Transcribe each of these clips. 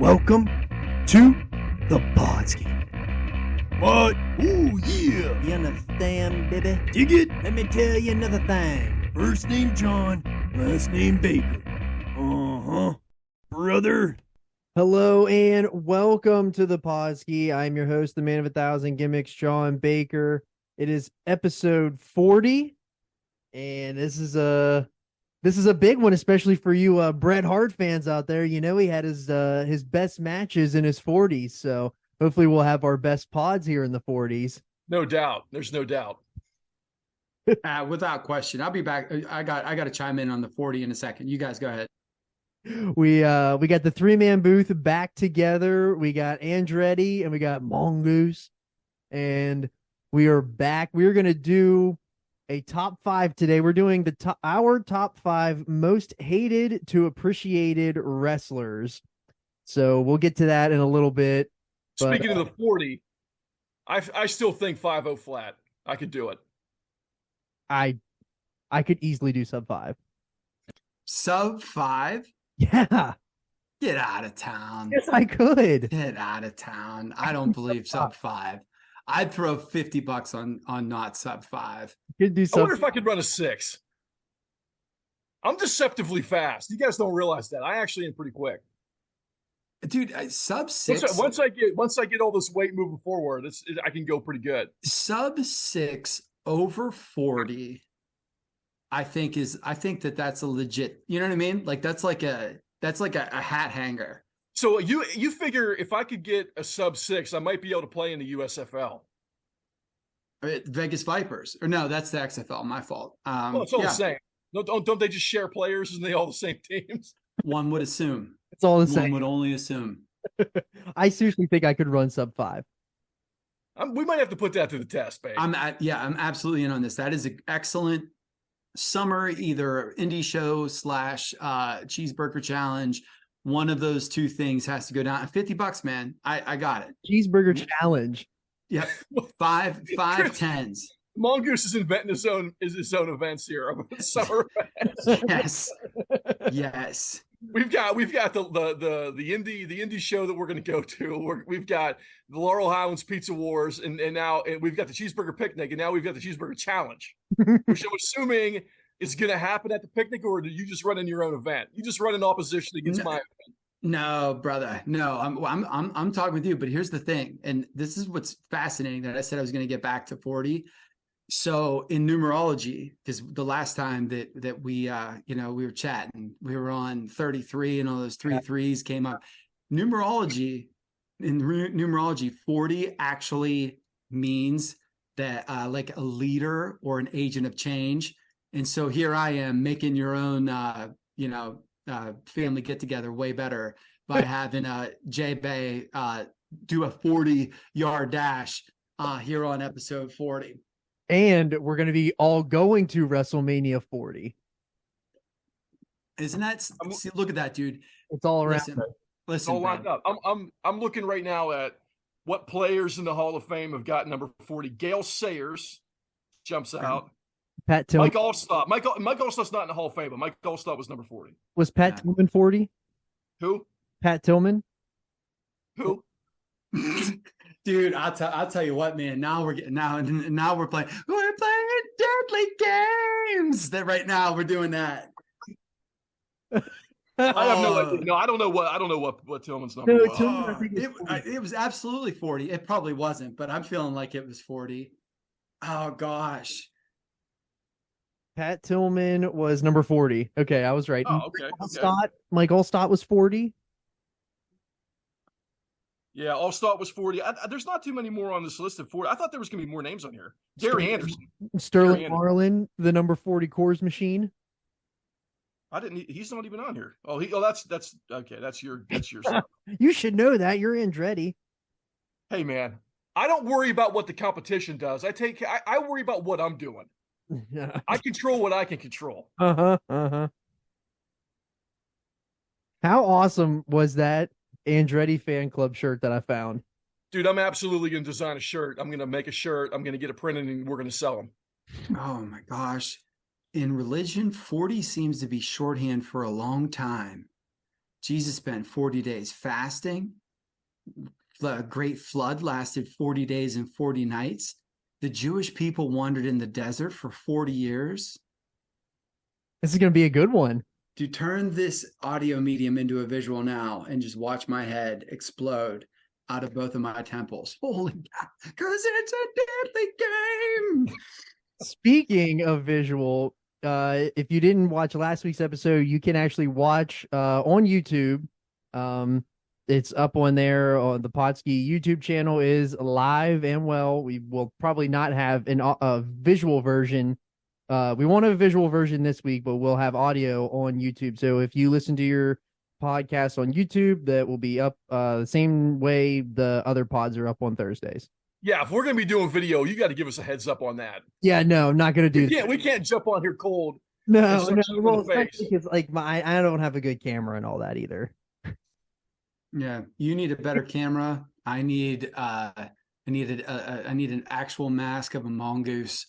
Welcome to the Podski. What? Ooh, yeah. You understand, baby? Dig it? Let me tell you another thing. First name John, last name Baker. Uh-huh. Brother. Hello and welcome to the Podski. I'm your host, the man of 1,000 gimmicks, John Baker. It is episode 40, and this is a big one, especially for you Bret Hart fans out there. You know, he had his best matches in his 40s, so hopefully we'll have our best pods here in the 40s. No doubt. There's no doubt. Without question. I'll be back. I got to chime in on the 40 in a second. You guys go ahead. We got the 3-man booth back together. We got Andretti and we got Mongoose, and we are back. We are going to do a top 5 today. We're doing our top 5 most hated to appreciated wrestlers. So we'll get to that in a little bit. Speaking of the 40, I still think 5-0 flat. I could do it. I could easily do sub 5. Sub 5? Yeah. Get out of town. Yes, I could. Get out of town. I don't believe sub 5. I'd throw $50 on not sub 5. Could do I sub. wonder if I could run a 6. I'm deceptively fast. You guys don't realize that. I actually am pretty quick. Dude, sub 6. Once I get all this weight moving forward, I can go pretty good. Sub 6 over 40. I think that's a legit, you know what I mean? Like that's like a hat hanger. So you figure if I could get a sub 6, I might be able to play in the USFL. Vegas Vipers. Or no, that's the XFL, my fault. Well, it's all the same. Don't they just share players? Isn't they all the same teams? One would assume. It's all the same. One would only assume. I seriously think I could run sub 5. We might have to put that to the test, babe. I'm absolutely in on this. That is an excellent summer, either indie show / cheeseburger challenge. One of those two things has to go down. $50, man. I got it. Cheeseburger challenge. Yep. five tens. Mongoose is inventing his own events here. Summer events. Yes. We've got the indie show that we're going to go to. We've got the Laurel Highlands Pizza Wars, and now we've got the Cheeseburger Picnic, and now we've got the Cheeseburger Challenge, which I'm assuming is going to happen at the picnic, or do you just run in your own event? You just run in opposition against my event. No, brother. No, I'm talking with you. But here's the thing, and this is what's fascinating that I said I was going to get back to 40. So in numerology, because the last time that we we were chatting, we were on 33 and all those 3-3s came up. Numerology, 40 actually means that like a leader or an agent of change. And so here I am making your own family get together way better by having J Bay do a 40-yard dash here on episode 40. And we're going to be all going to WrestleMania 40. Isn't that? See, look at that, dude. It's all around. Listen, all lined up. I'm looking right now at what players in the Hall of Fame have got number 40. Gail Sayers jumps out. Pat Tillman. Mike Allstott. Mike Allstott's not in the Hall of Fame, but Mike Allstott was number 40. Was Pat Tillman 40? Who? Pat Tillman. Who? Dude, I'll tell you what, man. Now we're playing deadly games. That right now we're doing that. I have no idea. No, I don't know what Tillman's number was. Tillman, I think it was absolutely 40. It probably wasn't, but I'm feeling like it was 40. Oh gosh. Pat Tillman was number 40. Okay, I was right. Oh, okay. Mike Allstott was 40. Yeah, Allstott was 40. There's not too many more on this list of 40. I thought there was going to be more names on here. Gary Anderson. Sterling Marlin, the number 40 Coors machine. He's not even on here. That's okay. That's your stuff. You should know that. You're Andretti. Hey, man, I don't worry about what the competition does. I worry about what I'm doing. I control what I can control. How awesome was that Andretti fan club shirt that I found? Dude, I'm absolutely going to design a shirt. I'm going to make a shirt. I'm going to get it printed, and we're going to sell them. Oh my gosh. In religion, 40 seems to be shorthand for a long time. Jesus spent 40 days fasting. The great flood lasted 40 days and 40 nights. The Jewish people wandered in the desert for 40 years. This is going to be a good one. To turn this audio medium into a visual now and just watch my head explode out of both of my temples. Holy cow, because it's a deadly game. Speaking of visual, if you didn't watch last week's episode, you can actually watch on YouTube. It's up on there on the Podski YouTube channel is live and well. We will probably not have a visual version. We won't have a visual version this week, but we'll have audio on YouTube. So if you listen to your podcast on YouTube, that will be up the same way the other pods are up on Thursdays. Yeah, if we're going to be doing video, you got to give us a heads up on that. Yeah, no, I'm not going to do that. We can't jump on here cold. No. Well, especially because like I don't have a good camera and all that either. Yeah, you need a better camera. I need an actual mask of a mongoose.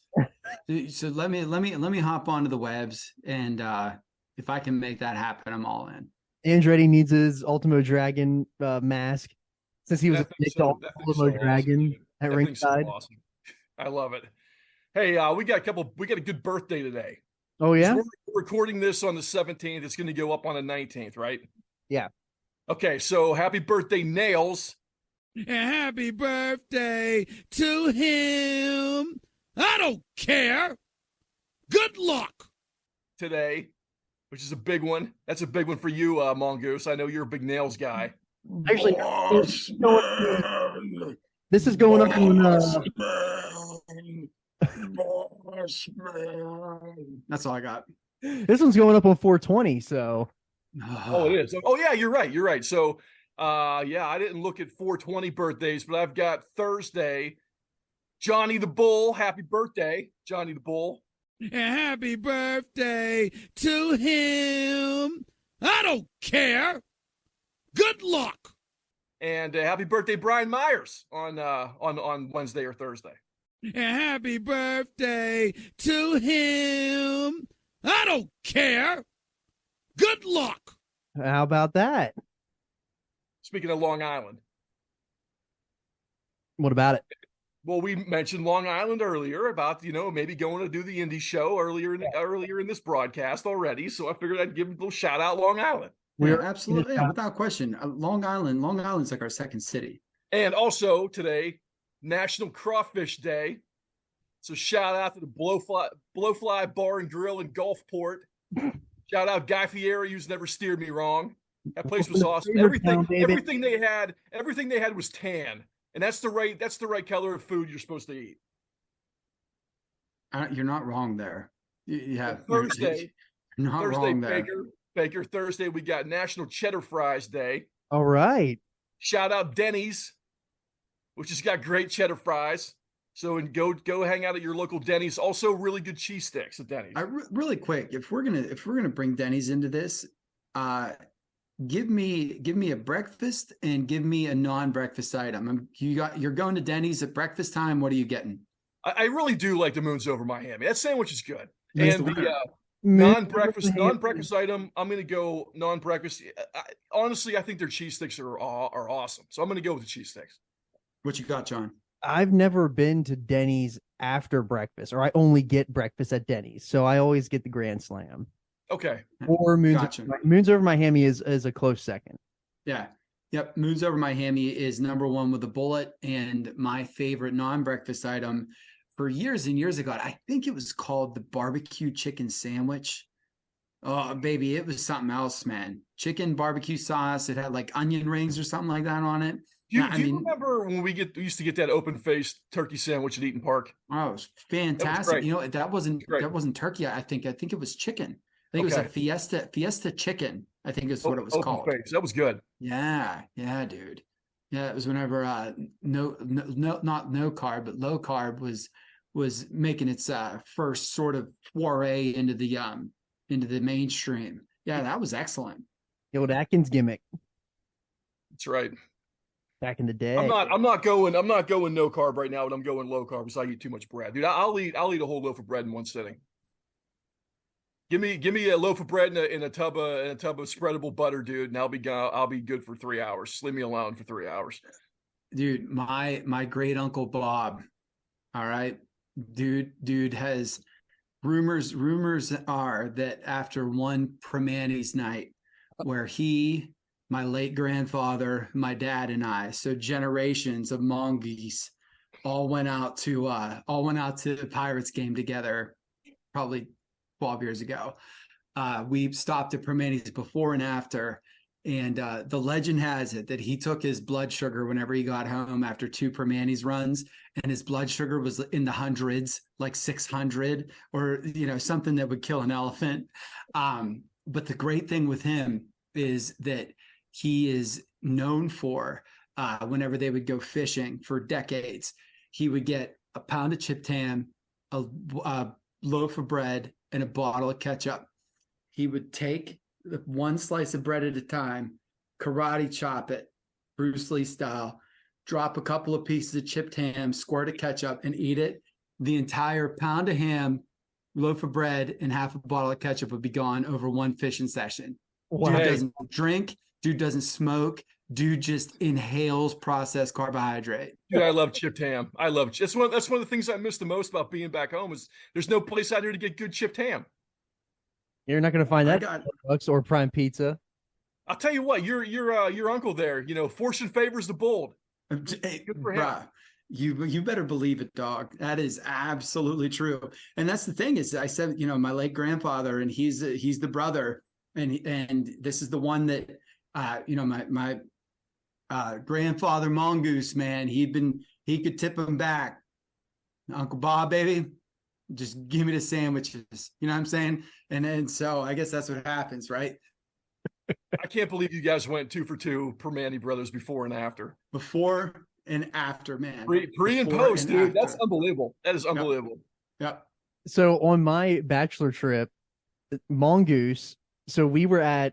So let me hop onto the webs, and if I can make that happen, I'm all in. Andretti needs his Ultimo Dragon mask since he was a Ultimo Dragon at ringside. So awesome. I love it. Hey, we got a good birthday today. Oh yeah, so we're recording this on the 17th. It's going to go up on the 19th, right? Yeah. Okay, so happy birthday, Nails. Happy birthday to him. I don't care. Good luck. Today, which is a big one. That's a big one for you, Mongoose. I know you're a big Nails guy. Actually, this is going up on. That's all I got. This one's going up on 420. So. Oh, it is. Oh, yeah, you're right. You're right. So, yeah, I didn't look at 420 birthdays, but I've got Thursday. Johnny the Bull. Happy birthday, Johnny the Bull. Happy birthday to him. I don't care. Good luck. And happy birthday, Brian Myers on Wednesday or Thursday. Happy birthday to him. I don't care. Good luck. How about that? Speaking of Long Island. What about it? Well, we mentioned Long Island earlier about, maybe going to do the indie show earlier in this broadcast already. So I figured I'd give a little shout out Long Island. We're absolutely, without question. Long Island's like our second city. And also today, National Crawfish Day. So shout out to the Blowfly Bar and Grill in Gulfport. Shout out Guy Fieri, who's never steered me wrong. That place was awesome. Everything they had was tan, and that's the right color of food you're supposed to eat. You're not wrong there. You have Thursday. You're not wrong there. Baker. Thursday we got National Cheddar Fries Day. All right. Shout out Denny's, which has got great cheddar fries. So go hang out at your local Denny's. Also, really good cheese sticks at Denny's. Really quick, if we're gonna bring Denny's into this, give me a breakfast and give me a non-breakfast item. You're going to Denny's at breakfast time. What are you getting? I really do like the Moons Over Miami. That sandwich is good. That's And the non-breakfast item, I'm going to go non-breakfast. Honestly, I think their cheese sticks are awesome. So I'm going to go with the cheese sticks. What you got, John? I've never been to Denny's after breakfast, or I only get breakfast at Denny's. So I always get the Grand Slam. Okay. Or Moons, Gotcha. Moons Over Miami is a close second. Yeah. Yep. Moons Over Miami is number one with a bullet. And my favorite non-breakfast item for years and years ago, I think it was called the barbecue chicken sandwich. Oh, baby, it was something else, man. Chicken barbecue sauce. It had like onion rings or something like that on it. Do you remember when we used to get that open-faced turkey sandwich at Eaton Park? Oh, it was fantastic. That wasn't turkey. I think it was chicken. I think it was a Fiesta chicken. I think is what it was called. Face. That was good. Yeah, dude. Yeah, it was whenever not no carb, but low carb was making its first sort of foray into the mainstream. Yeah, that was excellent. The old Atkins gimmick. That's right. Back in the day. I'm not going no carb right now, but I'm going low carb because I eat too much bread. Dude, I'll eat a whole loaf of bread in one sitting. Give me a loaf of bread and a tub of spreadable butter, dude, and I'll be good for 3 hours. Just leave me alone for 3 hours. Dude, my great uncle Bob. All right. Dude has rumors are that after one Primanti's night where he, my late grandfather, my dad, and I, so generations of mongoose, all went out to the Pirates game together probably 12 years ago. We stopped at Primanti's before and after. And the legend has it that he took his blood sugar whenever he got home after 2 Primanti's runs, and his blood sugar was in the hundreds, like 600, or something that would kill an elephant. But the great thing with him is that he is known for whenever they would go fishing for decades, he would get a pound of chipped ham, a loaf of bread, and a bottle of ketchup. He would take one slice of bread at a time, karate chop it, Bruce Lee style, drop a couple of pieces of chipped ham, squirt of ketchup, and eat it. The entire pound of ham, loaf of bread, and half a bottle of ketchup would be gone over one fishing session. Wow. Dude doesn't drink, dude doesn't smoke, dude just inhales processed carbohydrate. Dude, I love chipped ham. That's one of the things I miss the most about being back home is there's no place out here to get good chipped ham. You're not going to find that at Starbucks or Prime Pizza. I'll tell you what, your uncle there, fortune favors the bold. Hey, Good for him. bruh, you better believe it, dog. That is absolutely true. And that's the thing is, I said, my late grandfather, and he's the brother, and this is the one that, my grandfather Mongoose, man, he could tip him back. Uncle Bob, baby, just give me the sandwiches. You know what I'm saying? And so I guess that's what happens, right? I can't believe you guys went 2 for 2 Primanti brothers before and after. Before and after, man. Pre and Before post, and dude. after. That's unbelievable. That is unbelievable. Yep. So on my bachelor trip, Mongoose. So we were at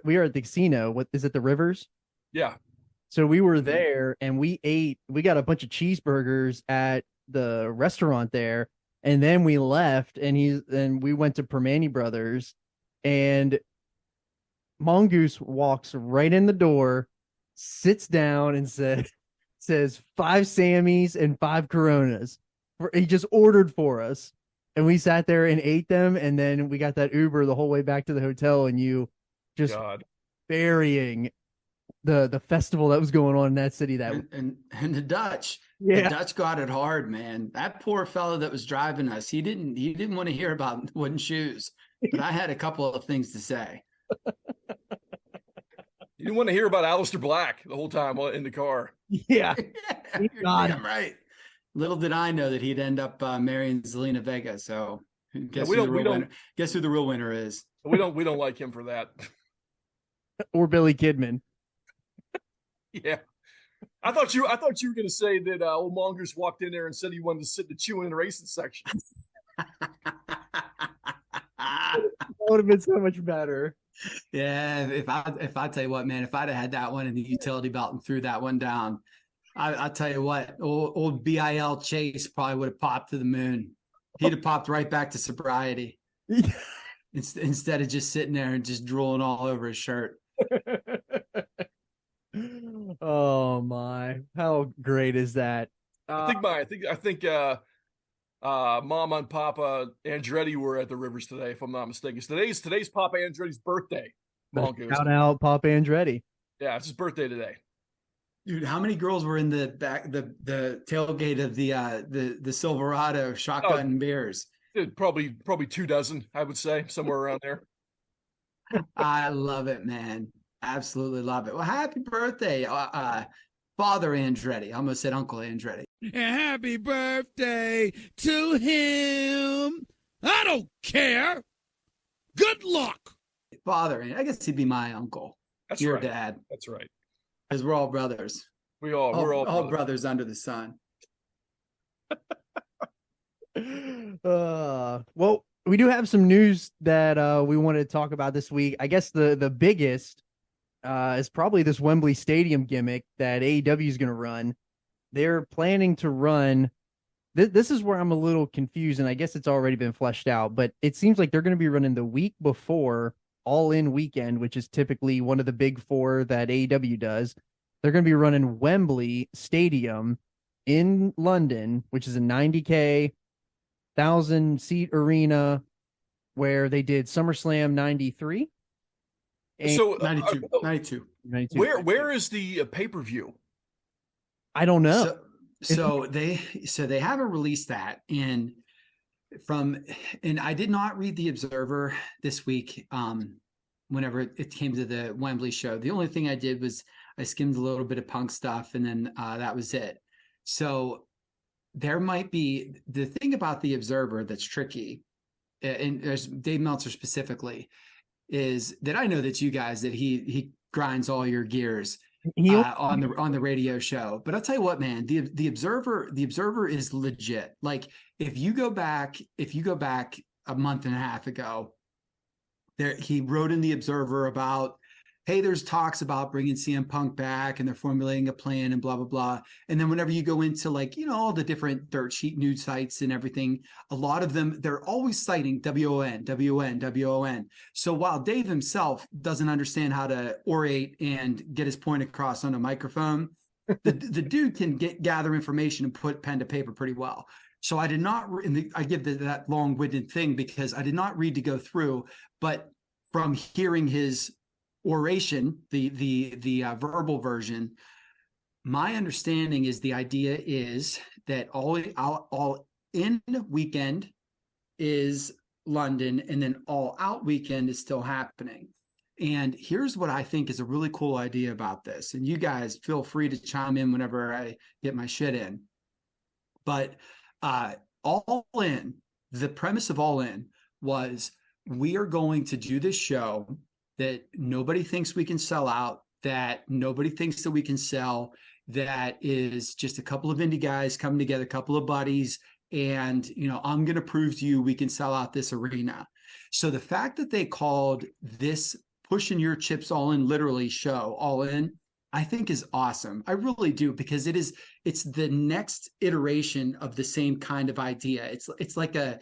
we were at the casino. What is it? The Rivers. Yeah. So we were there and we got a bunch of cheeseburgers at the restaurant there. And then we left and we went to Primanti Brothers, and Mongoose walks right in the door, sits down and says 5 Sammys and 5 Coronas. He just ordered for us. And we sat there and ate them. And then we got that Uber the whole way back to the hotel, and you just burying the festival that was going on in that city. And the Dutch. Yeah. The Dutch got it hard, man. That poor fellow that was driving us, he didn't want to hear about wooden shoes. But I had a couple of things to say. You didn't want to hear about Aleister Black the whole time in the car. Yeah. You're damn right. Little did I know that he'd end up marrying Zelina Vega. So guess who the real winner is? We don't like him for that. Or Billy Kidman. Yeah. I thought you were going to say that old Mongoose walked in there and said he wanted to sit in the chewing and racing section. That would have been so much better. Yeah, if I tell you what, man, if I'd have had that one in the utility belt and threw that one down, I'll tell you what, old BIL Chase probably would have popped to the moon. He'd have popped right back to sobriety instead of just sitting there and just drooling all over his shirt. Oh my, how great is that? I think Mama and Papa Andretti were at the Rivers today, if I'm not mistaken. Today's Papa Andretti's birthday. Mongoose. Shout out Papa Andretti. Yeah, it's his birthday today. Dude, how many girls were in the back the tailgate of the Silverado shotgun beers? Dude, probably 24, I would say, somewhere around there. I love it, man. Absolutely love it. Well, happy birthday, Father Andretti. I almost said Uncle Andretti. And happy birthday to him. I don't care. Good luck. Father, I guess he'd be my uncle. That's your right. dad. That's right. Because we're all brothers. We're all brothers under the sun. Well, we do have some news that we wanted to talk about this week. I guess the biggest is probably this Wembley Stadium gimmick that AEW is going to run. They're planning to run this is where I'm a little confused, and I guess it's already been fleshed out, but it seems like they're going to be running the week before All In Weekend, which is typically one of the big four that AEW does. They're going to be running Wembley Stadium in London, which is a 90K, 1,000-seat arena where they did SummerSlam 93. So 92. where is the pay-per-view? I don't know. So they haven't released that, and I did not read the Observer this week. Whenever it came to the Wembley show, the only thing I did was I skimmed a little bit of Punk stuff, and then that was it. So there might be the thing about the Observer that's tricky, and there's Dave Meltzer specifically, is that I know that you guys that he grinds all your gears on the radio show. But I'll tell you what, man, the Observer is legit. Like if you go back a month and a half ago, he wrote in the Observer about, hey, there's talks about bringing CM Punk back and they're formulating a plan and blah, blah, blah. And then whenever you go into all the different dirt sheet news sites and everything, a lot of them, they're always citing WON, WON, WON. So while Dave himself doesn't understand how to orate and get his point across on a microphone, the dude can gather information and put pen to paper pretty well. So I did not, I give that long-winded thing because I did not read to go through, but from hearing his oration, the verbal version, my understanding is the idea is that all in weekend is London, and then all out weekend is still happening. And here's what I think is a really cool idea about this. And you guys feel free to chime in whenever I get my shit in. But All In, the premise of All In was we are going to do this show that nobody thinks we can sell out, that nobody thinks that we can sell, that is just a couple of indie guys coming together, a couple of buddies, and I'm going to prove to you we can sell out this arena. So the fact that they called this Pushing Your Chips All In literally show All In, I think is awesome. I really do, because it's the next iteration of the same kind of idea. It's like a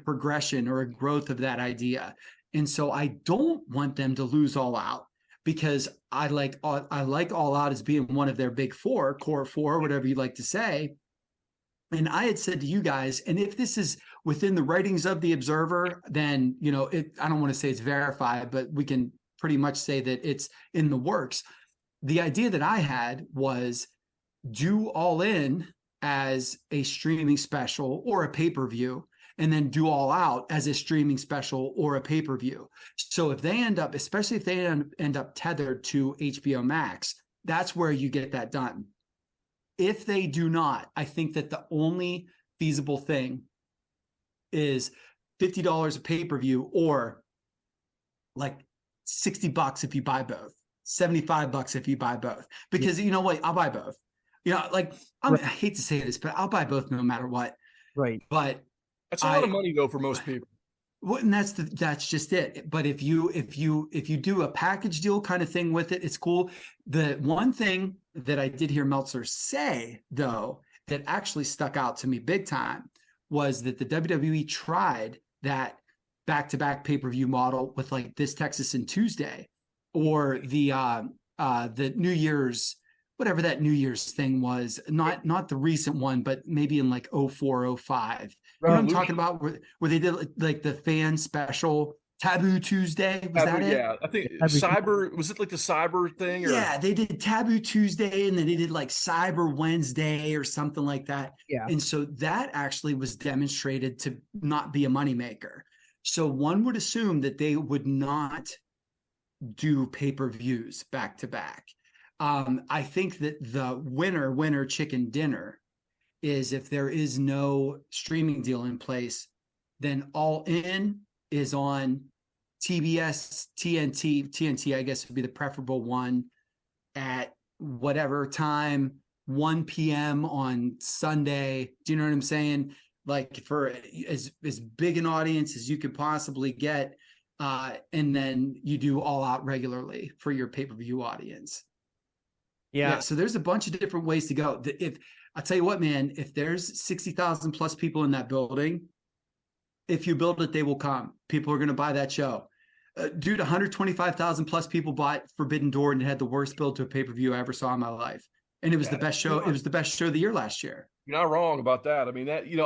progression or a growth of that idea. And so I don't want them to lose All Out, because I like All Out as being one of their big four, core four, whatever you like to say. And I had said to you guys, and if this is within the writings of the Observer, then I don't want to say it's verified, but we can pretty much say that it's in the works. The idea that I had was do All In as a streaming special or a pay-per-view, and then do All Out as a streaming special or a pay-per-view. So if they end up, especially if they end up tethered to HBO Max, that's where you get that done. If they do not, I think that the only feasible thing is $50 a pay-per-view, or like $60 if you buy both, $75 if you buy both. Because you know what? I'll buy both. I hate to say this, but I'll buy both no matter what. Right. But that's a lot of money though for most people. Well, and that's just it. But if you do a package deal kind of thing with it, it's cool. The one thing that I did hear Meltzer say, though, that actually stuck out to me big time was that the WWE tried that back-to-back pay-per-view model with like this Texas and Tuesday, or the New Year's, whatever that New Year's thing was, not the recent one, but maybe in like 04, 05. You know what I'm talking about? Where they did like the fan special Taboo Tuesday. Was that it? Yeah, I think Cyber, was it like the Cyber thing? Or? Yeah, they did Taboo Tuesday, and then they did like Cyber Wednesday or something like that. Yeah. And so that actually was demonstrated to not be a moneymaker. So one would assume that they would not do pay-per-views back to back. I think that the winner chicken dinner is, if there is no streaming deal in place, then All In is on TBS, TNT, I guess would be the preferable one, at whatever time, 1 p.m. on Sunday. Do you know what I'm saying? Like for as big an audience as you could possibly get. And then you do All Out regularly for your pay-per-view audience. Yeah. So there's a bunch of different ways to go. If I'll tell you what, man, if there's 60,000 plus people in that building, if you build it, they will come. People are going to buy that show. Dude, 125,000 plus people bought Forbidden Door, and it had the worst build to a pay-per-view I ever saw in my life. And it was the best show. It was the best show of the year last year. You're not wrong about that. I mean, that, you know,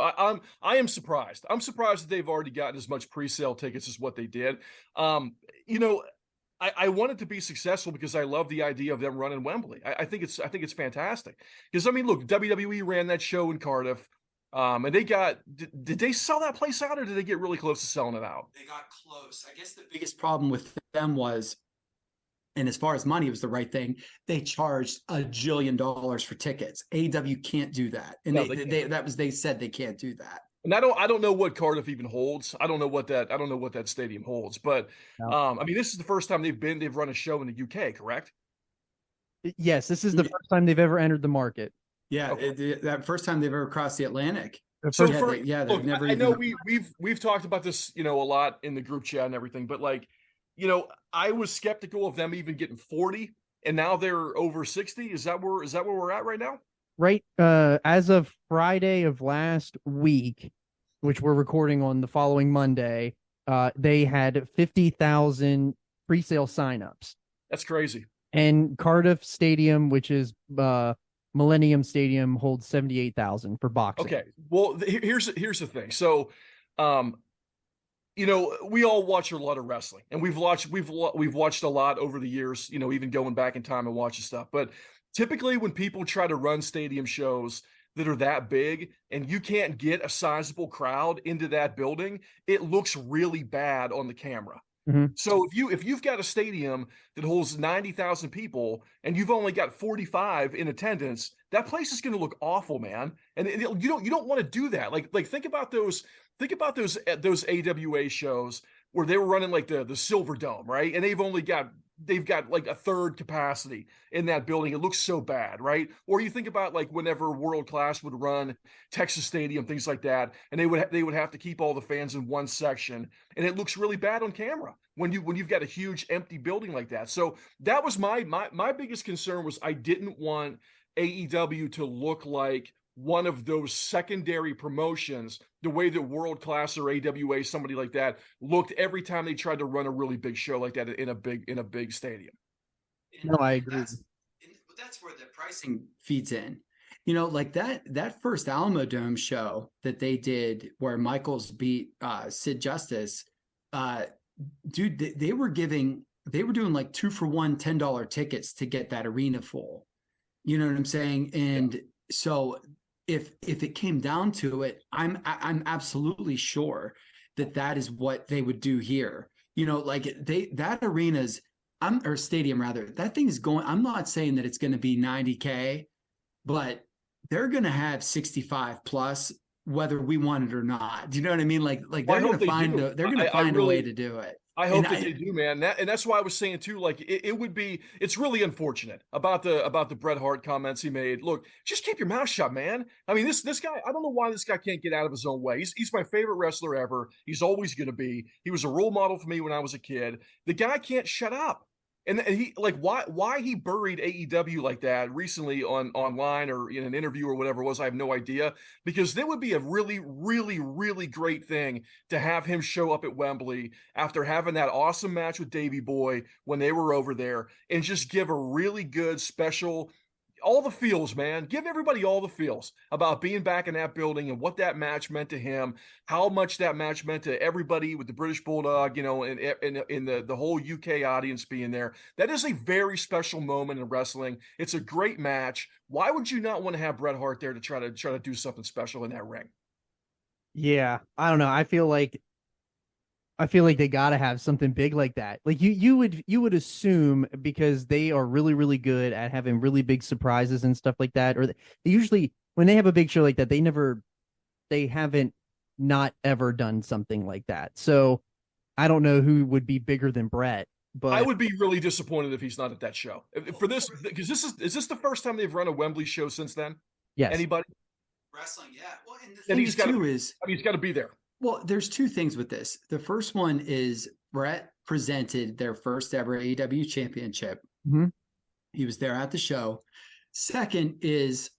I am surprised. I'm surprised that they've already gotten as much pre-sale tickets as what they did. You know, I want it to be successful because I love the idea of them running Wembley. I think it's fantastic. Because I mean, look, WWE ran that show in Cardiff. And they did they sell that place out, or did they get really close to selling it out? They got close. I guess the biggest problem with them was, and as far as money, it was the right thing. They charged $1 jillion for tickets. AEW can't do that, and No, they said they can't do that. And I don't know what Cardiff even holds. I don't know what that stadium holds. But No. I mean, this is the first time they've run a show in the UK, correct? Yes, this is the first time they've ever entered the market. Yeah, Okay. that first time they've ever crossed the Atlantic. So they've look, never. I even... know we've talked about this, you know, a lot in the group chat and everything, but like, you know, I was skeptical of them even getting 40, and now they're over 60. Is that where we're at right now? Right. As of Friday of last week, which we're recording on the following Monday, they had 50,000 pre-sale signups. That's crazy. And Cardiff Stadium, which is Millennium Stadium, holds 78,000 for boxing. Okay. Well, here's the thing. So, you know, we all watch a lot of wrestling, and we've watched a lot over the years, you know, even going back in time and watching stuff. But typically when people try to run stadium shows that are that big and you can't get a sizable crowd into that building, it looks really bad on the camera. Mm-hmm. So if you've got a stadium that holds 90,000 people and you've only got 45 in attendance, that place is going to look awful, man. And you don't want to do that. Like think about those AWA shows where they were running like the Silver Dome, right? And they've got like a third capacity in that building. It looks so bad, right? Or you think about like whenever World Class would run Texas Stadium, things like that, and they would have to keep all the fans in one section, and it looks really bad on camera when you've got a huge empty building like that. So that was my biggest concern. Was I didn't want AEW to look like one of those secondary promotions, the way that World Class or AWA, somebody like that, looked every time they tried to run a really big show like that in a big stadium. No, I agree. That's where the pricing feeds in. You know, like that first Alamo Dome show that they did where Michaels beat Sid Justice, dude, they were doing like 2-for-1 $10 tickets to get that arena full. You know what I'm saying? And so if it came down to it, I'm absolutely sure that is what they would do here. You know, like that arena's or stadium rather, that thing is going. I'm not saying that it's going to be 90K, but they're going to have 65 plus, whether we want it or not. Do you know what I mean? Like they're going to find a way to do it. I hope that they do, man. And that's why I was saying too, like it's really unfortunate about the Bret Hart comments he made. Look, just keep your mouth shut, man. I mean, this guy, I don't know why this guy can't get out of his own way. He's my favorite wrestler ever. He's always going to be. He was a role model for me when I was a kid. The guy can't shut up. And he like why he buried AEW like that recently online or in an interview or whatever it was, I have no idea, because that would be a really, really, really great thing to have him show up at Wembley after having that awesome match with Davey Boy when they were over there and just give a really good special, all the feels, man. Give everybody all the feels about being back in that building and what that match meant to him, how much that match meant to everybody with the British Bulldog, you know, and the whole UK audience being there. That is a very special moment in wrestling. It's a great match. Why would you not want to have Bret Hart there to try to do something special in that ring? Yeah, I don't know. I feel like they got to have something big like that. Like you would assume, because they are really, really good at having really big surprises and stuff like that. Or they usually, when they have a big show like that, they haven't not ever done something like that. So I don't know who would be bigger than Bret, but I would be really disappointed if he's not at that show for this, because is this the first time they've run a Wembley show since then? yes. Anybody? Wrestling, yeah. Well, and the And thing he's got to be there. Well, there's two things with this. The first one is Bret presented their first ever AEW championship. Mm-hmm. He was there at the show. Second is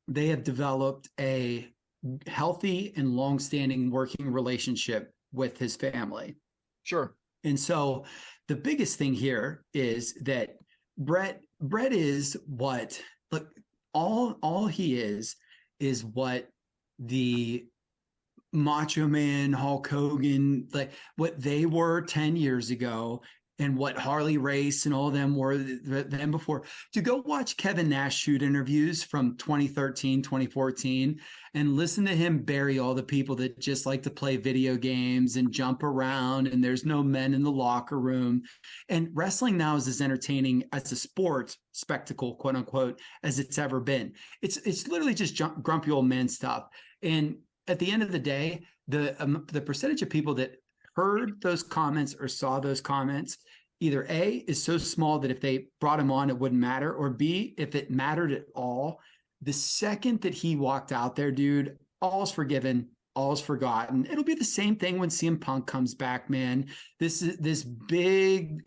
they have developed a healthy and long-standing working relationship with his family. Sure. And so the biggest thing here is that Brett is what, look, all he is what the Macho Man, Hulk Hogan, like what they were 10 years ago, and what Harley Race and all of them were then before. To go watch Kevin Nash shoot interviews from 2013, 2014, and listen to him bury all the people that just like to play video games and jump around, and there's no men in the locker room. And wrestling now is as entertaining as a sport spectacle, quote unquote, as it's ever been. It's literally just grumpy old man stuff. And at the end of the day, the percentage of people that heard those comments or saw those comments, either A, is so small that if they brought him on, it wouldn't matter, or B, if it mattered at all, the second that he walked out there, dude, all's forgiven, all's forgotten. It'll be the same thing when CM Punk comes back, man. This is this big,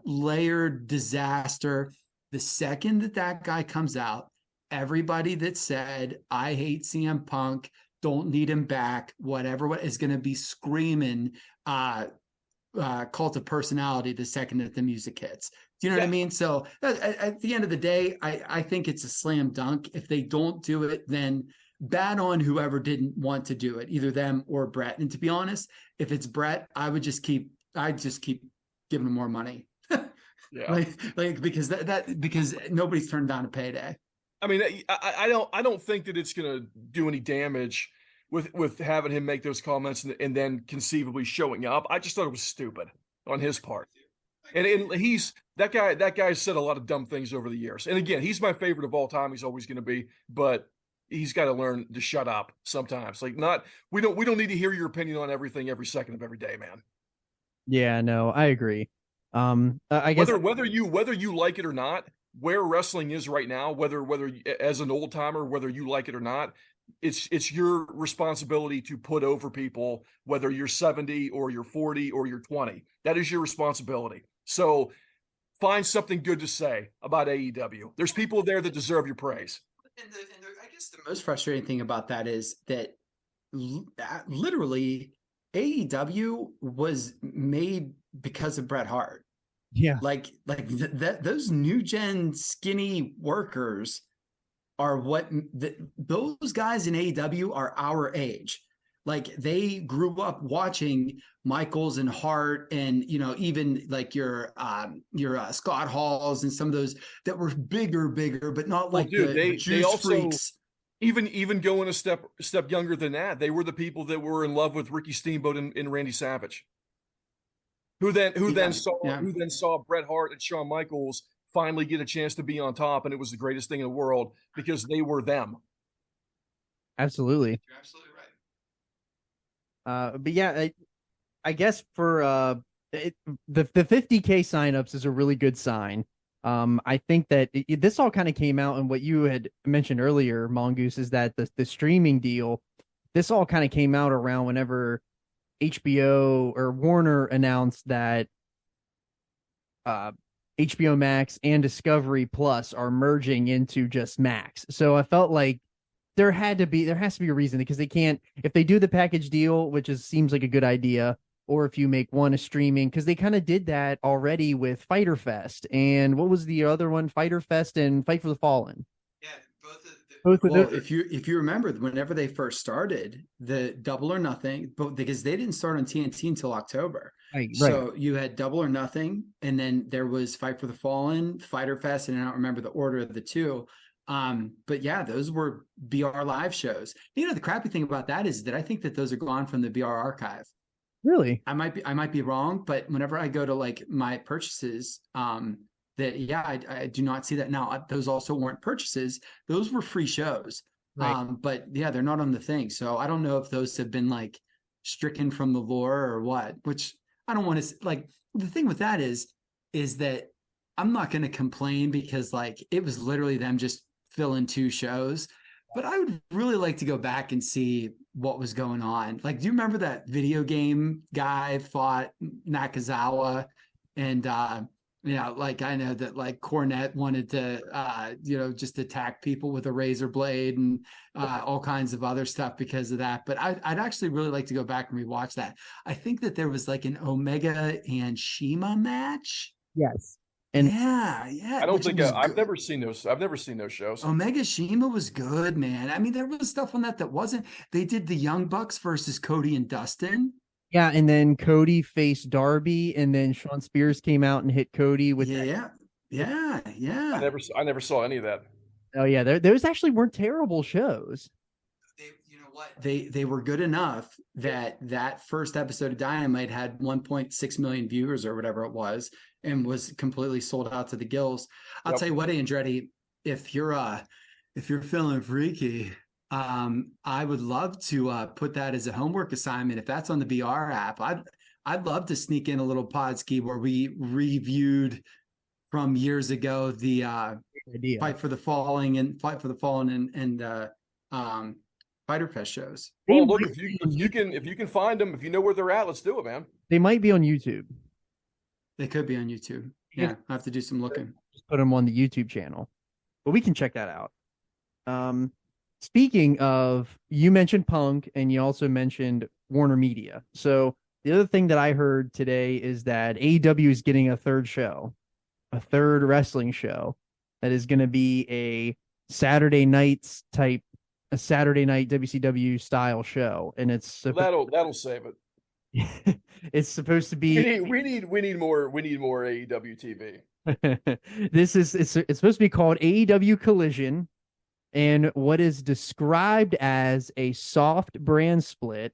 layered disaster. The second that guy comes out, everybody that said, I hate CM Punk, don't need him back, whatever, what is going to be screaming cult of personality the second that the music hits. Do you know what I mean? So at the end of the day, I think it's a slam dunk. If they don't do it, then bad on whoever didn't want to do it, either them or Brett. And to be honest, if it's Brett, I'd just keep giving him more money. Yeah. like because because nobody's turned down a payday. I mean, I don't think that it's going to do any damage with having him make those comments and then conceivably showing up. I just thought it was stupid on his part. And he's that guy said a lot of dumb things over the years. And again, he's my favorite of all time. He's always going to be, but he's got to learn to shut up sometimes. Like we don't need to hear your opinion on everything every second of every day, man. Yeah, no, I agree. I guess whether you like it or not, where wrestling is right now, whether as an old timer, whether you like it or not, it's your responsibility to put over people, whether you're 70 or you're 40 or you're 20. That is your responsibility. So find something good to say about AEW. There's people there that deserve your praise. And I guess the most frustrating thing about that is that literally AEW was made because of Bret Hart. Yeah. Like those new gen skinny workers are what those guys in AEW are our age. Like they grew up watching Michaels and Hart and, even like your Scott Halls and some of those that were bigger, but not like they also freaks. Even going a step younger than that, they were the people that were in love with Ricky Steamboat and Randy Savage. Who then saw Bret Hart and Shawn Michaels finally get a chance to be on top, and it was the greatest thing in the world because they were them. Absolutely. You're absolutely right. But yeah, I guess for the 50K signups is a really good sign. I think that this all kind of came out, and what you had mentioned earlier, Mongoose, is that the streaming deal, this all kind of came out around whenever HBO or Warner announced that HBO Max and Discovery Plus are merging into just Max. So I felt like there has to be a reason, because they can't, if they do the package deal, which seems like a good idea, or if you make one a streaming, because they kind of did that already with Fyter Fest. And what was the other one? Fyter Fest and Fight for the Fallen. Yeah, both of well, those. if you remember, whenever they first started the Double or Nothing, but because they didn't start on TNT until October, right. So you had Double or Nothing, and then there was Fight for the Fallen, Fyter Fest, and I don't remember the order of the two. But yeah, those were BR live shows. The crappy thing about that is that I think that those are gone from the BR archive. Really? I might be wrong, but whenever I go to like my purchases, I do not see that now. Those also weren't purchases; those were free shows. Right. But yeah, they're not on the thing. So I don't know if those have been like stricken from the lore or what. Which I don't want to like. The thing with that is that I'm not going to complain, because like it was literally them just filling two shows. But I would really like to go back and see what was going on. Like, do you remember that video game guy fought Nakazawa and Yeah, like I know that like Cornette wanted to just attack people with a razor blade and all kinds of other stuff because of that. But I'd actually really like to go back and rewatch that. I think that there was like an Omega and Shima match. Yes. And Yeah. I don't which think was I've good. never seen those. I've never seen those shows. Omega Shima was good, man. I mean, there was stuff on that wasn't. They did the Young Bucks versus Cody and Dustin. yeah, and then Cody faced Darby, and then Sean Spears came out and hit Cody with that. Yeah. I never saw any of that. Oh yeah, those actually weren't terrible shows. You know what? They were good enough that first episode of Dynamite had 1.6 million viewers or whatever it was, and was completely sold out to the gills. I'll tell you what, Andretti, if you're feeling freaky, I would love to put that as a homework assignment. If that's on the BR app, I'd love to sneak in a little Podski where we reviewed from years ago the Fight for the Fallen and Fighter Fest shows. Well, look, if you can find them, if you know where they're at, let's do it, man. They might be on YouTube. They could be on YouTube. Yeah, I have to do some looking. Just put them on the YouTube channel, but we can check that out. Speaking of, you mentioned Punk and you also mentioned Warner Media. So the other thing that I heard today is that AEW is getting a third wrestling show that is going to be a Saturday night WCW style show, and it's that'll save it. It's supposed to be. We need more AEW TV. It's supposed to be called AEW Collision, and what is described as a soft brand split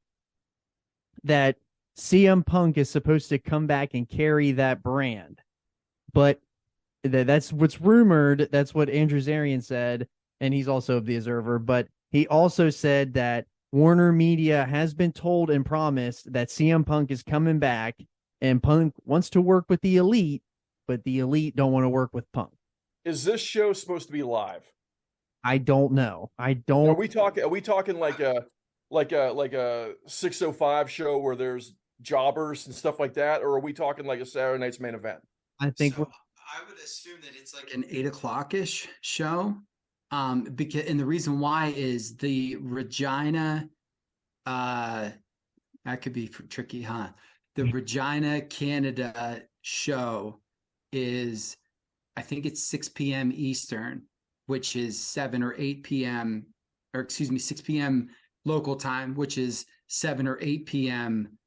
that CM Punk is supposed to come back and carry that brand. But that's what's rumored. That's what Andrew Zarian said, and he's also of the Observer. But he also said that Warner Media has been told and promised that CM Punk is coming back, and Punk wants to work with the Elite, but the Elite don't want to work with Punk. Is this show supposed to be live? I don't know. I don't. Are we talking like a 605 show where there's jobbers and stuff like that, or are we talking like a Saturday night's main event? I think I would assume that it's like an 8 o'clock-ish show. Because, and the reason why is the Regina, that could be tricky, huh? The Regina, Canada show is, I think it's 6 p.m. Eastern, which is 7 or 8 p.m. or excuse me, 6 p.m. local time, which is 7 or 8 p.m.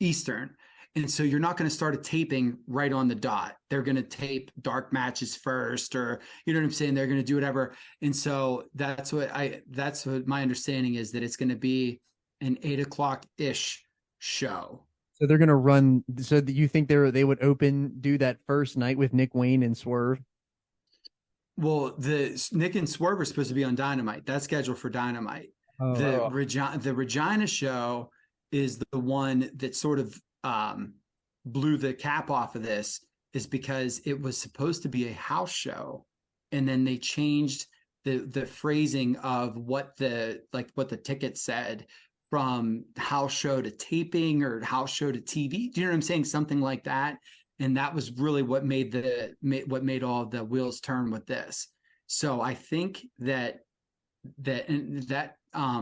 Eastern. And so you're not going to start a taping right on the dot. They're going to tape dark matches first, or you know what I'm saying? They're going to do whatever. And so that's what my understanding is, that it's going to be an 8 o'clock-ish show. So they're going to run. So do you think they would do that first night with Nick Wayne and Swerve? Well, the Nick and Swerve are supposed to be on Dynamite. That's scheduled for Dynamite. Oh. The Regina show is the one that sort of blew the cap off of this, is because it was supposed to be a house show, and then they changed the phrasing of what the ticket said from house show to taping or house show to TV. Do you know what I'm saying? Something like that. And that was really what made all the wheels turn with this. So I think that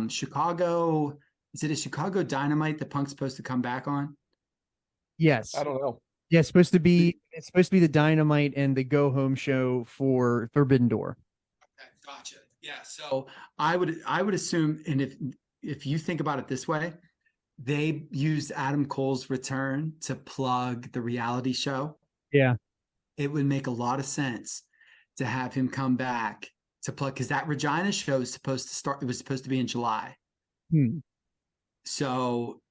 Chicago, is it a Chicago Dynamite that Punk's supposed to come back on? Yes. I don't know. Yeah, it's supposed to be the Dynamite and the go home show for Forbidden Door. Okay, gotcha. Yeah. So I would assume, and if you think about it this way, they used Adam Cole's return to plug the reality show. Yeah. It would make a lot of sense to have him come back to plug, because that Regina show is supposed to start. It was supposed to be in July. So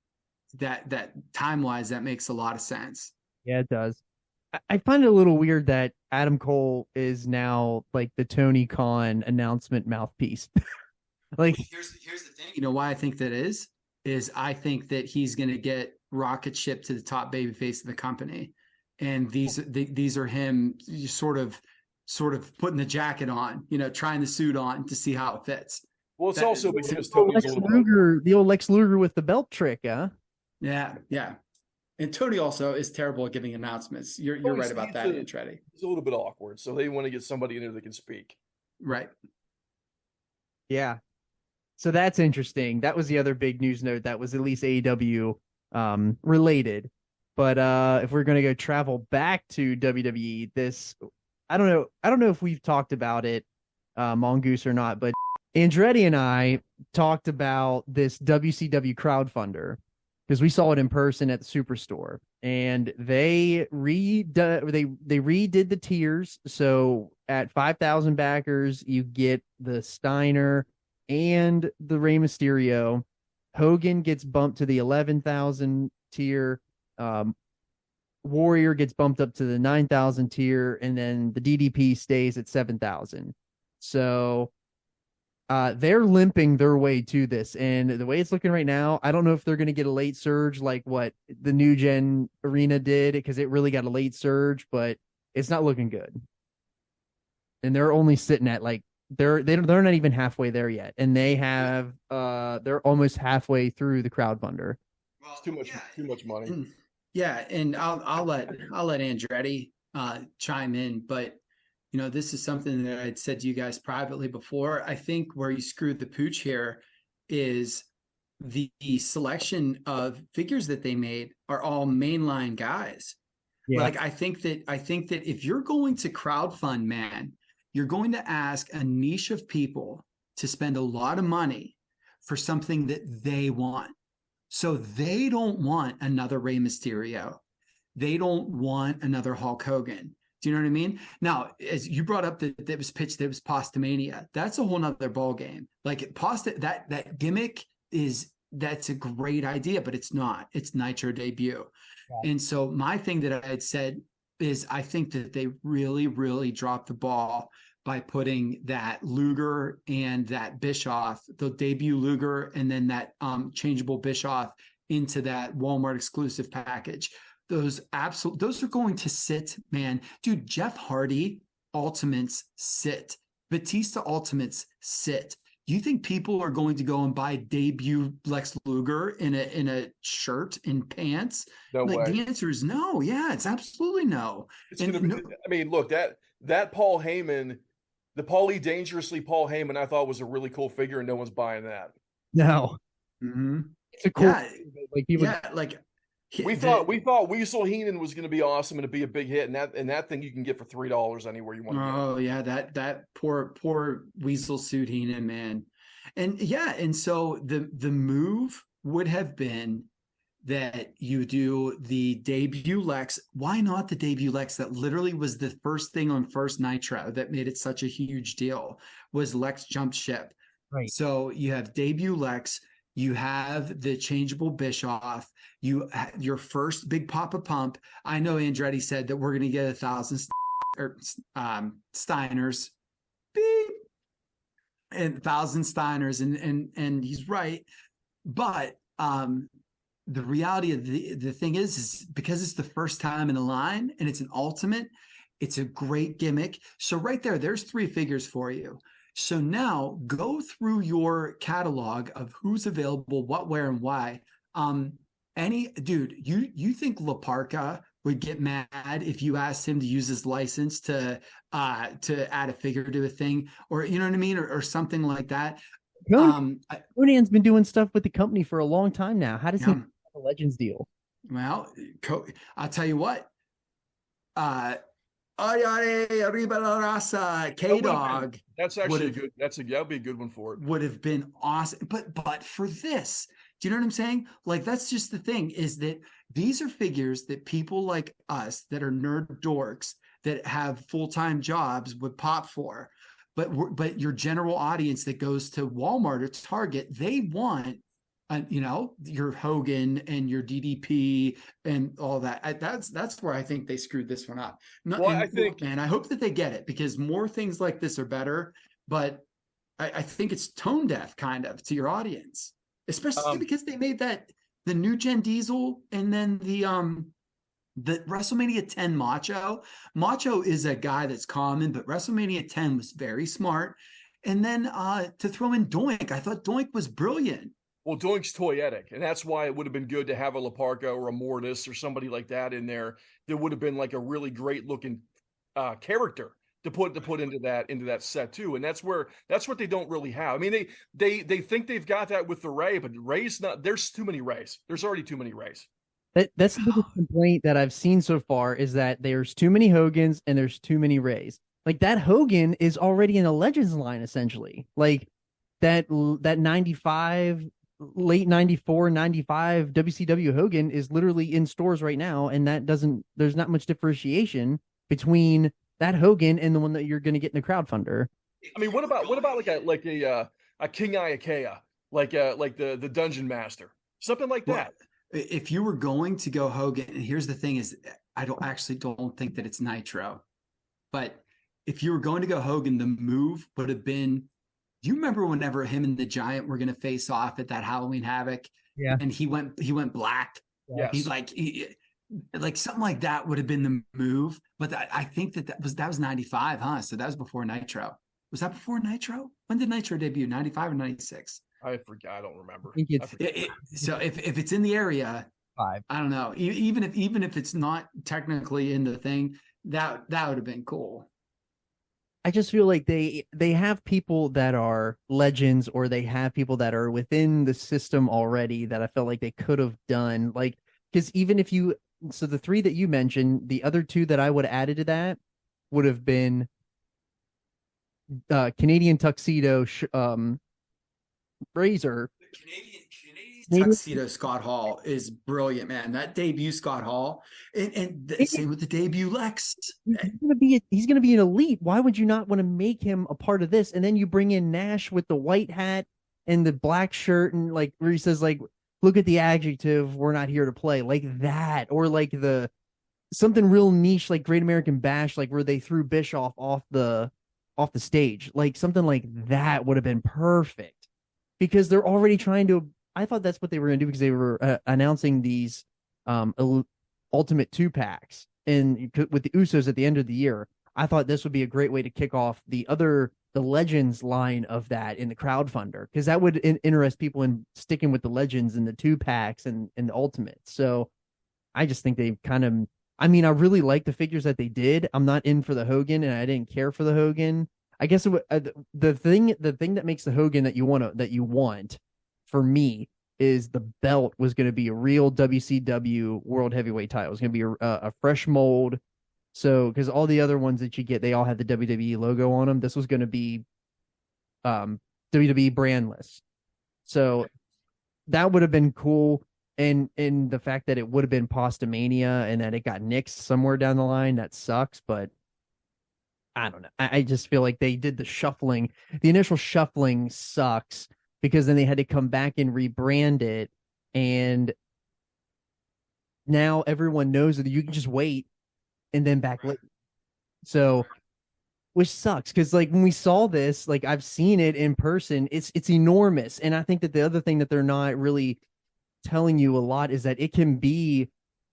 that time-wise, that makes a lot of sense. Yeah, it does. I find it a little weird that Adam Cole is now like the Tony Khan announcement mouthpiece. Like, here's the thing. You know why I think that is I think that he's going to get rocket shipped to the top babyface of the company, and these are him sort of putting the jacket on, trying the suit on to see how it fits. Well, it's also because the old Lex Luger with the belt trick, huh? Yeah. And Tony also is terrible at giving announcements. You're right about that, Andretti. It's a little bit awkward, so they want to get somebody in there that can speak. Right. Yeah. So that's interesting. That was the other big news note that was at least AEW related. But if we're gonna go travel back to WWE, I don't know if we've talked about it, Mongoose or not, but Andretti and I talked about this WCW Crowdfunder because we saw it in person at the Superstore, and they redid the tiers. So at 5,000 backers, you get the Steiner and the Rey Mysterio. Hogan gets bumped to the 11,000 tier. Warrior gets bumped up to the 9,000 tier, and then the DDP stays at 7,000. So they're limping their way to this, and the way it's looking right now, I don't know if they're going to get a late surge like what the New Gen Arena did, because it really got a late surge, but it's not looking good. And they're only sitting at like they're not even halfway there yet, and they're almost halfway through the Crowdfunder. Well, It's too much money. Yeah, and I'll let Andretti chime in, but this is something that I'd said to you guys privately before. I think where you screwed the pooch here is the selection of figures that they made are all mainline guys. Yeah. Like I think that if you're going to crowdfund, man, you're going to ask a niche of people to spend a lot of money for something that they want. So they don't want another Rey Mysterio. They don't want another Hulk Hogan. Do you know what I mean? Now, as you brought up that it was pitched, that it was Postamania. That's a whole nother ball game. Like that gimmick that's a great idea, but it's not. It's Nitro debut. Yeah. And so my thing that I had said is I think that they really, really dropped the ball by putting that Luger and that Bischoff, the debut Luger, and then that changeable Bischoff into that Walmart exclusive package. Those are going to sit, man. Dude, Jeff Hardy Ultimates sit. Batista Ultimates sit. You think people are going to go and buy debut Lex Luger in a shirt and pants? No way. The answer is no. Yeah, it's absolutely no. I mean, look, that Paul Heyman, the Paulie Dangerously Paul Heyman, I thought was a really cool figure, and no one's buying that. No. Mm-hmm. It's a cool. We thought Weasel Heenan was going to be awesome and to be a big hit, and that thing you can get for $3 anywhere you want to go. Oh yeah, that poor Weasel suit Heenan, man. And so the move would have been that you do the debut Lex. Why not the debut Lex that literally was the first thing on First Nitro that made it such a huge deal, was Lex jumped ship. Right. So you have debut Lex. You have the changeable Bischoff. Your first big Papa Pump. I know Andretti said that we're going to get 1,000 Steiners, beep, and 1,000 Steiners, and he's right. But the reality of the thing is because it's the first time in a line and it's an ultimate, it's a great gimmick. So right there's 3 figures for you. So now go through your catalog of who's available, what, where, and why. You think La Parka would get mad if you asked him to use his license to add a figure to a thing, or you know what I mean, or something like that? Conan's been doing stuff with the company for a long time now. How does he have a Legends deal? Well, I'll tell you what. Arriba la Raza, K-Dog. That's actually good. That'd be a good one for it. Would have been awesome. But for this, do you know what I'm saying? Like, that's just the thing, is that these are figures that people like us that are nerd dorks that have full-time jobs would pop for. But your general audience that goes to Walmart or Target, they want your Hogan and your DDP and all that. That's where I think they screwed this one up. I hope that they get it, because more things like this are better. But I think it's tone deaf kind of to your audience, especially because they made the new Gen Diesel, and then the WrestleMania 10 Macho. Macho is a guy that's common, but WrestleMania 10 was very smart. And then to throw in Doink, I thought Doink was brilliant. Well, Doink's toyetic, and that's why it would have been good to have a Laparco or a Mortis or somebody like that in there. That would have been like a really great looking character to put into that set too. And that's what they don't really have. I mean, they think they've got that with the Ray, but Ray's not. There's too many Rays. There's already too many Rays. That's the biggest complaint that I've seen so far is that there's too many Hogans and there's too many Rays. Like that Hogan is already in a Legends line essentially. Like that 95, late 94, 95 WCW Hogan is literally in stores right now, and there's not much differentiation between that Hogan and the one that you're going to get in the Crowdfunder. I mean, what about like a King Iakea, like the Dungeon Master, something like that? If you were going to go Hogan, and here's the thing is, I don't think that it's Nitro, but if you were going to go Hogan, the move would have been, do you remember whenever him and the Giant were going to face off at that Halloween Havoc? Yeah. And he went black. Yes. He's like something like that would have been the move. But I think that was 95, huh? So that was before Nitro. Was that before Nitro? When did Nitro debut? 95 or 96? I forgot. I don't remember. I think So if it's in the area, 5. I don't know. Even if it's not technically in the thing, that would have been cool. I just feel like they have people that are legends, or they have people that are within the system already that I felt like they could have done. Like, because even if so the 3 that you mentioned, the other 2 that I would have added to that would have been Canadian Tuxedo, Razor. Canadian Tuxedo Scott Hall is brilliant, man. That debut Scott Hall, and same with the debut Lex. He's gonna be an elite. Why would you not want to make him a part of this? And then you bring in Nash with the white hat and the black shirt, and like where he says like, "Look at the adjective. We're not here to play," like that, or like something real niche like Great American Bash, like where they threw Bischoff off the stage, like something like that would have been perfect, because they're already trying to. I thought that's what they were going to do, because they were announcing these Ultimate 2-packs and with the Usos at the end of the year. I thought this would be a great way to kick off the Legends line of that in the Crowdfunder, because that would interest people in sticking with the Legends and the 2-packs and the Ultimates. So I just think they kind of, I mean, I really like the figures that they did. I'm not in for the Hogan, and I didn't care for the Hogan. I guess the thing that makes the Hogan that you want for me is the belt was going to be a real WCW World Heavyweight title. It's going to be a fresh mold. So, because all the other ones that you get, they all have the WWE logo on them. This was going to be WWE brandless. So that would have been cool. And the fact that it would have been Postomania and that it got nixed somewhere down the line, that sucks. But I don't know. I just feel like they did the shuffling. The initial shuffling sucks, because then they had to come back and rebrand it. And now everyone knows that you can just wait and then back late. So, which sucks, because like when we saw this, like I've seen it in person, it's enormous. And I think that the other thing that they're not really telling you a lot is that it can be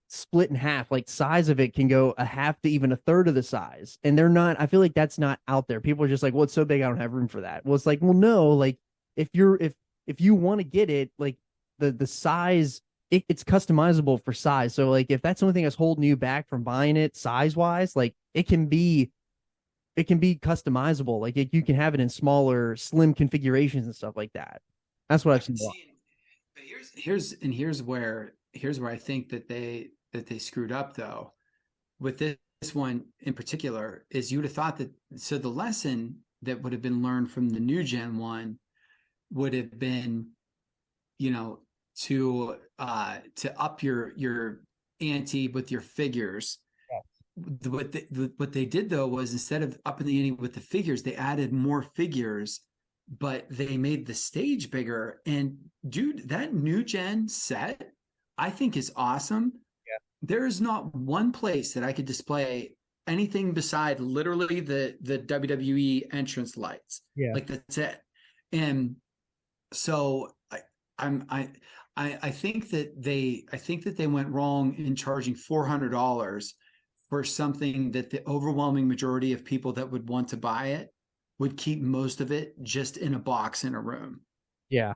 split in half. Like size of it can go a half to even a third of the size. And they're not, I feel like that's not out there. People are just like, well, it's so big, I don't have room for that. Well, it's like, well, no, like if you want to get it, like the size, it's customizable for size. So like if that's the only thing that's holding you back from buying it size wise, like it can be customizable. Like you can have it in smaller, slim configurations and stuff like that. That's what I've seen. But here's where I think that they screwed up though. With this one in particular, is you would have thought that, so the lesson that would have been learned from the new gen one would have been, to up your ante with your figures. Yes. What they did though was, instead of upping the ante with the figures, they added more figures, but they made the stage bigger. And dude, that new gen set I think is awesome. Yeah. There is not one place that I could display anything beside literally the WWE entrance lights. Yeah. Like that's it. And so I think that they went wrong in charging $400 for something that the overwhelming majority of people that would want to buy it would keep most of it just in a box in a room. Yeah.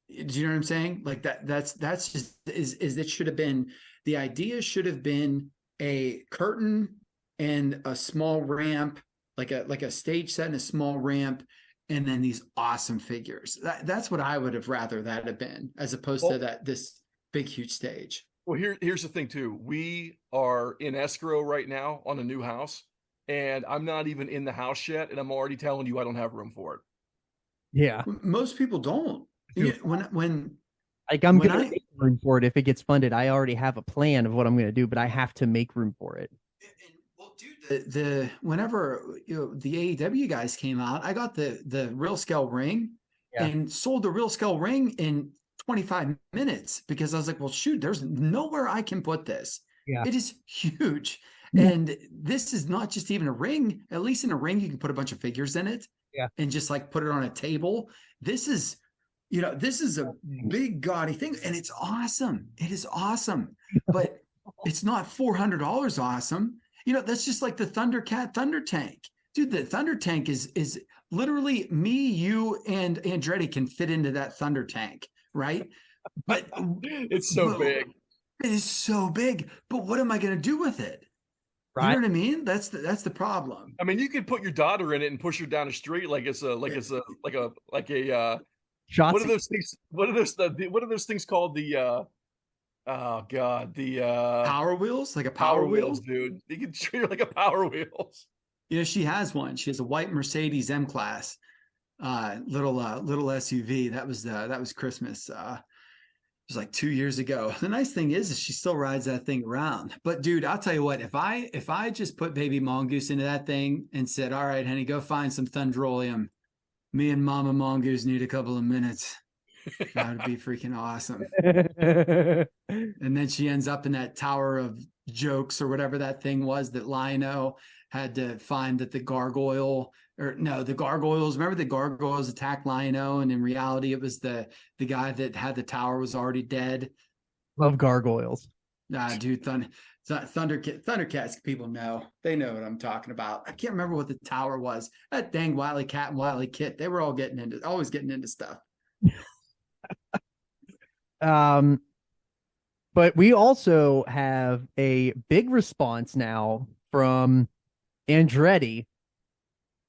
Do you know what I'm saying? Like that's just is it should have been, the idea should have been a curtain and a small ramp, like a stage set and a small ramp, and then these awesome figures. That's what I would have rather that have been, as opposed to this big huge stage. Well, here's the thing too. We are in escrow right now on a new house, and I'm not even in the house yet, and I'm already telling you I don't have room for it. Yeah. Most people don't. When Like I'm when gonna I- make room for it if it gets funded. I already have a plan of what I'm gonna do, but I have to make room for it. Well, dude, the whenever the AEW guys came out, I got the real scale ring and sold the real scale ring in 25 minutes because I was like, well, shoot, there's nowhere I can put this. Yeah. It is huge. Yeah. And this is not just even a ring. At least in a ring, you can put a bunch of figures in it. Yeah. And just like put it on a table. This is, this is a big gaudy thing, and it's awesome. It is awesome, but it's not $400 awesome. That's just like the Thundercat Thunder Tank. Dude, the Thunder Tank is literally me, you, and Andretti can fit into that Thunder Tank, right? But It's so big. It is so big. But what am I going to do with it? Right. You know what I mean? That's the problem. I mean, you could put your daughter in it and push her down the street like a Shots. what are those things? What are those things called? The oh god, the Power wheels, like a Power power wheel, Wheels, dude. You can treat her like a Power Wheels. She has one. She has a white Mercedes M Class, little SUV. That was Christmas. It was like 2 years ago. The nice thing is she still rides that thing around. But dude, I'll tell you what, if I just put baby Mongoose into that thing and said, all right, honey, go find some Thundrolium. Me and Mama Mongoose need a couple of minutes. That would be freaking awesome. And then she ends up in that tower of jokes or whatever that thing was that Lion-O had to find that the gargoyles, remember the gargoyles attacked Lion-O, and in reality it was the guy that had the tower was already dead. Love gargoyles. Nah, dude, Thundercats people know. They know what I'm talking about. I can't remember what the tower was. That dang Wily Cat and Wily Kit, they were always getting into stuff. But we also have a big response now from Andretti,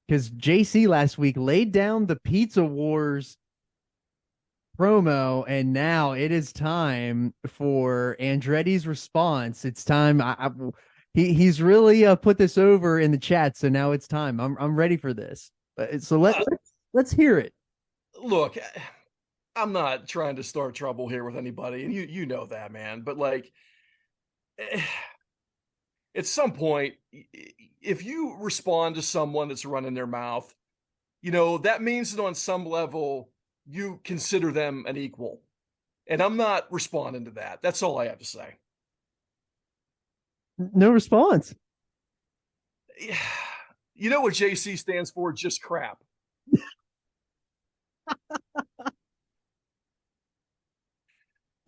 because JC last week laid down the Pizza Wars promo, and now it is time for Andretti's response. It's time. He's really put this over in the chat, so now it's time. I'm ready for this. So let's hear it. Look, I'm not trying to start trouble here with anybody, and you know that, man. But like, at some point, if you respond to someone that's running their mouth, that means that on some level you consider them an equal. And I'm not responding to that. That's all I have to say. No response. You know what JC stands for? Just crap.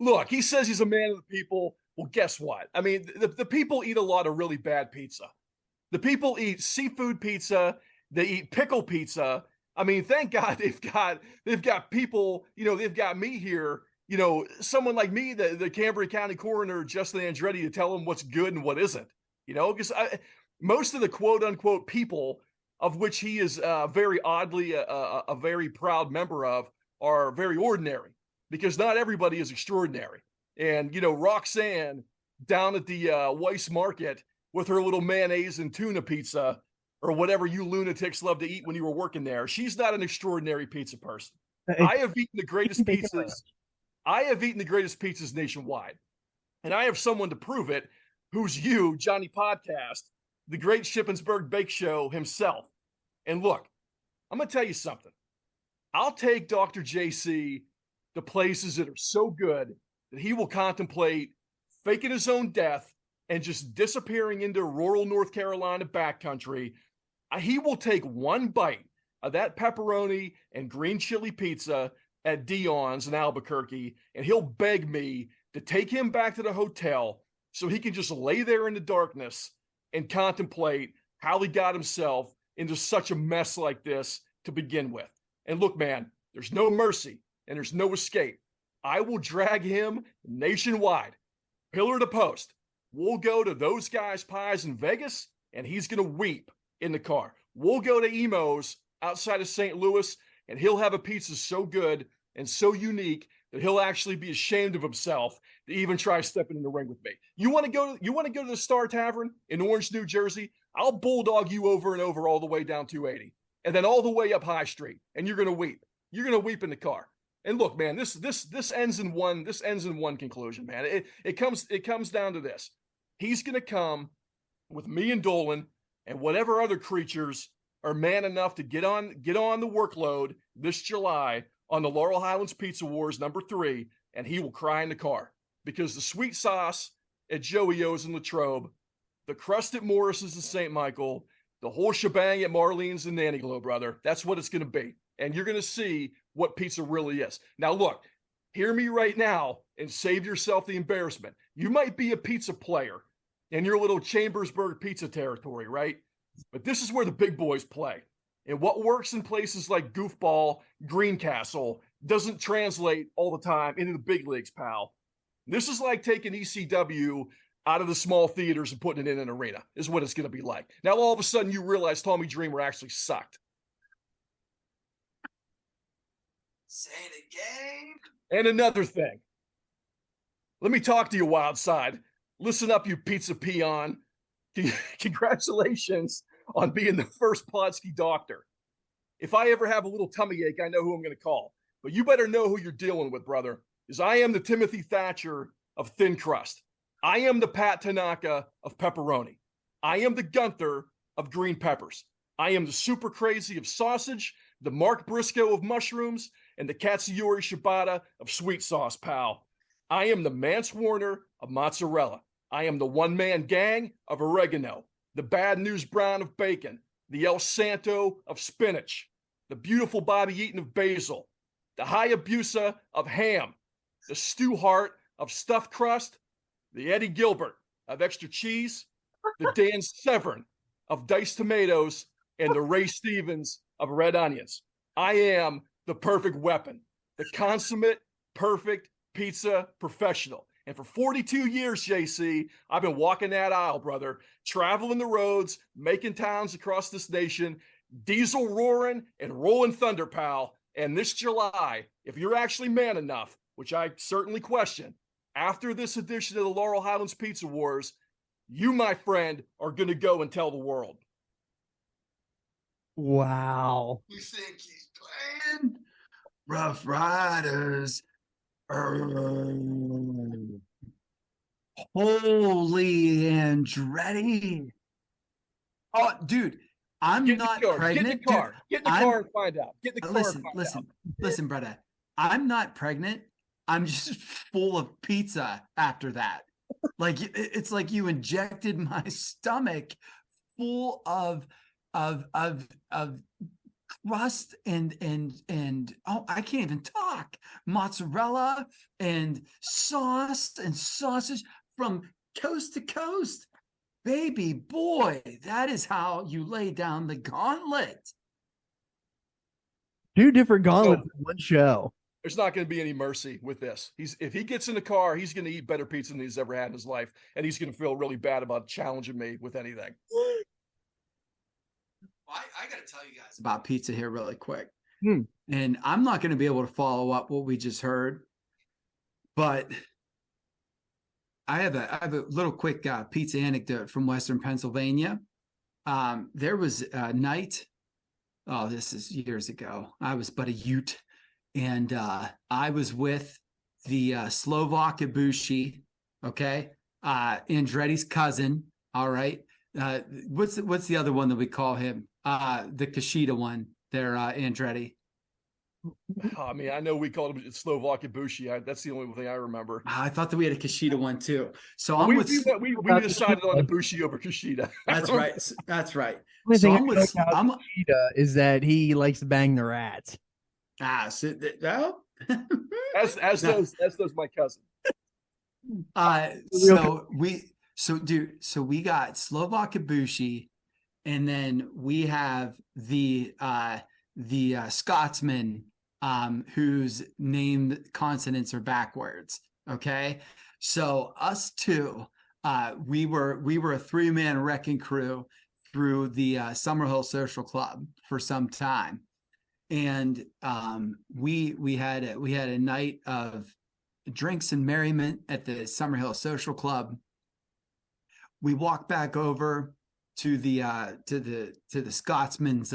Look, he says he's a man of the people. Well, guess what? I mean, the people eat a lot of really bad pizza. The people eat seafood pizza. They eat pickle pizza. I mean, thank God they've got people, they've got me here, someone like me, the Cambria County coroner, Justin Andretti, to tell them what's good and what isn't, because most of the quote unquote people of which he is very oddly a very proud member of are very ordinary, because not everybody is extraordinary. And, Roxanne down at the Weiss Market with her little mayonnaise and tuna pizza, or whatever you lunatics love to eat when you were working there, she's not an extraordinary pizza person. I have eaten the greatest pizzas. I have eaten the greatest pizzas nationwide. And I have someone to prove it, who's you, Johnny Podcast, the great Shippensburg Bake Show himself. And look, I'm going to tell you something. I'll take Dr. JC to places that are so good that he will contemplate faking his own death and just disappearing into rural North Carolina backcountry. He will take one bite of that pepperoni and green chili pizza at Dion's in Albuquerque, and he'll beg me to take him back to the hotel so he can just lay there in the darkness and contemplate how he got himself into such a mess like this to begin with. And look, man, there's no mercy and there's no escape. I will drag him nationwide, pillar to post. We'll go to those guys' pies in Vegas, and he's going to weep in the car. We'll go to Emo's outside of St. Louis, and he'll have a pizza so good and so unique that he'll actually be ashamed of himself to even try stepping in the ring with me. You want to go to the Star Tavern in Orange, New Jersey? I'll bulldog you over and over all the way down 280, and then all the way up High Street, and you're going to weep. You're going to weep in the car. And look, man, this ends in one conclusion, man. It comes down to this. He's going to come with me and Dolan and whatever other creatures are man enough to get on the workload this July on the Laurel Highlands Pizza Wars #3, and he will cry in the car because the sweet sauce at Joey O's in Latrobe, the crust at Morris's in St. Michael, the whole shebang at Marlene's and Nanny Glow, brother. That's what it's going to be. And you're going to see what pizza really is. Now, look, hear me right now and save yourself the embarrassment. You might be a pizza player in your little Chambersburg pizza territory, right? But this is where the big boys play. And what works in places like Goofball, Greencastle, doesn't translate all the time into the big leagues, pal. This is like taking ECW out of the small theaters and putting it in an arena, is what it's going to be like. Now, all of a sudden, you realize Tommy Dreamer actually sucked. Say it again. And another thing. Let me talk to you, Wild Side. Listen up, you pizza peon. Congratulations on being the first Podski doctor. If I ever have a little tummy ache, I know who I'm going to call. But you better know who you're dealing with, brother, because I am the Timothy Thatcher of thin crust. I am the Pat Tanaka of pepperoni. I am the Gunther of green peppers. I am the super crazy of sausage, the Mark Briscoe of mushrooms, and the Katsuyori Shibata of sweet sauce, pal. I am the Mance Warner of mozzarella. I am the one-man gang of oregano, the Bad News Brown of bacon, the El Santo of spinach, the beautiful Bobby Eaton of basil, the Hayabusa of ham, the Stu Hart of stuffed crust, the Eddie Gilbert of extra cheese, the Dan Severn of diced tomatoes, and the Ray Stevens of red onions. I am the perfect weapon, the consummate, perfect pizza professional. And for 42 years, JC, I've been walking that aisle, brother, traveling the roads, making towns across this nation, diesel roaring and rolling thunder, pal. And this July, if you're actually man enough, which I certainly question, after this edition of the Laurel Highlands Pizza Wars, you, my friend, are going to go and tell the world. Wow. You think he's playing? Rough Riders. Holy Andretti. Oh, dude, I'm not pregnant. Get in the car. Get in the car and find out. Get in the car and find out. Listen, brother. I'm not pregnant. I'm just full of pizza after that. Like it's like you injected my stomach full of crust and oh, I can't even talk. Mozzarella and sauce and sausage from coast to coast. Baby boy, that is how you lay down the gauntlet. 2 different gauntlets in one show. There's not going to be any mercy with this. If he gets in the car, he's going to eat better pizza than he's ever had in his life, and he's going to feel really bad about challenging me with anything. I got to tell you guys about pizza here really quick. Hmm. And I'm not going to be able to follow up what we just heard, but I have a little quick pizza anecdote from Western Pennsylvania. There was a night, this is years ago. I was but a Ute, and I was with the Slovak Ibushi, okay? Andretti's cousin, all right? What's the other one that we call him? The Kushida one there, Andretti. I mean, I know we called him Slovak Ibushi. That's the only thing I remember. I thought that we had a Kushida one too. So we decided on Ibushi over Kushida. That's right. That's right. The only So thing I know about Kushida is that he likes to bang the rats. As does my cousin. So we got Slovak Ibushi, and then we have the Scotsman, whose name consonants are backwards. Okay. So us two, we were a 3-man wrecking crew through the Summerhill Social Club for some time. And we had a night of drinks and merriment at the Summerhill Social Club. We walked back over to the Scotsman's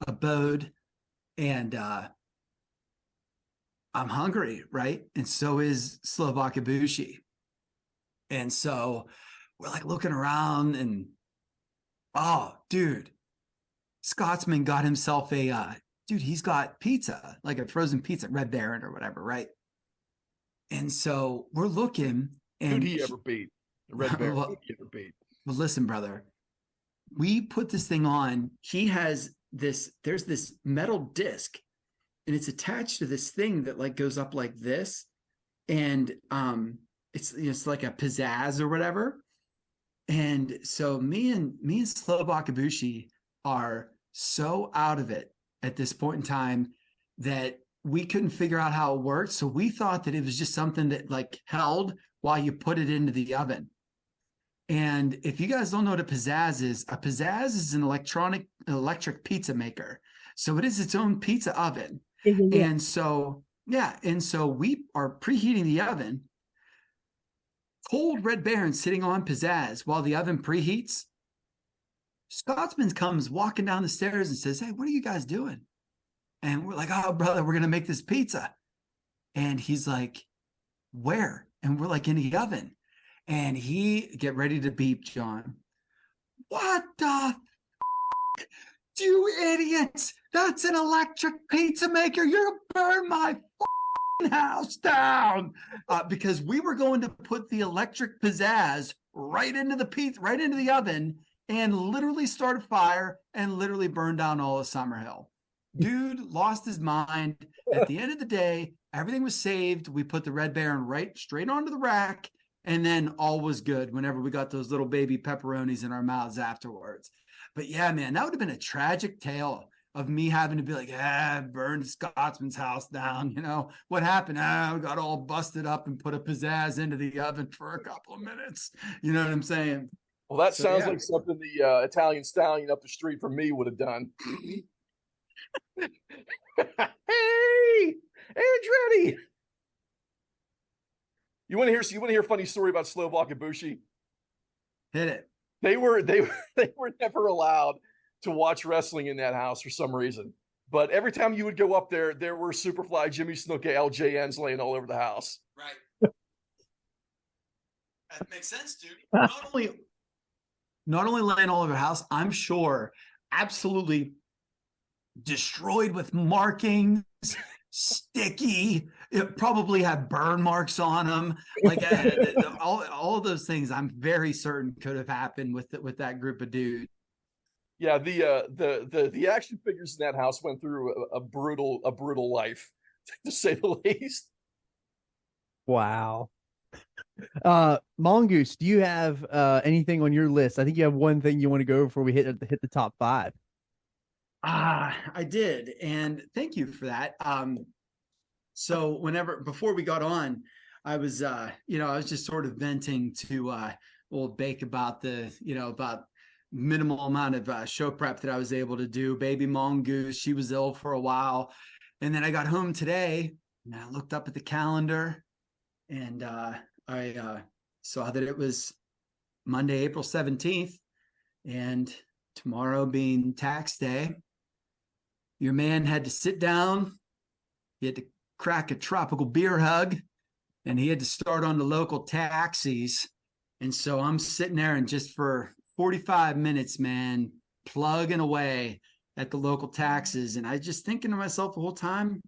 abode, and I'm hungry, right? And so is Slovak Ibushi. And so we're like looking around, and oh, dude, Scotsman got himself he's got pizza, like a frozen pizza, Red Baron or whatever, right? And so we're looking, and who'd he ever beat? The Red Baron, who'd he ever beat? Well, listen, brother, we put this thing on. He has there's this metal disc, and it's attached to this thing that like goes up like this. And it's like a pizzazz or whatever. And so me and Slovak Ibushi are so out of it at this point in time that we couldn't figure out how it worked. So we thought that it was just something that like held while you put it into the oven. And if you guys don't know what a pizzazz is an electric pizza maker. So it is its own pizza oven. Yeah. And so we are preheating the oven. Cold Red Baron sitting on pizzazz while the oven preheats. Scotsman comes walking down the stairs and says, "Hey, what are you guys doing?" And we're like, "Oh, brother, we're going to make this pizza." And he's like, "Where?" And we're like, "In the oven." And he, get ready to beep, John. "What the you idiots? That's an electric pizza maker. You're going to burn my house down." Because we were going to put the electric pizzazz right into the pizza, right into the oven, and literally start a fire and literally burn down all of Summerhill. Dude lost his mind. At the end of the day, everything was saved. We put the Red Baron right straight onto the rack, and then all was good whenever we got those little baby pepperonis in our mouths afterwards. But yeah, man, that would have been a tragic tale of me having to be like, burned Scotsman's house down. You know, what happened? We got all busted up and put a pizzazz into the oven for a couple of minutes. You know what I'm saying? Well, that sounds like something the Italian stallion up the street from me would have done. Hey, Andretti! You want to hear a funny story about Slovak Ibushi? Hit it. They were never allowed to watch wrestling in that house for some reason. But every time you would go up there, there were Superfly, Jimmy Snuka, LJNs laying all over the house. Right. That makes sense, dude. Not only laying all over the house, I'm sure absolutely destroyed with markings, sticky. It probably had burn marks on them. Like all of those things, I'm very certain could have happened with that group of dudes. Yeah, the action figures in that house went through a brutal life, to say the least. Wow. Mongoose, do you have anything on your list? I think you have one thing you want to go before we hit the top 5. I did, and thank you for that. So before we got on, I was I was just sort of venting to old Bake about about minimal amount of show prep that I was able to do. Baby Mongoose, she was ill for a while, and then I got home today and I looked up at the calendar, and I saw that it was Monday, April 17th, and tomorrow being tax day. Your man had to sit down, he had to crack a tropical beer hug, and he had to start on the local taxis. And so I'm sitting there, and just for 45 minutes, man, plugging away at the local taxes. And I just thinking to myself the whole time,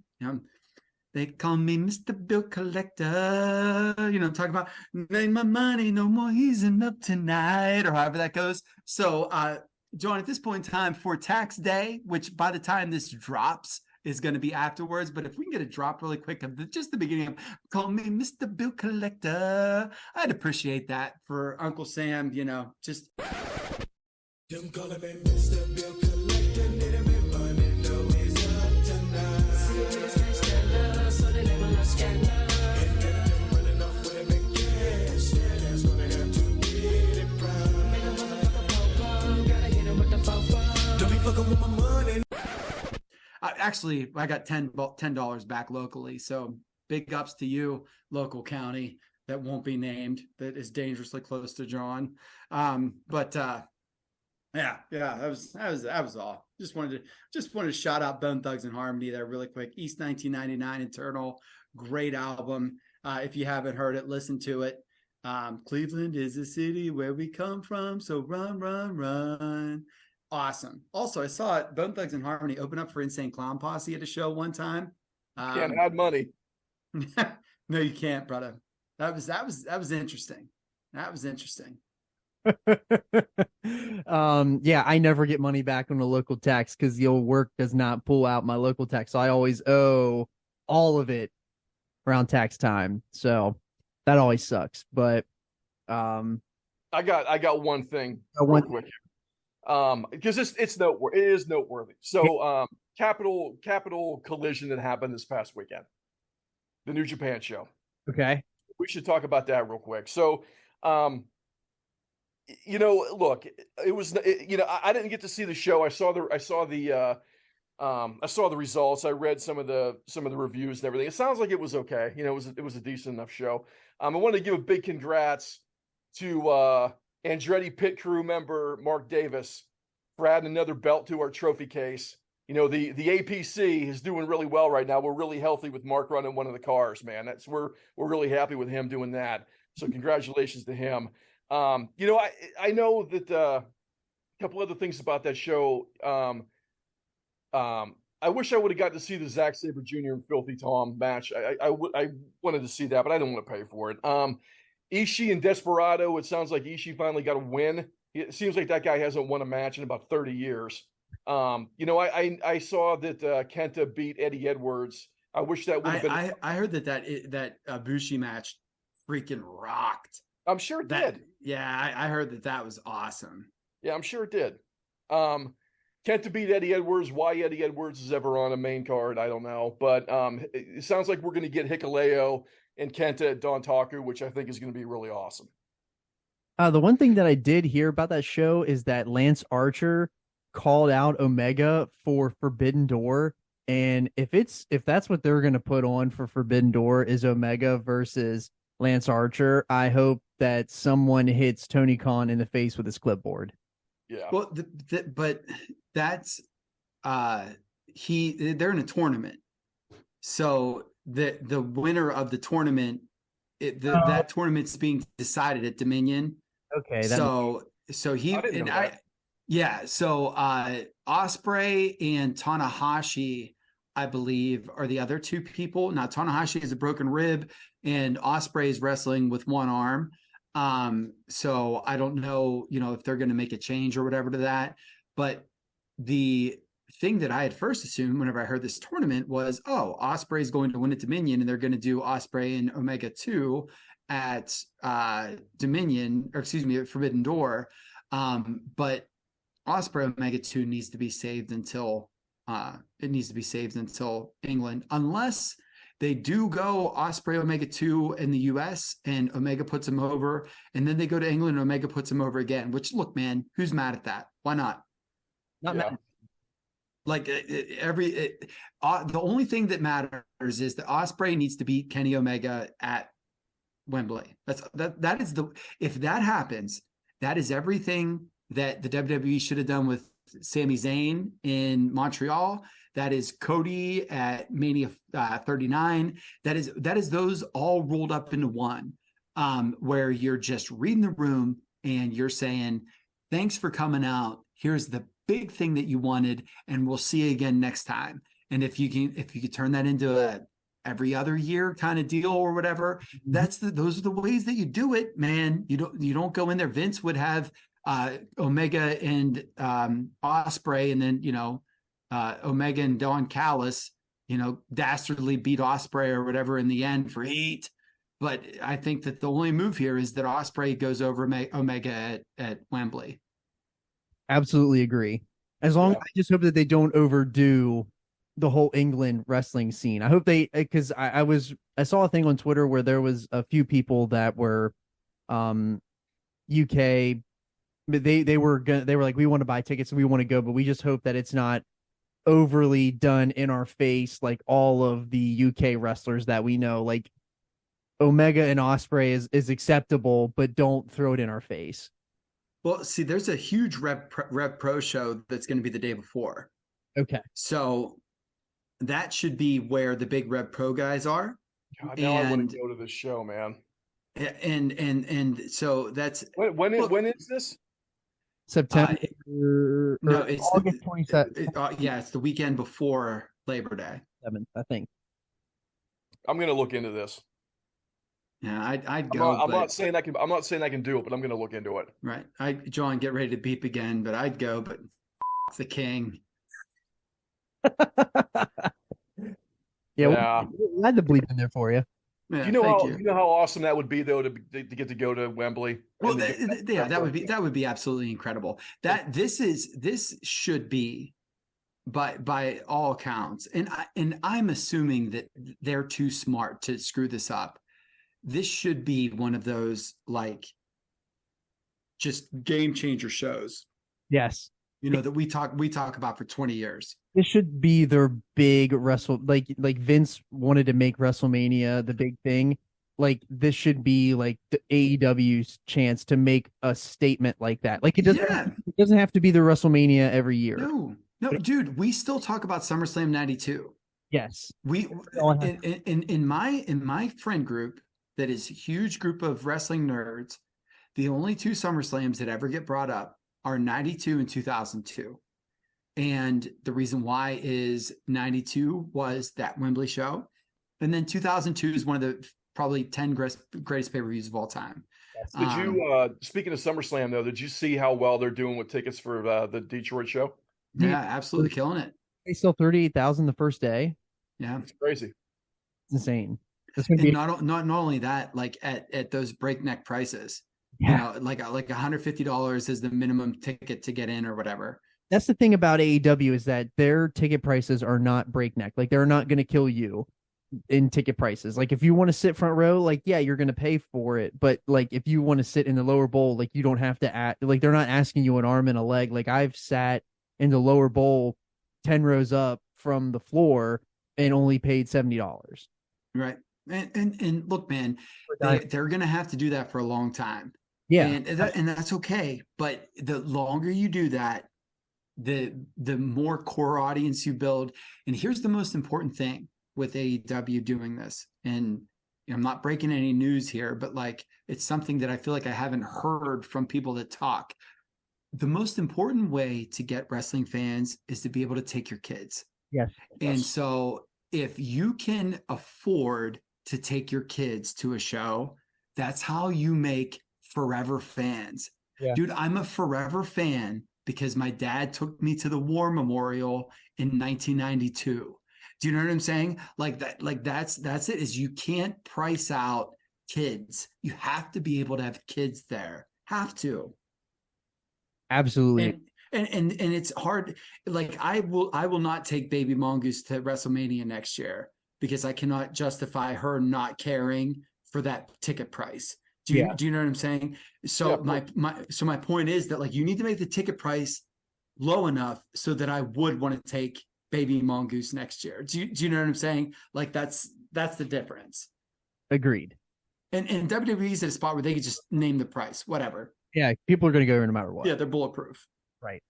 they call me Mr. Bill Collector, talking about made my money, no more easing up tonight, or however that goes. So, John, at this point in time for tax day, which by the time this drops is going to be afterwards, but if we can get a drop really quick of just the beginning of call me Mr. Bill Collector, I'd appreciate that for Uncle Sam, just. Don't call me Mr. Bill Collector, need me money, no, he's up tonight. Actually, I got $10 back locally. So big ups to you, local county that won't be named, that is dangerously close to John. Yeah, that was all. Just wanted to shout out Bone Thugs and Harmony there really quick. East 1999 Internal, great album. If you haven't heard it, listen to it. Cleveland is the city where we come from, so run, run, run. Awesome. Also, I saw it. Bone Thugs and Harmony open up for Insane Clown Posse at a show one time. Can't add money. No, you can't, brother. That was interesting. That was interesting. Yeah, I never get money back on the local tax because the old work does not pull out my local tax. So I always owe all of it around tax time. So that always sucks. But I got one thing real quick. Because it is noteworthy. So Capital Collision that happened this past weekend, the New Japan show. Okay, we should talk about that real quick. So look, it was I didn't get to see the show. I saw the results. I read some of the reviews and everything. It sounds like it was okay. It was a decent enough show. I wanted to give a big congrats to Andretti pit crew member Mark Davis for adding another belt to our trophy case. The APC is doing really well right now. We're really healthy with Mark running one of the cars, man. We're really happy with him doing that. So congratulations to him. I know that a couple other things about that show. I wish I would have got to see the Zack Sabre Jr. and Filthy Tom match. I wanted to see that, but I didn't want to pay for it. Ishii and Desperado, it sounds like Ishii finally got a win. It seems like that guy hasn't won a match in about 30 years. I saw that Kenta beat Eddie Edwards. I wish that would have been. I heard that Bushi match freaking rocked. I'm sure it did. Yeah, I heard that was awesome. Yeah, I'm sure it did. Kenta beat Eddie Edwards. Why Eddie Edwards is ever on a main card, I don't know. But it sounds like we're going to get Hikuleo and Kenta at Dontaku, which I think is going to be really awesome. The one thing that I did hear about that show is that Lance Archer called out Omega for Forbidden Door, and if that's what they're going to put on for Forbidden Door is Omega versus Lance Archer, I hope that someone hits Tony Khan in the face with his clipboard. Yeah. Well, but that's they're in a tournament, so the winner of the tournament, that tournament's being decided at Dominion. Okay. So he and I, yeah. So Ospreay and Tanahashi, I believe, are the other two people. Now Tanahashi has a broken rib, and Ospreay is wrestling with one arm. So I don't know, if they're going to make a change or whatever to that. But the thing that I had first assumed whenever I heard this tournament was, Ospreay is going to win at Dominion, and they're going to do Ospreay and Omega 2 at Dominion, or excuse me, at Forbidden Door. But Ospreay Omega 2 needs to be saved until England, unless they do go Ospreay Omega 2 in the US and Omega puts him over, and then they go to England and Omega puts him over again, which, look, man, who's mad at that? Why not? Not mad. Like the only thing that matters is that Ospreay needs to beat Kenny Omega at Wembley. That is if that happens, that is everything that the WWE should have done with Sami Zayn in Montreal. That is Cody at Mania 39. That is those all rolled up into one, where you're just reading the room and you're saying, thanks for coming out. Here's the big thing that you wanted, and we'll see you again next time. And if you could turn that into a every other year kind of deal or whatever, those are the ways that you do it, man. You don't go in there. Vince would have Omega and Ospreay, and then Omega and Don Callis, dastardly beat Ospreay or whatever in the end for heat. But I think that the only move here is that Ospreay goes over Omega at Wembley. Absolutely agree. I just hope that they don't overdo the whole England wrestling scene. I hope they, because I saw a thing on Twitter where there was a few people that were UK, but they were like, we want to buy tickets and we want to go, but we just hope that it's not overly done in our face like all of the UK wrestlers that we know. Like Omega and Osprey is acceptable, but don't throw it in our face. Well, see, there's a huge Rev Pro show that's going to be the day before. Okay. So that should be where the big Rev Pro guys are. God, now I want to go to this show, man. And so that's when is this? September. No, it's August 27th. Yeah, it's the weekend before Labor Day. 7th, I think. I'm going to look into this. Yeah, I'd go. I'm not saying I can. I'm not saying I can do it, but I'm going to look into it. Right, John, get ready to beep again. But I'd go. But the king. Yeah. We'll add the bleep in there for you. Yeah, you know how awesome that would be though to get to go to Wembley. Well, that would be absolutely incredible. This should be, by all accounts, and I'm assuming that they're too smart to screw this up. This should be one of those like just game changer shows. Yes. That we talk about for 20 years. This should be their big like Vince wanted to make WrestleMania the big thing. Like this should be like the AEW's chance to make a statement like that. Like it doesn't have to be the WrestleMania every year. No, dude, we still talk about SummerSlam 92. Yes. We in my friend group, that is a huge group of wrestling nerds, the only two SummerSlams that ever get brought up are 92 and 2002. And the reason why is 92 was that Wembley show. And then 2002 is one of the probably 10 greatest pay-per-views of all time. Did you, speaking of SummerSlam though, did you see how well they're doing with tickets for the Detroit show? Yeah, absolutely killing it. They sell 38,000 the first day. Yeah. It's crazy. It's insane. And not only that, like at those breakneck prices, like $150 is the minimum ticket to get in or whatever. That's the thing about AEW is that their ticket prices are not breakneck. Like they're not going to kill you in ticket prices. Like if you want to sit front row, like, yeah, you're going to pay for it. But like, if you want to sit in the lower bowl, like you don't have to like, they're not asking you an arm and a leg. Like I've sat in the lower bowl 10 rows up from the floor and only paid $70. Right. And look, man, they're going to have to do that for a long time. Yeah. And that's okay. But the longer you do that, the more core audience you build. And here's the most important thing with AEW doing this. And I'm not breaking any news here, but like, it's something that I feel like I haven't heard from people that talk. The most important way to get wrestling fans is to be able to take your kids. Yes. And so if you can afford to take your kids to a show, that's how you make forever fans. Yeah. Dude, I'm a forever fan because my dad took me to the War Memorial in 1992. Do you know what I'm saying? Like that's it, is you can't price out kids. You have to be able to have kids there. Have to. Absolutely. And it's hard. Like I will not take Baby Mongoose to WrestleMania next year because I cannot justify her not caring for that ticket price. Do you know what I'm saying? So my point is that like you need to make the ticket price low enough so that I would want to take Baby Mongoose next year. Do you know what I'm saying? Like that's the difference. Agreed. And WWE's at a spot where they could just name the price, whatever. Yeah, people are going to go no matter what. Yeah, they're bulletproof. Right.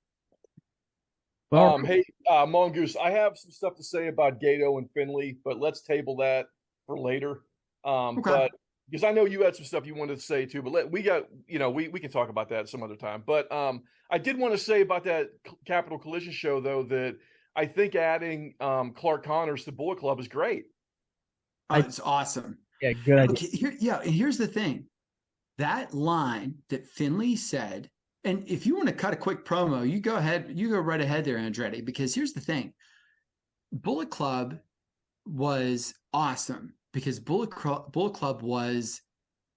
Well, hey, Mongoose, I have some stuff to say about Gato and Finley, but let's table that for later. Okay. But because I know you had some stuff you wanted to say too, but we can talk about that some other time. But I did want to say about that Capital Collision show though, that I think adding Clark Connors to Bullet Club is great. Oh, it's awesome. Yeah, good idea. Okay, and here's the thing. That line that Finley said, and if you want to cut a quick promo, you go right ahead there, Andretti, because here's the thing. Bullet Club was awesome because Bullet Club was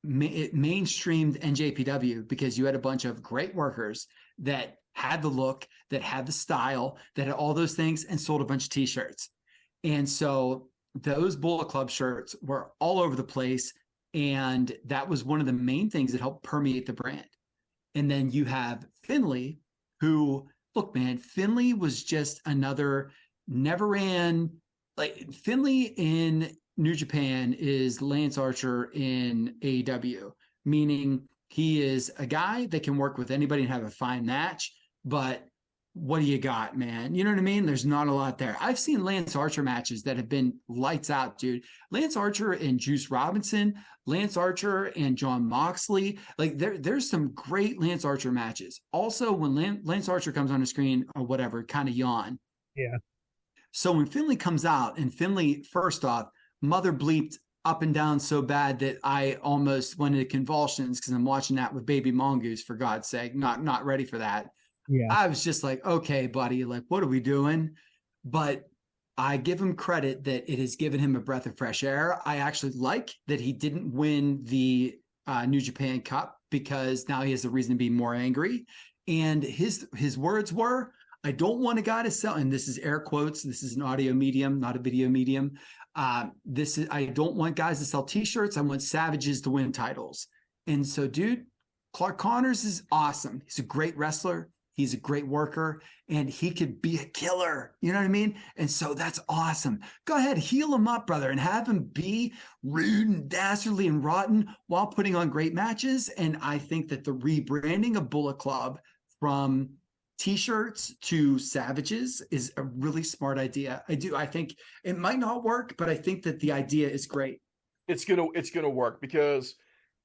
it mainstreamed NJPW because you had a bunch of great workers that had the look, that had the style, that had all those things and sold a bunch of t-shirts. And so those Bullet Club shirts were all over the place. And that was one of the main things that helped permeate the brand. And then you have Finley, who, look, man, Finley was just another never ran. Like, Finley in New Japan is Lance Archer in AEW, meaning he is a guy that can work with anybody and have a fine match. But what do you got, man? You know what I mean? There's not a lot there. I've seen Lance Archer matches that have been lights out, dude. Lance Archer and Juice Robinson, Lance Archer and John Moxley. Like, there's some great Lance Archer matches. Also, when Lance Archer comes on the screen or whatever, kind of yawn. Yeah. So when Finley comes out, and Finley, first off, mother bleeped up and down so bad that I almost went into convulsions because I'm watching that with baby mongoose, for God's sake, not ready for that. Yeah. I was just like, okay, buddy, like, what are we doing? But I give him credit that it has given him a breath of fresh air. I actually like that he didn't win the New Japan Cup, because now he has a reason to be more angry. And his words were, I don't want a guy to sell, and this is air quotes, this is an audio medium, not a video medium. I don't want guys to sell t-shirts. I want savages to win titles. And so, dude, Clark Connors is awesome. He's a great wrestler. He's a great worker, and he could be a killer. You know what I mean? And so that's awesome. Go ahead, heal him up, brother, and have him be rude and dastardly and rotten while putting on great matches. And I think that the rebranding of Bullet Club from t-shirts to savages is a really smart idea. I think it might not work, but I think that the idea is great. It's gonna work, because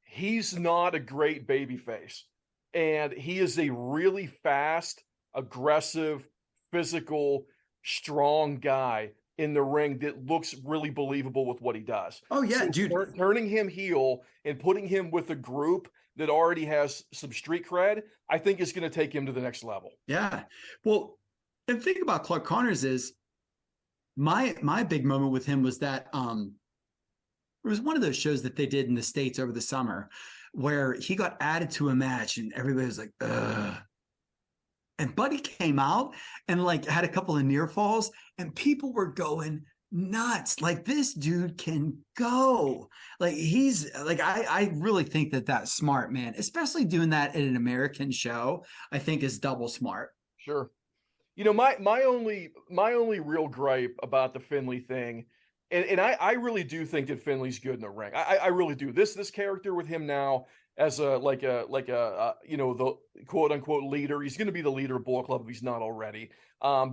he's not a great baby face. And he is a really fast, aggressive, physical, strong guy in the ring that looks really believable with what he does. Oh, yeah, so dude. Turning him heel and putting him with a group that already has some street cred, I think is going to take him to the next level. Yeah. Well, the thing about Clark Connors is my big moment with him was that it was one of those shows that they did in the States over the summer, where he got added to a match and everybody was like, ugh. And Buddy came out and like had a couple of near falls, and people were going nuts. Like, this dude can go. Like, he's like, I really think that that's smart, man, especially doing that at an American show. I think is double smart. Sure. You know, my only real gripe about the Finley thing, and I really do think that Finley's good in the ring. I really do. This character with him now as a you know, the quote unquote leader. He's going to be the leader of Bullet Club if he's not already.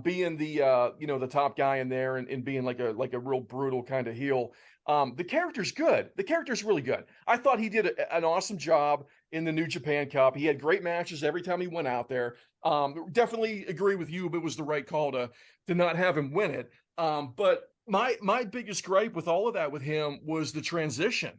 Being the you know, the top guy in there, and being like a real brutal kind of heel. The character's good. The character's really good. I thought he did an awesome job in the New Japan Cup. He had great matches every time he went out there. Definitely agree with you, but it was the right call to not have him win it. But my biggest gripe with all of that with him was the transition.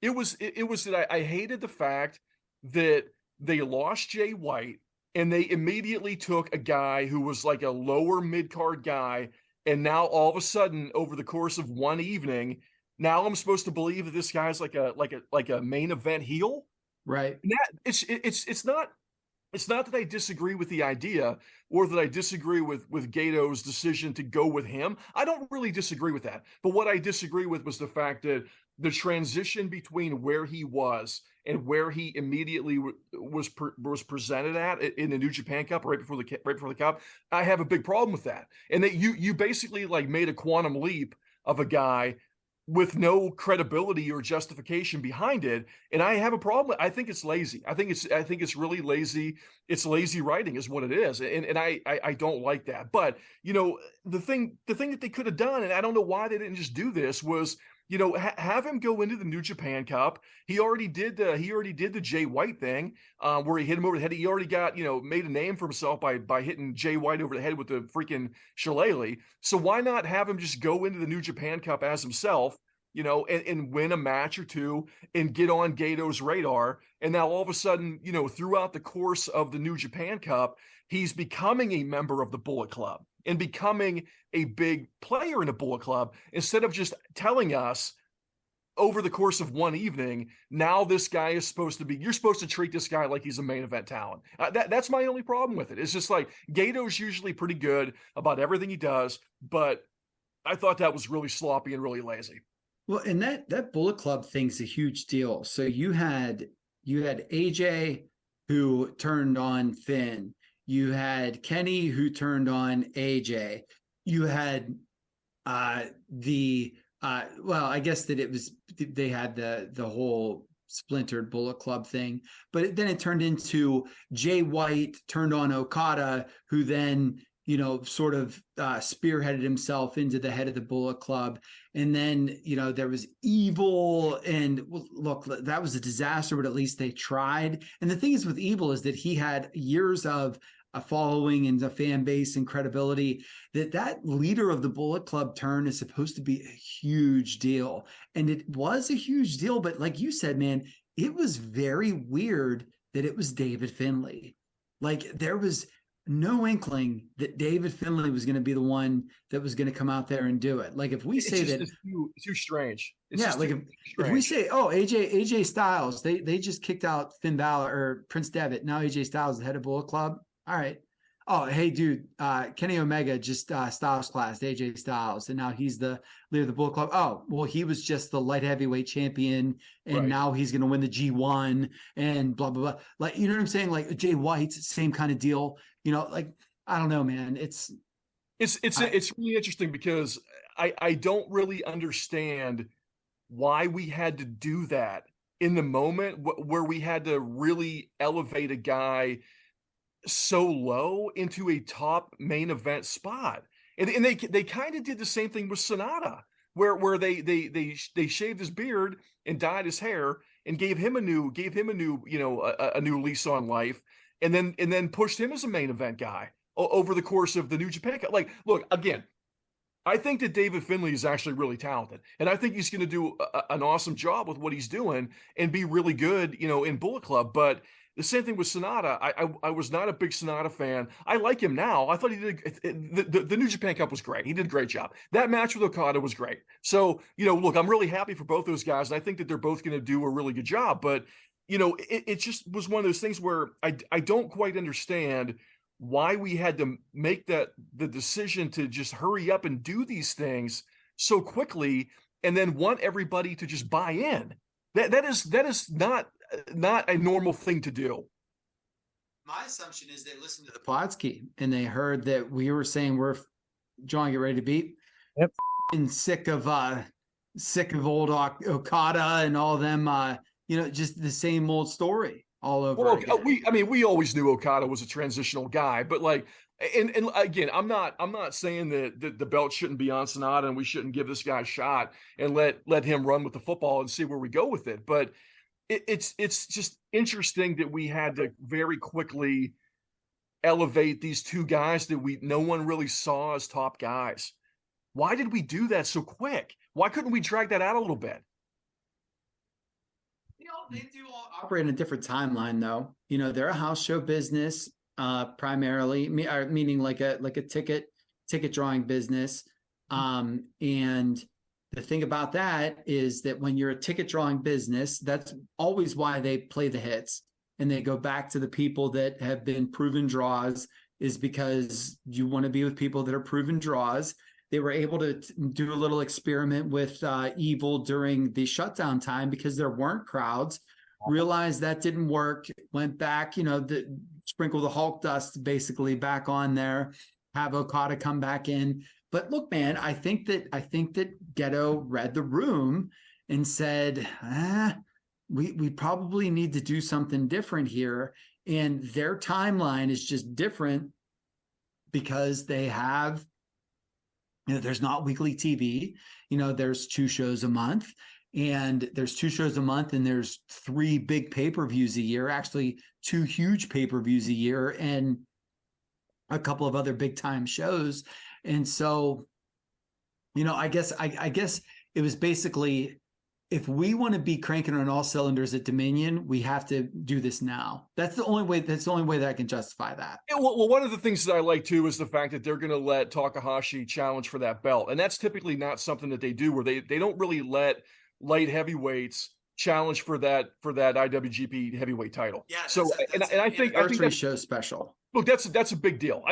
It was that I hated the fact that they lost Jay White and they immediately took a guy who was like a lower mid-card guy, and now all of a sudden, over the course of one evening, now I'm supposed to believe that this guy's like a main event heel. Right. And that it's not that I disagree with the idea or that I disagree with Gato's decision to go with him. I don't really disagree with that. But what I disagree with was the fact that the transition between where he was and where he immediately was presented at in the New Japan Cup right before the Cup, I have a big problem with that. And that you basically like made a quantum leap of a guy with no credibility or justification behind it. And I have a problem. I think it's lazy. I think it's really lazy. It's lazy writing is what it is. And I don't like that. But, you know, the thing that they could have done, and I don't know why they didn't just do this, was, you know, have him go into the New Japan Cup. He already did the Jay White thing, where he hit him over the head. He already got, you know, made a name for himself by hitting Jay White over the head with the freaking shillelagh. So why not have him just go into the New Japan Cup as himself, you know, and win a match or two and get on Gato's radar. And now all of a sudden, you know, throughout the course of the New Japan Cup, he's becoming a member of the Bullet Club and becoming a big player in the Bullet Club, instead of just telling us over the course of one evening, now this guy is you're supposed to treat this guy like he's a main event talent. That's my only problem with it. It's just like, Gato's usually pretty good about everything he does, but I thought that was really sloppy and really lazy. Well, and that Bullet Club thing's a huge deal. So you had AJ who turned on Finn. You had Kenny who turned on AJ. You had I guess that they had the whole splintered Bullet Club thing, but then it turned into Jay White turned on Okada, who then sort of spearheaded himself into the head of the Bullet Club. And then, there was Evil, and look, that was a disaster, but at least they tried. And the thing is with Evil is that he had years of a following and a fan base and credibility. That leader of the Bullet Club turn is supposed to be a huge deal. And it was a huge deal, but like you said, man, it was very weird that it was David Finlay. Like, there was no inkling that David Finlay was going to be the one that was going to come out there and do it. Like, if we say that it's too strange. It's if we say, oh, AJ Styles, they just kicked out Finn Balor or Prince Devitt. Now AJ Styles is the head of Bullet Club. All right. Oh, hey, dude, Kenny Omega just Styles classed AJ Styles, and now he's the leader of the Bullet Club. Oh, well, he was just the light heavyweight champion, and now he's going to win the G1 and blah, blah, blah. Like, you know what I'm saying? Like Jay White's same kind of deal. Like, I don't know, man. It's really interesting because I don't really understand why we had to do that in the moment where we had to really elevate a guy so low into a top main event spot. And they kind of did the same thing with Sonata, where they shaved his beard and dyed his hair and gave him a new a new lease on life, and then pushed him as a main event guy over the course of the New Japan. Like, look, again, I think that David Finlay is actually really talented, and I think he's going to do an awesome job with what he's doing and be really good, in Bullet Club. But the same thing with Sonata. I was not a big Sonata fan. I like him now. I thought he did the New Japan Cup was great. He did a great job. That match with Okada was great. So, look, I'm really happy for both those guys, and I think that they're both going to do a really good job. But, it just was one of those things where I don't quite understand why we had to make the decision to just hurry up and do these things so quickly and then want everybody to just buy in. That is not a normal thing to do. My assumption is they listened to the Podski and they heard that we were saying John, get ready to beat. Yep. Sick of old Okada and all of them, just the same old story all over. Well, again. we always knew Okada was a transitional guy, but like, and again, I'm not saying that the belt shouldn't be on Sonata and we shouldn't give this guy a shot and let him run with the football and see where we go with it. But it's just interesting that we had to very quickly elevate these two guys that no one really saw as top guys. Why did we do that so quick? Why couldn't we drag that out a little bit? They do all operate in a different timeline, though. They're a house show business, primarily, meaning like a ticket drawing business. And the thing about that is that when you're a ticket drawing business, that's always why they play the hits and they go back to the people that have been proven draws, is because you want to be with people that are proven draws. They were able to do a little experiment with Evil during the shutdown time because there weren't crowds. Realized that didn't work. Went back, sprinkle the Hulk dust basically back on there. Have Okada come back in. But look, man, I think that Ghetto read the room and said, we probably need to do something different here. And their timeline is just different because they have. There's not weekly TV, there's 2 shows a month, and there's 2 shows a month, and there's 3 big pay-per-views a year, actually 2 huge pay-per-views a year, and a couple of other big time shows. And so, I guess it was basically, if we want to be cranking on all cylinders at Dominion, we have to do this now. That's the only way that I can justify that. Yeah, well, one of the things that I like too is the fact that they're going to let Takahashi challenge for that belt. And that's typically not something that they do, where they don't really let light heavyweights challenge for that IWGP heavyweight title. Yeah. So, and I think archery show special. Look, that's a big deal.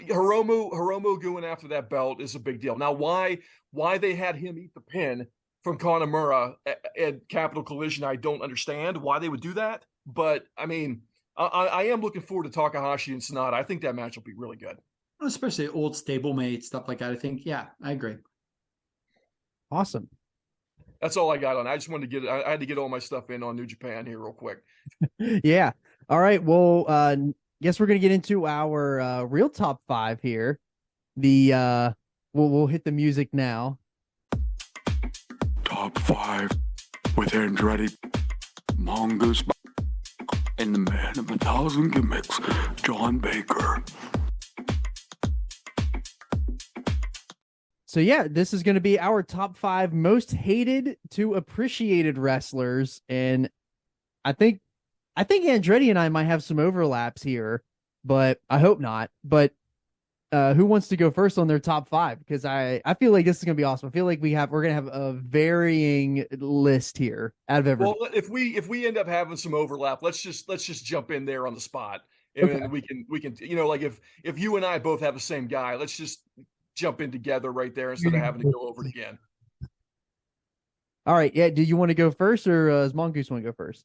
Hiromu going after that belt is a big deal. Now, why they had him eat the pin from Kanemaru at Capital Collision, I don't understand why they would do that. But I mean, I am looking forward to Takahashi and Sonata. I think that match will be really good, especially old stablemate stuff like that. I think, yeah, I agree. Awesome. That's all I got on. I just wanted to I had to get all my stuff in on New Japan here real quick. Yeah. All right. Well, guess we're gonna get into our real top 5 here. The we'll hit the music now. Top 5 with Andretti, Mongoose, and the man of 1,000 gimmicks, John Baker. So yeah, this is going to be our top 5 most hated to appreciated wrestlers, and I think Andretti and I might have some overlaps here, but I hope not. But who wants to go first on their top 5? Because I feel like this is gonna be awesome. I feel like we're gonna have a varying list here out of everybody. Well, if we end up having some overlap, let's just jump in there on the spot, and Okay. we can like if you and I both have the same guy, let's just jump in together right there instead of having to go over it again. All right, yeah. Do you want to go first, or does Mongoose want to go first?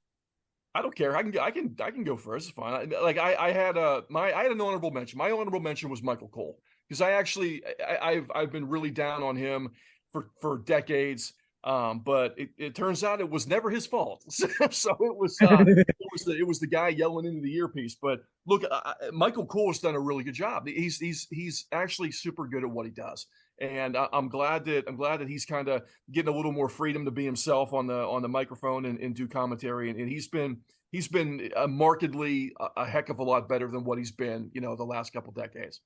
I don't care. I can go first. It's fine. I had an honorable mention. My honorable mention was Michael Cole, because I've been really down on him for decades. But it turns out it was never his fault. So it was the guy yelling into the earpiece. But look, Michael Cole has done a really good job. He's actually super good at what he does. And I'm glad that he's kind of getting a little more freedom to be himself on the microphone and do commentary. And he's been markedly a heck of a lot better than what he's been, the last couple decades.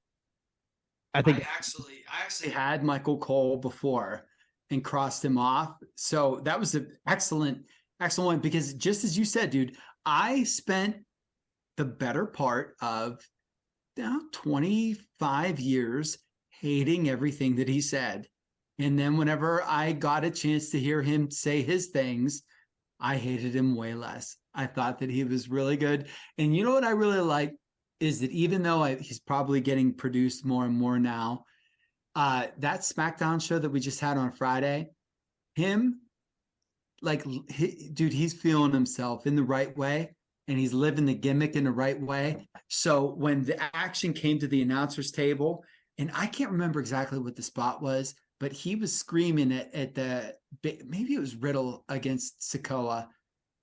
I actually had Michael Cole before and crossed him off. So that was an excellent one, because just as you said, dude, I spent the better part of 25 years hating everything that he said. And then whenever I got a chance to hear him say his things, I hated him way less. I thought that he was really good. And you know what I really like is that even though he's probably getting produced more and more now, that SmackDown show that we just had on Friday, dude, he's feeling himself in the right way, and he's living the gimmick in the right way. So when the action came to the announcer's table, and I can't remember exactly what the spot was, but he was screaming maybe it was Riddle against Sikoa,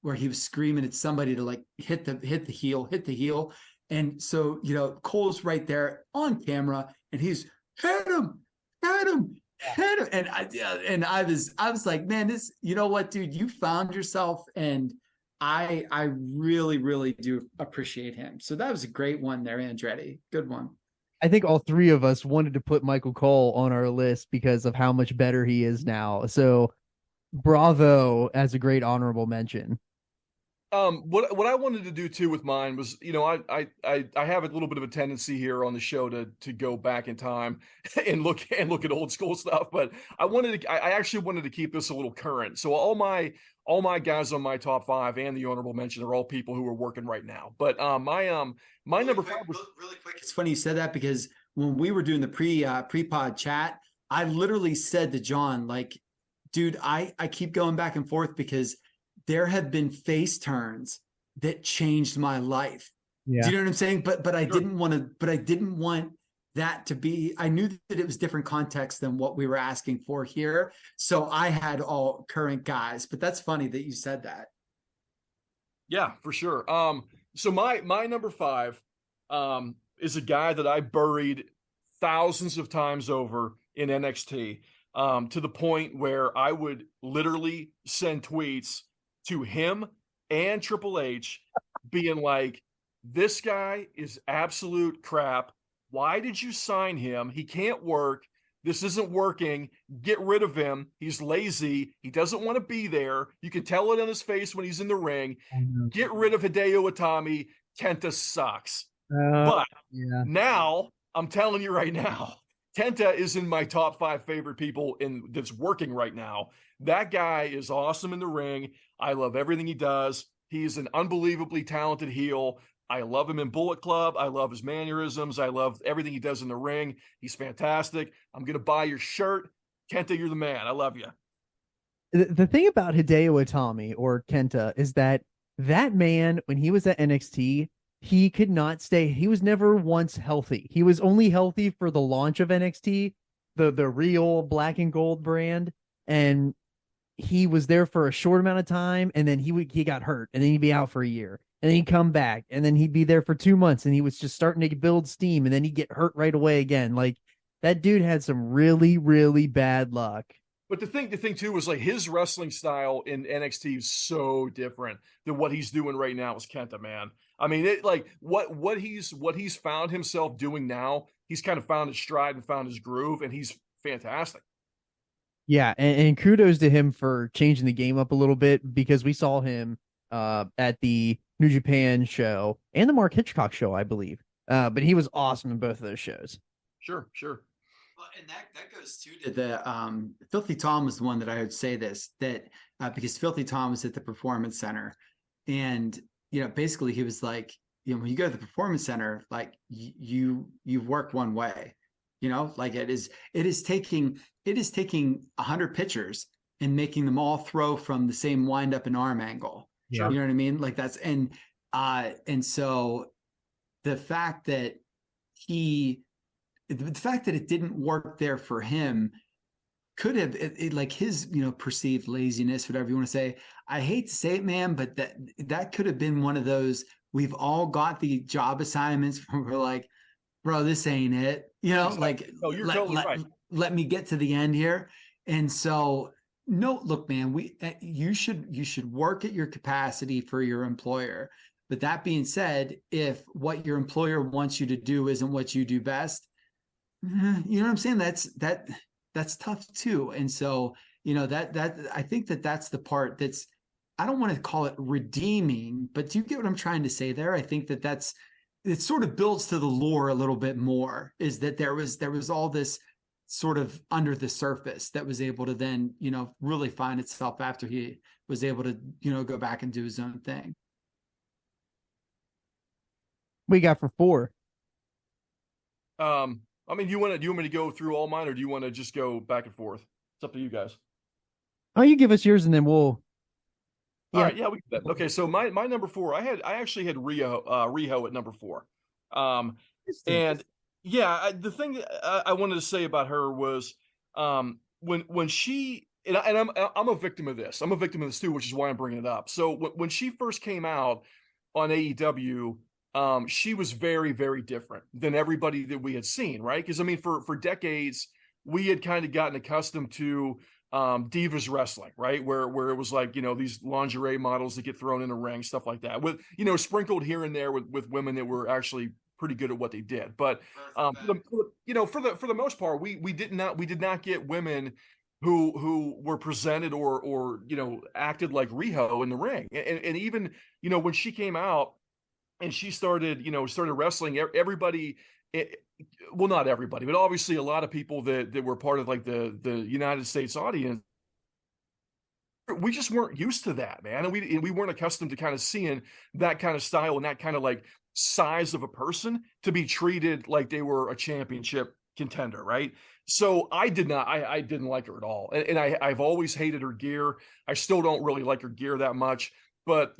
where he was screaming at somebody to hit the heel. And so, Cole's right there on camera, and he's hit him. And I was like, man, this, you know what, dude, you found yourself. And I really, really do appreciate him. So that was a great one there, Andretti. Good one. I think all 3 of us wanted to put Michael Cole on our list because of how much better he is now. So bravo as a great honorable mention. What I wanted to do too with mine was, I have a little bit of a tendency here on the show to go back in time and look at old school stuff, but I actually wanted to keep this a little current. So all my guys on my top 5 and the honorable mention are all people who are working right now. But my number 5 was really quick. It's funny you said that, because when we were doing the pre-pod chat, I literally said to John, dude, I keep going back and forth because there have been face turns that changed my life. Yeah. Do you know what I'm saying? But I didn't want that to be, I knew that it was different context than what we were asking for here. So I had all current guys, but that's funny that you said that. Yeah, for sure. So my number 5 is a guy that I buried thousands of times over in NXT, to the point where I would literally send tweets to him and Triple H being like, this guy is absolute crap. Why did you sign him? He can't work. This isn't working. Get rid of him. He's lazy. He doesn't want to be there. You can tell it on his face when he's in the ring. Get rid of Hideo Itami. Kenta sucks. But now, I'm telling you right now, Kenta is in my top 5 favorite people that's working right now. That guy is awesome in the ring. I love everything he does. He's an unbelievably talented heel. I love him in Bullet Club. I love his mannerisms. I love everything he does in the ring. He's fantastic. I'm going to buy your shirt. Kenta, you're the man. I love you. The thing about Hideo Itami or Kenta is that man, when he was at NXT, he could not stay. He was never once healthy. He was only healthy for the launch of NXT, the real black and gold brand. And he was there for a short amount of time. And then he got hurt and then he'd be out for a year and then he'd come back and then he'd be there for 2 months and he was just starting to build steam. And then he'd get hurt right away again. Like that dude had some really, really bad luck. But the thing too was like his wrestling style in NXT is so different than what he's doing right now with Kenta, man. I mean, it like what he's found himself doing now. He's kind of found his stride and found his groove, and he's fantastic. Yeah, and kudos to him for changing the game up a little bit because we saw him at the New Japan show and the Mark Hitchcock show, I believe. But he was awesome in both of those shows. Sure. Well, and that goes to the Filthy Tom was the one that I would say this that because Filthy Tom was at the Performance Center, and basically he was like, when you go to the Performance Center, like you work one way, like it is taking 100 pitchers and making them all throw from the same wind up and arm angle. Yeah. You know what I mean? Like that's and so the fact that the fact that it didn't work there for him could have like his perceived laziness, whatever you want to say. I hate to say it, man, but that could have been one of those. We've all got the job assignments where we're like, bro, this ain't it. Like you're totally right. Let me get to the end here. And so no, look, man, you should work at your capacity for your employer. But that being said, if what your employer wants you to do isn't what you do best, you know what I'm saying? That's tough too. And so, that I think that's the part that's, I don't want to call it redeeming, but do you get what I'm trying to say there? I think it sort of builds to the lore a little bit more, is that there was all this sort of under the surface that was able to then, really find itself after he was able to, go back and do his own thing. We got for 4. I mean, do you want me to go through all mine, or do you want to just go back and forth? It's up to you guys. Oh, you give us yours and then we'll. Yeah. All right, yeah, we can do that. Okay, so my number 4, I actually had Riho at number 4. And yeah, the thing I wanted to say about her was when she and I'm a victim of this. I'm a victim of this too, which is why I'm bringing it up. So when she first came out on AEW, she was very, very different than everybody that we had seen, right? Because I mean, for decades, we had kind of gotten accustomed to divas wrestling, right? Where it was like, these lingerie models that get thrown in a ring, stuff like that, with sprinkled here and there with women that were actually pretty good at what they did. But for the most part, we did not get women who were presented or acted like Riho in the ring, and even when she came out and she started wrestling, everybody, well, not everybody, but obviously a lot of people that were part of like the United States audience, we just weren't used to that, man. And we weren't accustomed to kind of seeing that kind of style and that kind of like size of a person to be treated like they were a championship contender, right? So I didn't like her at all. And I've always hated her gear. I still don't really like her gear that much. But,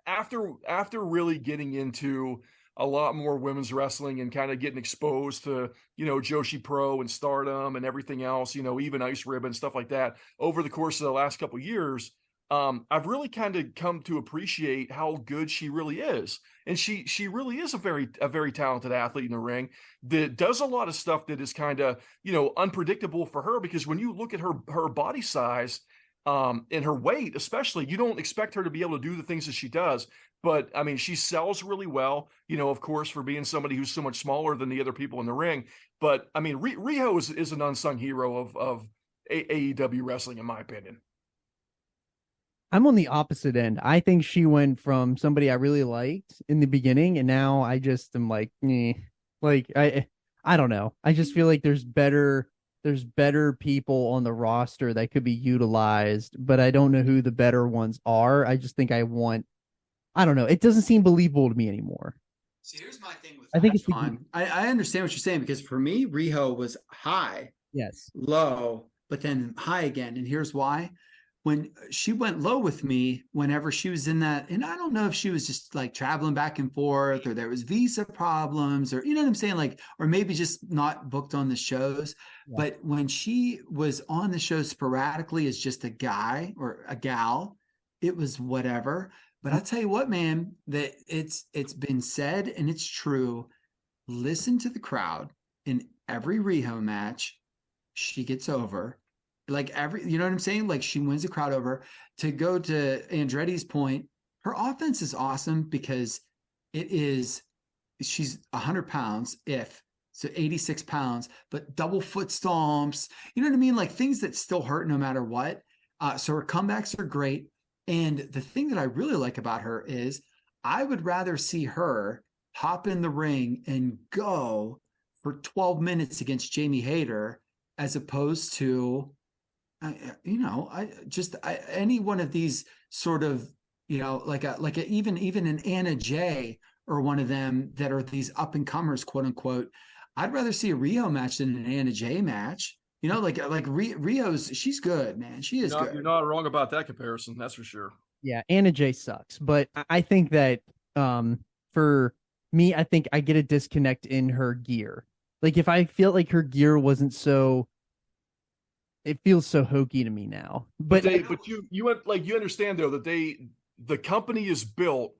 after really getting into a lot more women's wrestling and kind of getting exposed to, Joshi Pro and Stardom and everything else, even Ice Ribbon, stuff like that over the course of the last couple of years, I've really kind of come to appreciate how good she really is. And she really is a very talented athlete in the ring that does a lot of stuff that is kind of, unpredictable for her, because when you look at her body size, and her weight, especially, you don't expect her to be able to do the things that she does. But I mean, she sells really well, of course, for being somebody who's so much smaller than the other people in the ring. But I mean, Riho is an unsung hero of AEW wrestling, in my opinion. I'm on the opposite end. I think she went from somebody I really liked in the beginning, and now I just am like, like I don't know. I just feel like there's better people on the roster that could be utilized, but I don't know who the better ones are. I just think I want I don't know. It doesn't seem believable to me anymore. See, here's my thing with I think it's Sean. I understand what you're saying, because for me, Riho was high, yes. low, but then high again. And here's why. When she went low with me, whenever she was in that, and I don't know if she was just like traveling back and forth, or there was visa problems, or you know what I'm saying? Like, or maybe just not booked on the shows. Yeah. But when she was on the show sporadically as just a guy or a gal, it was whatever. But I'll tell you what, man, that it's been said and it's true. Listen to the crowd. In every Riho match, she gets over. Like you know what I'm saying? Like, she wins the crowd over. To go to Andretti's point, her offense is awesome because she's 100 pounds, so 86 pounds, but double foot stomps, you know what I mean? Like, things that still hurt no matter what. So her comebacks are great. And the thing that I really like about her is I would rather see her hop in the ring and go for 12 minutes against Jamie Hayter, as opposed to, any one of these sort of, even an Anna Jay or one of them that are these up and comers, quote unquote. I'd rather see a Riho match than an Anna Jay match. You know, like Rio's, she's good, man. She is good. You're not wrong about that comparison. That's for sure. Yeah, Anna Jay sucks, but I think that for me, I think I get a disconnect in her gear. Like, if I feel like her gear wasn't so, it feels so hokey to me now. But you understand though that the company is built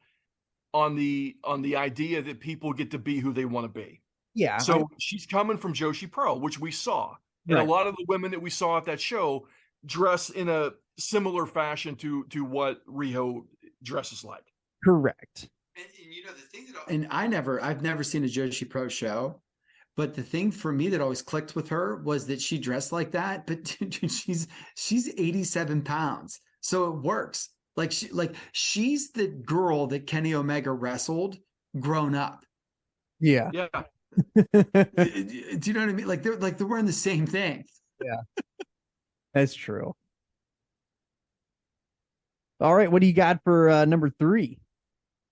on the idea that people get to be who they want to be. Yeah. So she's coming from Joshi Pro, which we saw. And Right. a lot of the women that we saw at that show dress in a similar fashion to what Riho dresses like. Correct. And you know, the thing that I've never seen a Joshi Pro show, but the thing for me that always clicked with her was that she dressed like that, but dude, she's 87 pounds. So it works. She's the girl that Kenny Omega wrestled grown up. Yeah. Yeah. Do you know what I mean? Like they're wearing the same thing. Yeah. That's true. All right, what do you got for number 3?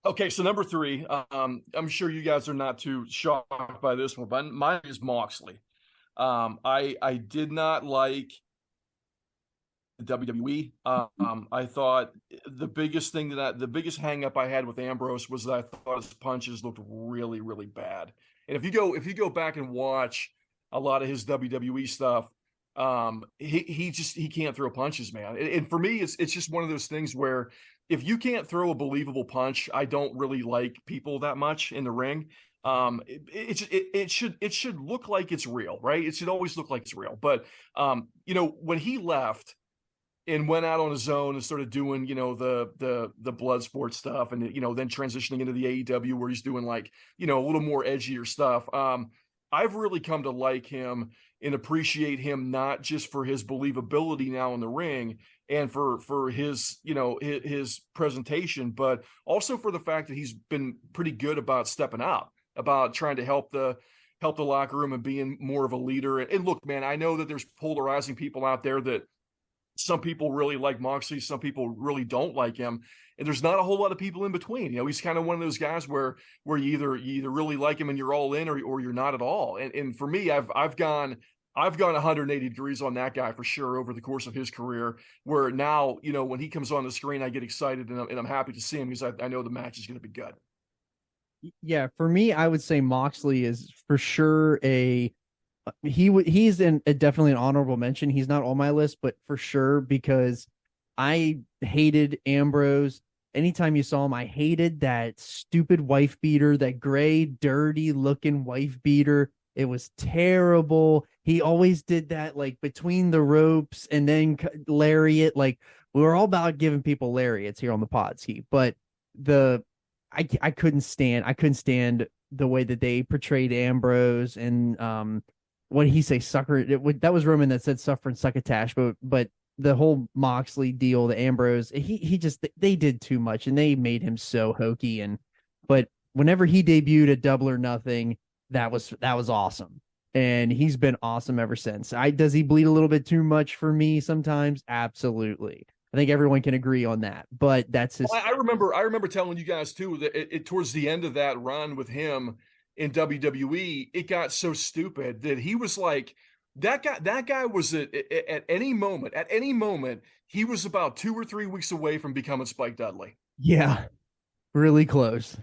Okay, so number 3, I'm sure you guys are not too shocked by this one, but mine is Moxley. I did not like the WWE. I thought the biggest hang up I had with Ambrose was that I thought his punches looked really, really bad. And if you go back and watch a lot of his WWE stuff, he can't throw punches, man. And for me, it's just one of those things where if you can't throw a believable punch, I don't really like people that much in the ring. It should look like it's real, right? It should always look like it's real. But when he left and went out on his own and started doing, the blood sport stuff, and then transitioning into the AEW where he's doing a little more edgier stuff. I've really come to like him and appreciate him, not just for his believability now in the ring and for his, his presentation, but also for the fact that he's been pretty good about stepping up, about trying to help the locker room and being more of a leader. And look, man, I know that there's polarizing people out there that some people really like Moxley, some people really don't like him. And there's not a whole lot of people in between. He's kind of one of those guys where you either really like him and you're all in, or you're not at all. And for me, I've gone 180 degrees on that guy for sure over the course of his career, where now, when he comes on the screen, I get excited and I'm happy to see him because I know the match is going to be good. Yeah, for me, I would say Moxley is for sure he's definitely an honorable mention. He's not on my list, but for sure, because I hated Ambrose. Anytime you saw him, I hated that stupid wife beater, that gray, dirty looking wife beater. It was terrible. He always did that, like between the ropes and then lariat. Like, we were all about giving people lariats here on the Podski, but I couldn't stand the way that they portrayed Ambrose. And what did he say? Sucker. That was Roman that said suffer and succotash, but the whole Moxley deal, the Ambrose, they did too much and they made him so hokey. But whenever he debuted at Double or Nothing, that was awesome. And he's been awesome ever since. Does he bleed a little bit too much for me sometimes? Absolutely. think everyone can agree on that. But that's his. Well, I remember telling you guys too that it towards the end of that run with him in WWE, it got so stupid that he was like that guy was at any moment he was about 2 or 3 weeks away from becoming Spike Dudley. Yeah, really close.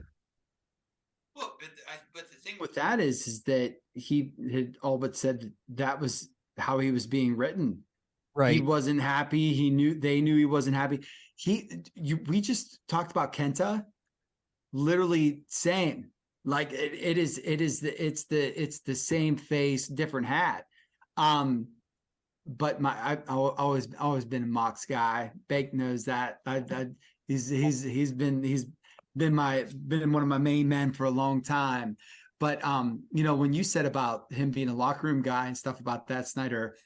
Well, but the thing with that is that he had all but said that was how he was being written. Right. He wasn't happy. They knew he wasn't happy. We just talked about Kenta, literally same. Like it's the same face, different hat. But I've always been a Mox guy. Bake knows that. He's been one of my main men for a long time. But when you said about him being a locker room guy and stuff about that, Snyder,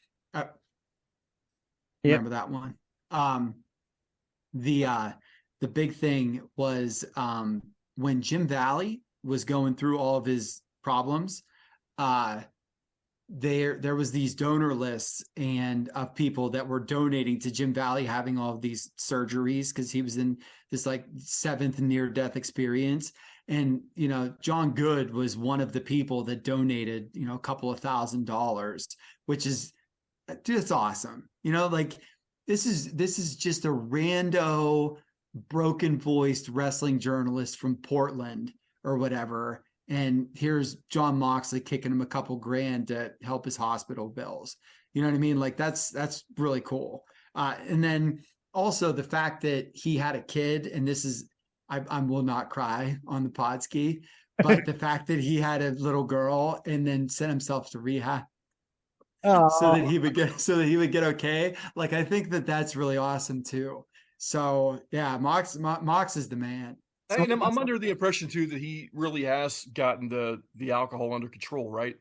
remember that one? The big thing was when Jim Valley was going through all of his problems, there was these donor lists and of people that were donating to Jim Valley having all of these surgeries because he was in this like 7th near-death experience. And, John Good was one of the people that donated, a couple of $1,000s, which is, dude, it's awesome. This is just a rando, broken-voiced wrestling journalist from Portland or whatever. And here's John Moxley kicking him a couple grand to help his hospital bills. You know what I mean? Like that's really cool. And then also the fact that he had a kid, and this is, I will not cry on the Podski, but the fact that he had a little girl and then sent himself to rehab so that he would get okay. Like, I think that's really awesome too. So yeah, Mox is the man. And I'm under the impression too that he really has gotten the alcohol under control, right?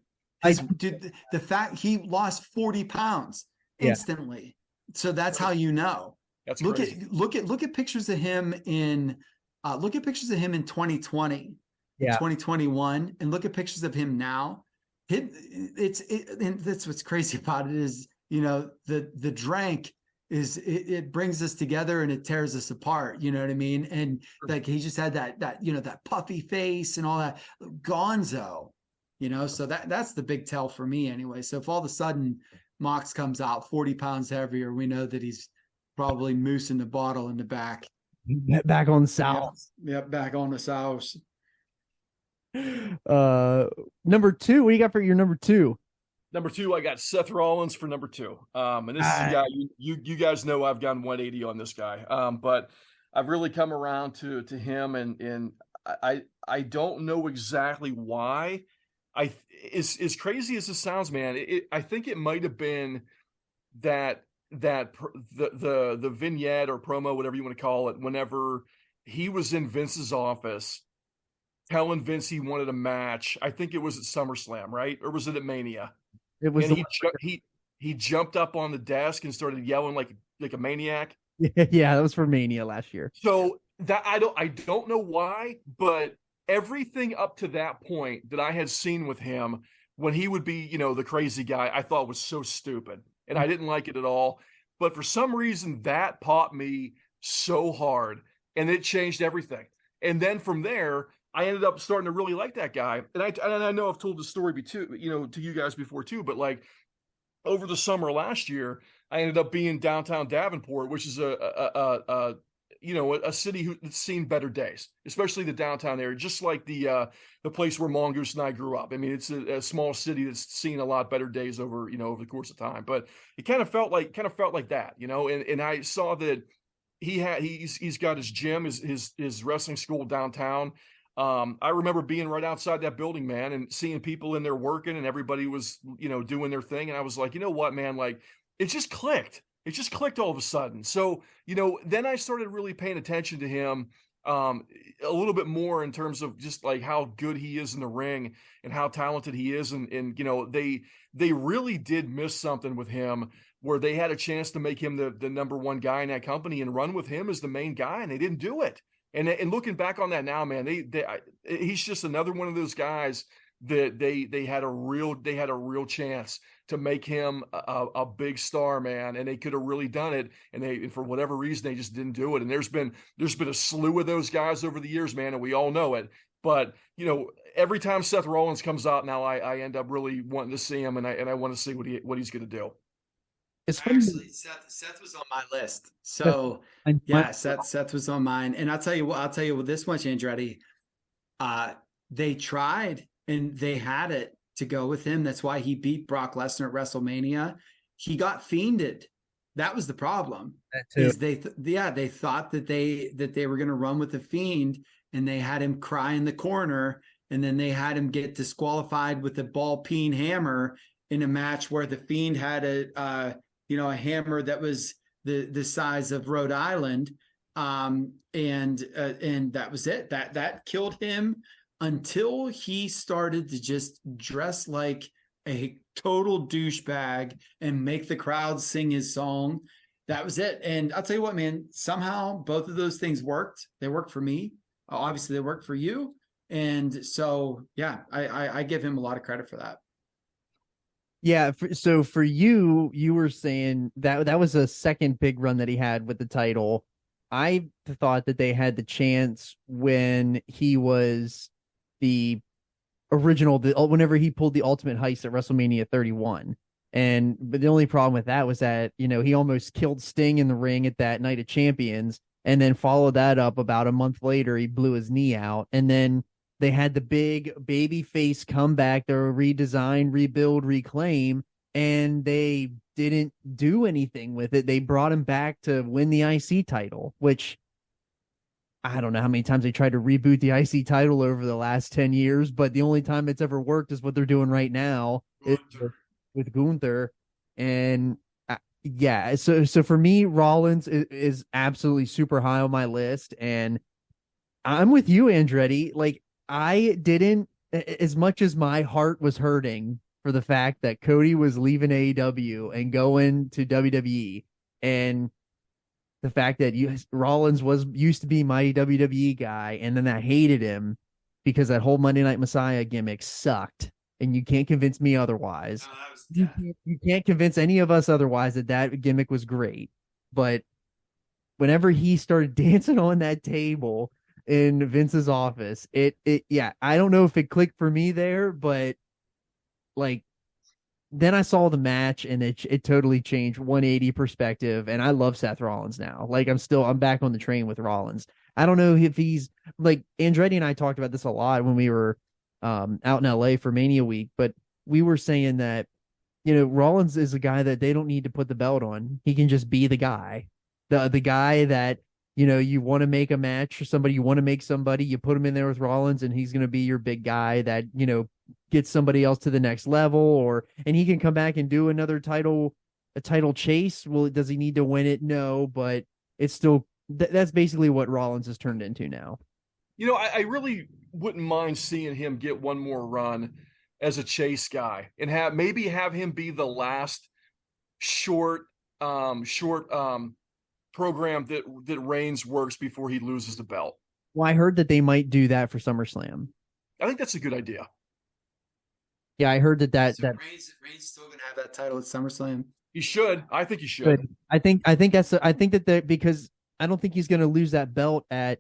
Dude, the fact he lost 40 pounds instantly. So that's how you know. That's look crazy. Look at pictures of him in 2020, 2021, and look at pictures of him now. And that's what's crazy about it is, the drank is it brings us together and it tears us apart. You know what I mean? And like, he just had that puffy face and all that gonzo, so that's the big tell for me anyway. So if all of a sudden Mox comes out 40 pounds heavier, we know that he's probably moosing the bottle in the back. Back on the south. Yep, back on the south. Number 2, what do you got for your number 2? Number 2, I got Seth Rollins for number 2. And this is a guy you guys know I've gone 180 on this guy. But I've really come around to him, and I don't know exactly why. As crazy as this sounds, man, I think it might have been that the vignette or promo, whatever you want to call it, whenever he was in Vince's office telling Vince he wanted a match. I think it was at SummerSlam, right? Or was it at Mania? It was. And he jumped up on the desk and started yelling like a maniac. Yeah, that was for Mania last year. So that I don't know why, but everything up to that point that I had seen with him when he would be, the crazy guy, I thought was so stupid. And I didn't like it at all. But for some reason, that popped me so hard. And it changed everything. And then from there, I ended up starting to really like that guy. And I know I've told the story to you guys before too. But like over the summer last year, I ended up being downtown Davenport, which is a city that's seen better days, especially the downtown area, just like the place where Mongoose and I grew up. I mean, it's a small city that's seen a lot better days over the course of time, but it kind of felt like that, and I saw that he's got his gym, his wrestling school downtown. I remember being right outside that building, man, and seeing people in there working and everybody was, doing their thing. And I was like, you know what, man, like it just clicked. It just clicked all of a sudden. So, then I started really paying attention to him a little bit more in terms of just like how good he is in the ring and how talented he is. And they really did miss something with him where they had a chance to make him the number one guy in that company and run with him as the main guy. And they didn't do it. And looking back on that now, man, he's just another one of those guys that they had a real chance to make him a big star, man, and they could have really done it, and for whatever reason they just didn't do it. And there's been a slew of those guys over the years, man, and we all know it. But every time Seth Rollins comes out now, I end up really wanting to see him, and I want to see what he's going to do. It's funny. Actually, Seth was on my list. So yeah, Seth was on mine. And I'll tell you this much, Andretti. They tried and they had it to go with him. That's why he beat Brock Lesnar at WrestleMania. He got fiended. That was the problem. Is they thought that they were going to run with the Fiend, and they had him cry in the corner, and then they had him get disqualified with a ball peen hammer in a match where the Fiend had a hammer that was the size of Rhode Island, and that was it. That killed him until he started to just dress like a total douchebag and make the crowd sing his song. That was it. And I'll tell you what, man, somehow both of those things worked. They worked for me. Obviously they worked for you. And so, yeah, I give him a lot of credit for that. Yeah. So for you were saying that was a second big run that he had with the title. I thought that they had the chance when he was the original, whenever he pulled the ultimate heist at WrestleMania 31. But the only problem with that was that, he almost killed Sting in the ring at that Night of Champions, and then followed that up about a month later. He blew his knee out. And then they had the big baby face comeback, their redesign, rebuild, reclaim, and they didn't do anything with it. They brought him back to win the IC title, which I don't know how many times they tried to reboot the IC title over the last 10 years, but the only time it's ever worked is what they're doing right now with Gunther. And yeah, so for me, Rollins is absolutely super high on my list. And I'm with you, Andretti. Like, I didn't, as much as my heart was hurting for the fact that Cody was leaving AEW and going to WWE, and the fact that Rollins used to be my WWE guy, and then I hated him because that whole Monday Night Messiah gimmick sucked, and you can't convince me otherwise. You can't convince any of us otherwise that gimmick was great. But whenever he started dancing on that table in Vince's office, I don't know if it clicked for me there, but like, then I saw the match and it totally changed 180 perspective. And I love Seth Rollins now. Like, I'm back on the train with Rollins. I don't know if he's like, Andretti and I talked about this a lot when we were out in LA for Mania Week, but we were saying that, Rollins is a guy that they don't need to put the belt on. He can just be the guy, the guy that, you want to make a match for somebody, you want to make somebody, you put him in there with Rollins, and he's going to be your big guy that, gets somebody else to the next level, and he can come back and do a title chase. Well, does he need to win it? No, but it's still, that's basically what Rollins has turned into now. I really wouldn't mind seeing him get one more run as a chase guy and have him be the last short program that Reigns works before he loses the belt. Well, I heard that they might do that for SummerSlam. I think that's a good idea. Yeah, I heard that Reigns still gonna have that title at SummerSlam. He should. I think he should. I think because I don't think he's gonna lose that belt at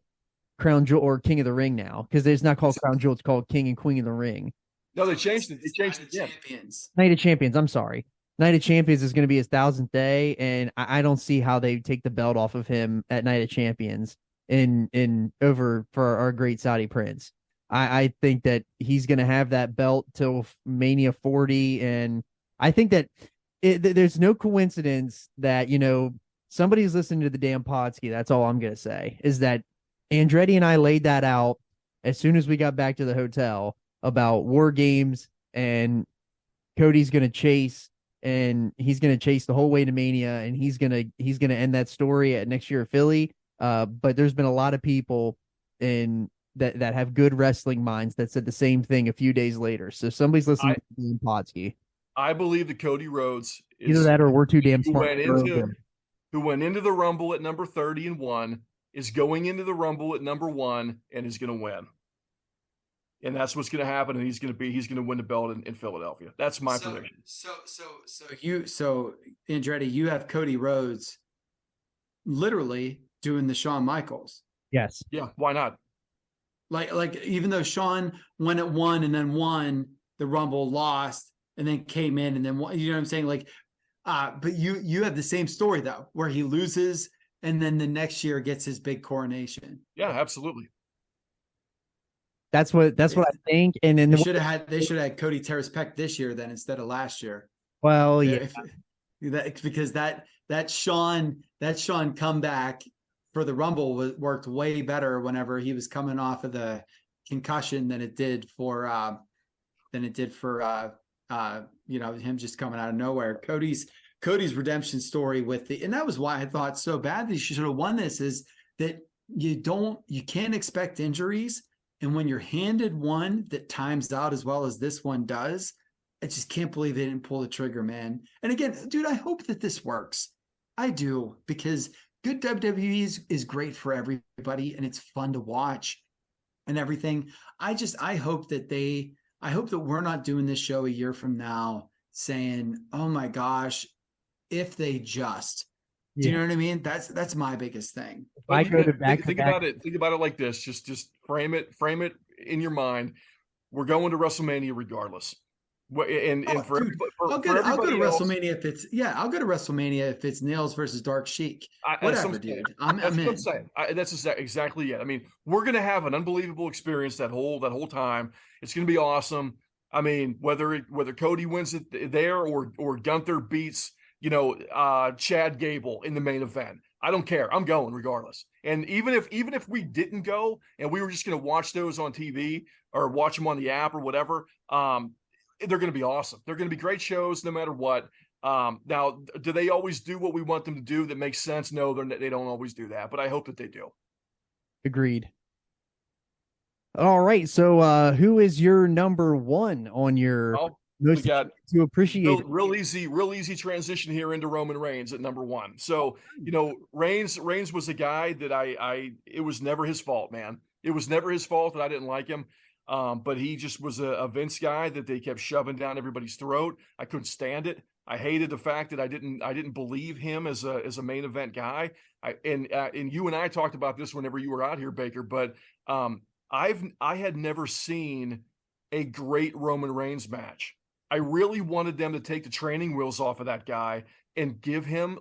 Crown Jewel or King of the Ring now, because it's not called Crown Jewel, it's called King and Queen of the Ring. No, they changed it. They changed it again. Night of Champions. I'm sorry. Night of Champions is going to be his 1000th day, and I don't see how they take the belt off of him at Night of Champions in over for our great Saudi Prince. I think that he's going to have that belt till Mania 40, and I think that there's no coincidence that somebody's listening to the damn Podski. That's all I'm going to say, is that Andretti and I laid that out as soon as we got back to the hotel about War Games, and Cody's going to chase. And he's going to chase the whole way to Mania, and he's going to end that story at next year at Philly. But there's been a lot of people that have good wrestling minds that said the same thing a few days later. So somebody's listening to the Podski. I believe that Cody Rhodes is either that or we're too damn smart. Who went into the Rumble at number 30 and won, is going into the Rumble at number 1 and is going to win. and that's what's going to happen. And he's going to win the belt in Philadelphia. That's my prediction. So Andretti, you have Cody Rhodes literally doing the Shawn Michaels. Yes. Yeah. Why not? Like even though Shawn went at one and then won the Rumble, lost, and then came in and then won, you know what I'm saying? Like, but you have the same story though, where he loses and then the next year gets his big coronation. Yeah, absolutely. That's what I think. And then they should have had Cody Terrace Peck this year then instead of last year. Well, yeah, because that Shawn comeback for the Rumble worked way better whenever he was coming off of the concussion than it did for him just coming out of nowhere. Cody's redemption story and that was why I thought so bad that he should have won this, is that you can't expect injuries. And when you're handed one that times out as well as this one does, I just can't believe they didn't pull the trigger, man. And again, dude, I hope that this works. I do, because good WWE is great for everybody and it's fun to watch and everything. I hope that we're not doing this show a year from now saying, oh my gosh, if they just, do you know what I mean? That's my biggest thing. I go to think about it like this. Just frame it in your mind. We're going to WrestleMania regardless. I'll go to WrestleMania if it's Nails versus Dark Sheik. Whatever, dude. I'm in. That's exactly it. I mean, we're gonna have an unbelievable experience that whole time. It's gonna be awesome. I mean, whether Cody wins it there or Gunther beats Chad Gable in the main event, I don't care. I'm going regardless. And even if we didn't go and we were just gonna watch those on TV or watch them on the app or whatever, they're going to be awesome. They're going to be great shows no matter what. Now, do they always do what we want them to do that makes sense? No, they don't always do that, but I hope that they do. Agreed. All right. So who is your number one on your most to appreciate? Real easy transition here into Roman Reigns at number one. So, Reigns was a guy that it was never his fault, man. It was never his fault that I didn't like him. But he just was a Vince guy that they kept shoving down everybody's throat. I couldn't stand it. I hated the fact that I didn't believe him as a main event guy. And you and I talked about this whenever you were out here, Baker. But I had never seen a great Roman Reigns match. I really wanted them to take the training wheels off of that guy and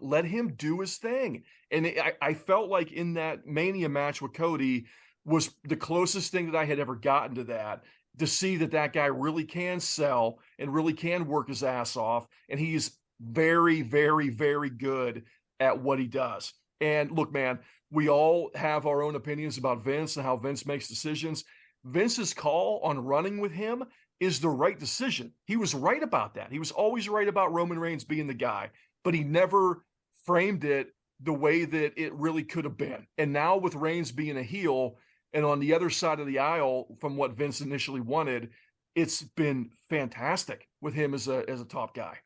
let him do his thing. And I felt like in that Mania match with Cody was the closest thing that I had ever gotten to that, to see that guy really can sell and really can work his ass off. And he's very, very, very good at what he does. And look, man, we all have our own opinions about Vince and how Vince makes decisions. Vince's call on running with him is the right decision. He was right about that. He was always right about Roman Reigns being the guy, but he never framed it the way that it really could have been. And now with Reigns being a heel, and on the other side of the aisle from what Vince initially wanted, it's been fantastic with him as a top guy.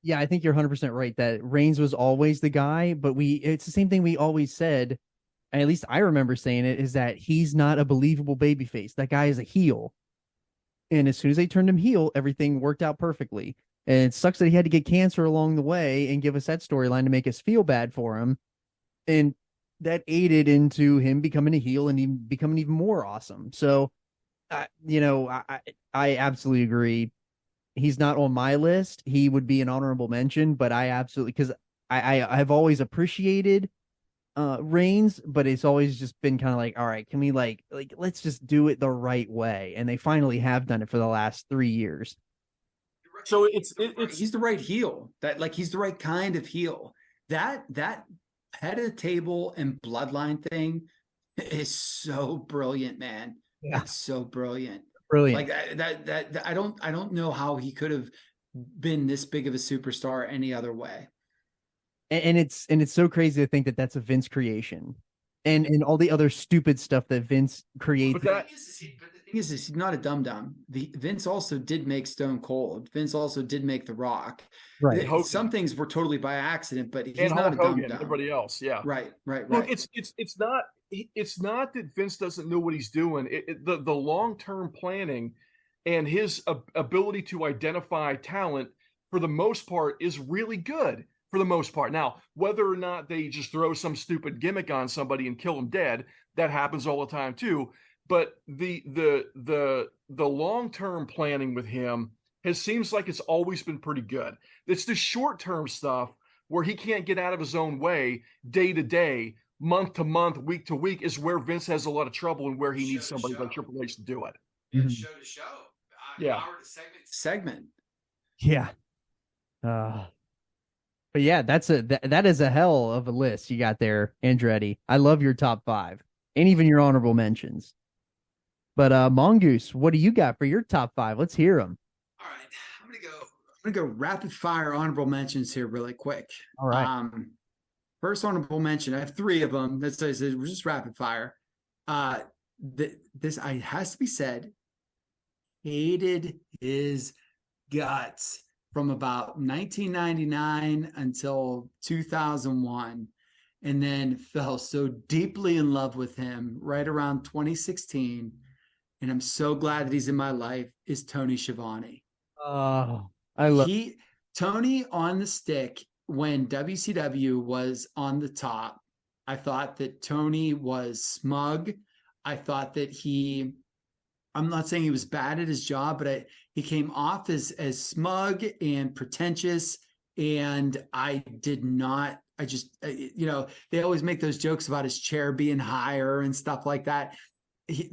Yeah, I think you're 100% right that Reigns was always the guy, but it's the same thing we always said, and at least I remember saying it, is that he's not a believable babyface. That guy is a heel. And as soon as they turned him heel, everything worked out perfectly. And it sucks that he had to get cancer along the way and give us that storyline to make us feel bad for him. And that aided into him becoming a heel and even becoming even more awesome. So, I absolutely agree. He's not on my list. He would be an honorable mention, but I absolutely, because I've always appreciated Reigns, but it's always just been kind of like, all right, can we like let's just do it the right way? And they finally have done it for the last 3 years. So he's the right heel. He's the right kind of heel. That head of the table and bloodline thing is so brilliant, man. Yeah. It's so brilliant. Brilliant. Like that I don't know how he could have been this big of a superstar any other way. And it's so crazy to think that that's a Vince creation, and all the other stupid stuff that Vince created. But the thing is he's not a dum-dum. Vince also did make Stone Cold. Vince also did make The Rock. Right. Some things were totally by accident, but he's and not Hulk a dum-dum. Hogan, everybody else, yeah. Right. Look, it's not. it's not that Vince doesn't know what he's doing. The long-term planning and his ability to identify talent for the most part is really good for the most part. Now, whether or not they just throw some stupid gimmick on somebody and kill them dead, that happens all the time too. But the long-term planning with him seems like it's always been pretty good. It's the short-term stuff where he can't get out of his own way day to day, month to month, week to week is where Vince has a lot of trouble and where he needs somebody like Triple H to do it. Show to show. Yeah. Hour to segment. Yeah. But yeah, that is a hell of a list you got there, Andretti. I love your top 5 and even your honorable mentions. But Mongoose, what do you got for your top 5? Let's hear them. All right, I'm gonna go rapid fire honorable mentions here really quick. All right. First honorable mention, I have 3 of them. We're just rapid fire. This has to be said, hated his guts from about 1999 until 2001, and then fell so deeply in love with him right around 2016. And I'm so glad that he's in my life, is Tony Schiavone. Oh, I love Tony on the stick when WCW was on the top. I thought that Tony was smug. I thought that I'm not saying he was bad at his job, but he came off as smug and pretentious. And I they always make those jokes about his chair being higher and stuff like that.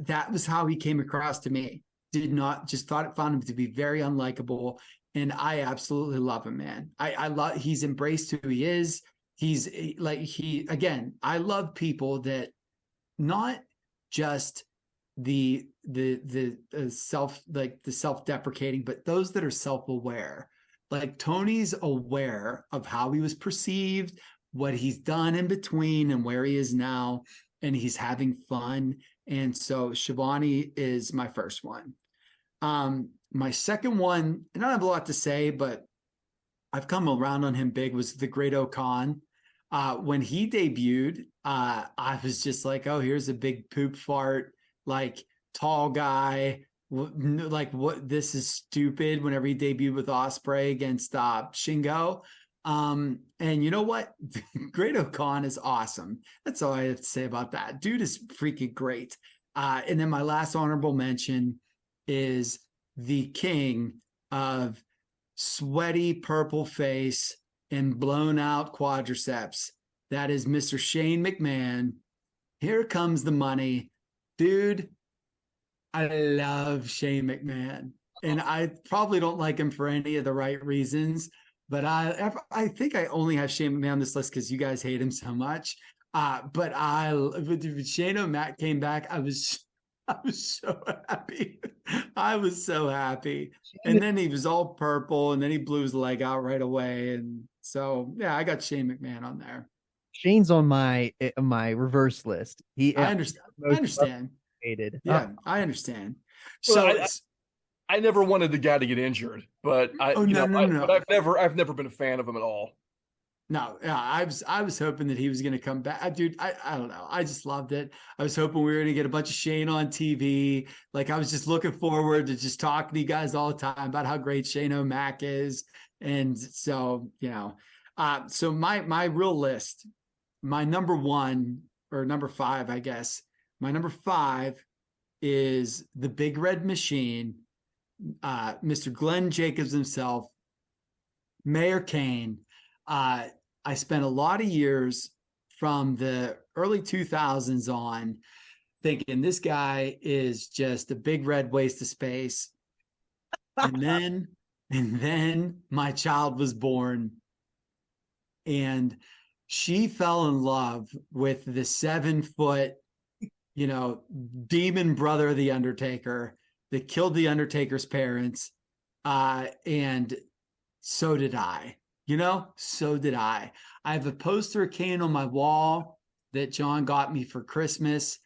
That was how he came across to me. Found him to be very unlikable. And I absolutely love him, man. He's embraced who he is. I love people that not just the self-deprecating, but those that are self-aware. Like Tony's aware of how he was perceived, what he's done in between and where he is now, and he's having fun. And so Schiavone is my first one. My second one, and I don't have a lot to say, but I've come around on him big, was the Great O'Khan. When he debuted, I was just like, oh, here's a big poop fart, like tall guy. Like, what? This is stupid. Whenever he debuted with Ospreay against Shingo. And you know what? Great O'Khan is awesome. That's all I have to say about that. Dude is freaking great. And then my last honorable mention is the king of sweaty purple face and blown out quadriceps. That is Mr. Shane McMahon. Here comes the money. Dude, I love Shane McMahon. And I probably don't like him for any of the right reasons. But I think I only have Shane McMahon on this list because you guys hate him so much. But when Shane O'Mac came back, I was so happy. I was so happy. And then he was all purple, and then he blew his leg out right away. And so, yeah, I got Shane McMahon on there. Shane's on my reverse list. I understand. Hated. Yeah, I understand. Well, So I never wanted the guy to get injured, but no. But I've never been a fan of him at all. No, yeah, I was hoping that he was going to come back. Dude, I don't know. I just loved it. I was hoping we were going to get a bunch of Shane on TV. Like, I was just looking forward to just talking to you guys all the time about how great Shane O'Mac is. And so, so my real list, my number 1 or number 5, I guess. My number 5 is the Big Red Machine, Mr. Glenn Jacobs himself, Mayor Kane. I spent a lot of years from the early 2000s on thinking this guy is just a big red waste of space. And then my child was born, and she fell in love with the 7-foot, demon brother of the Undertaker that killed the Undertaker's parents. And so did I. So did I. I have a poster of Kane on my wall that John got me for Christmas.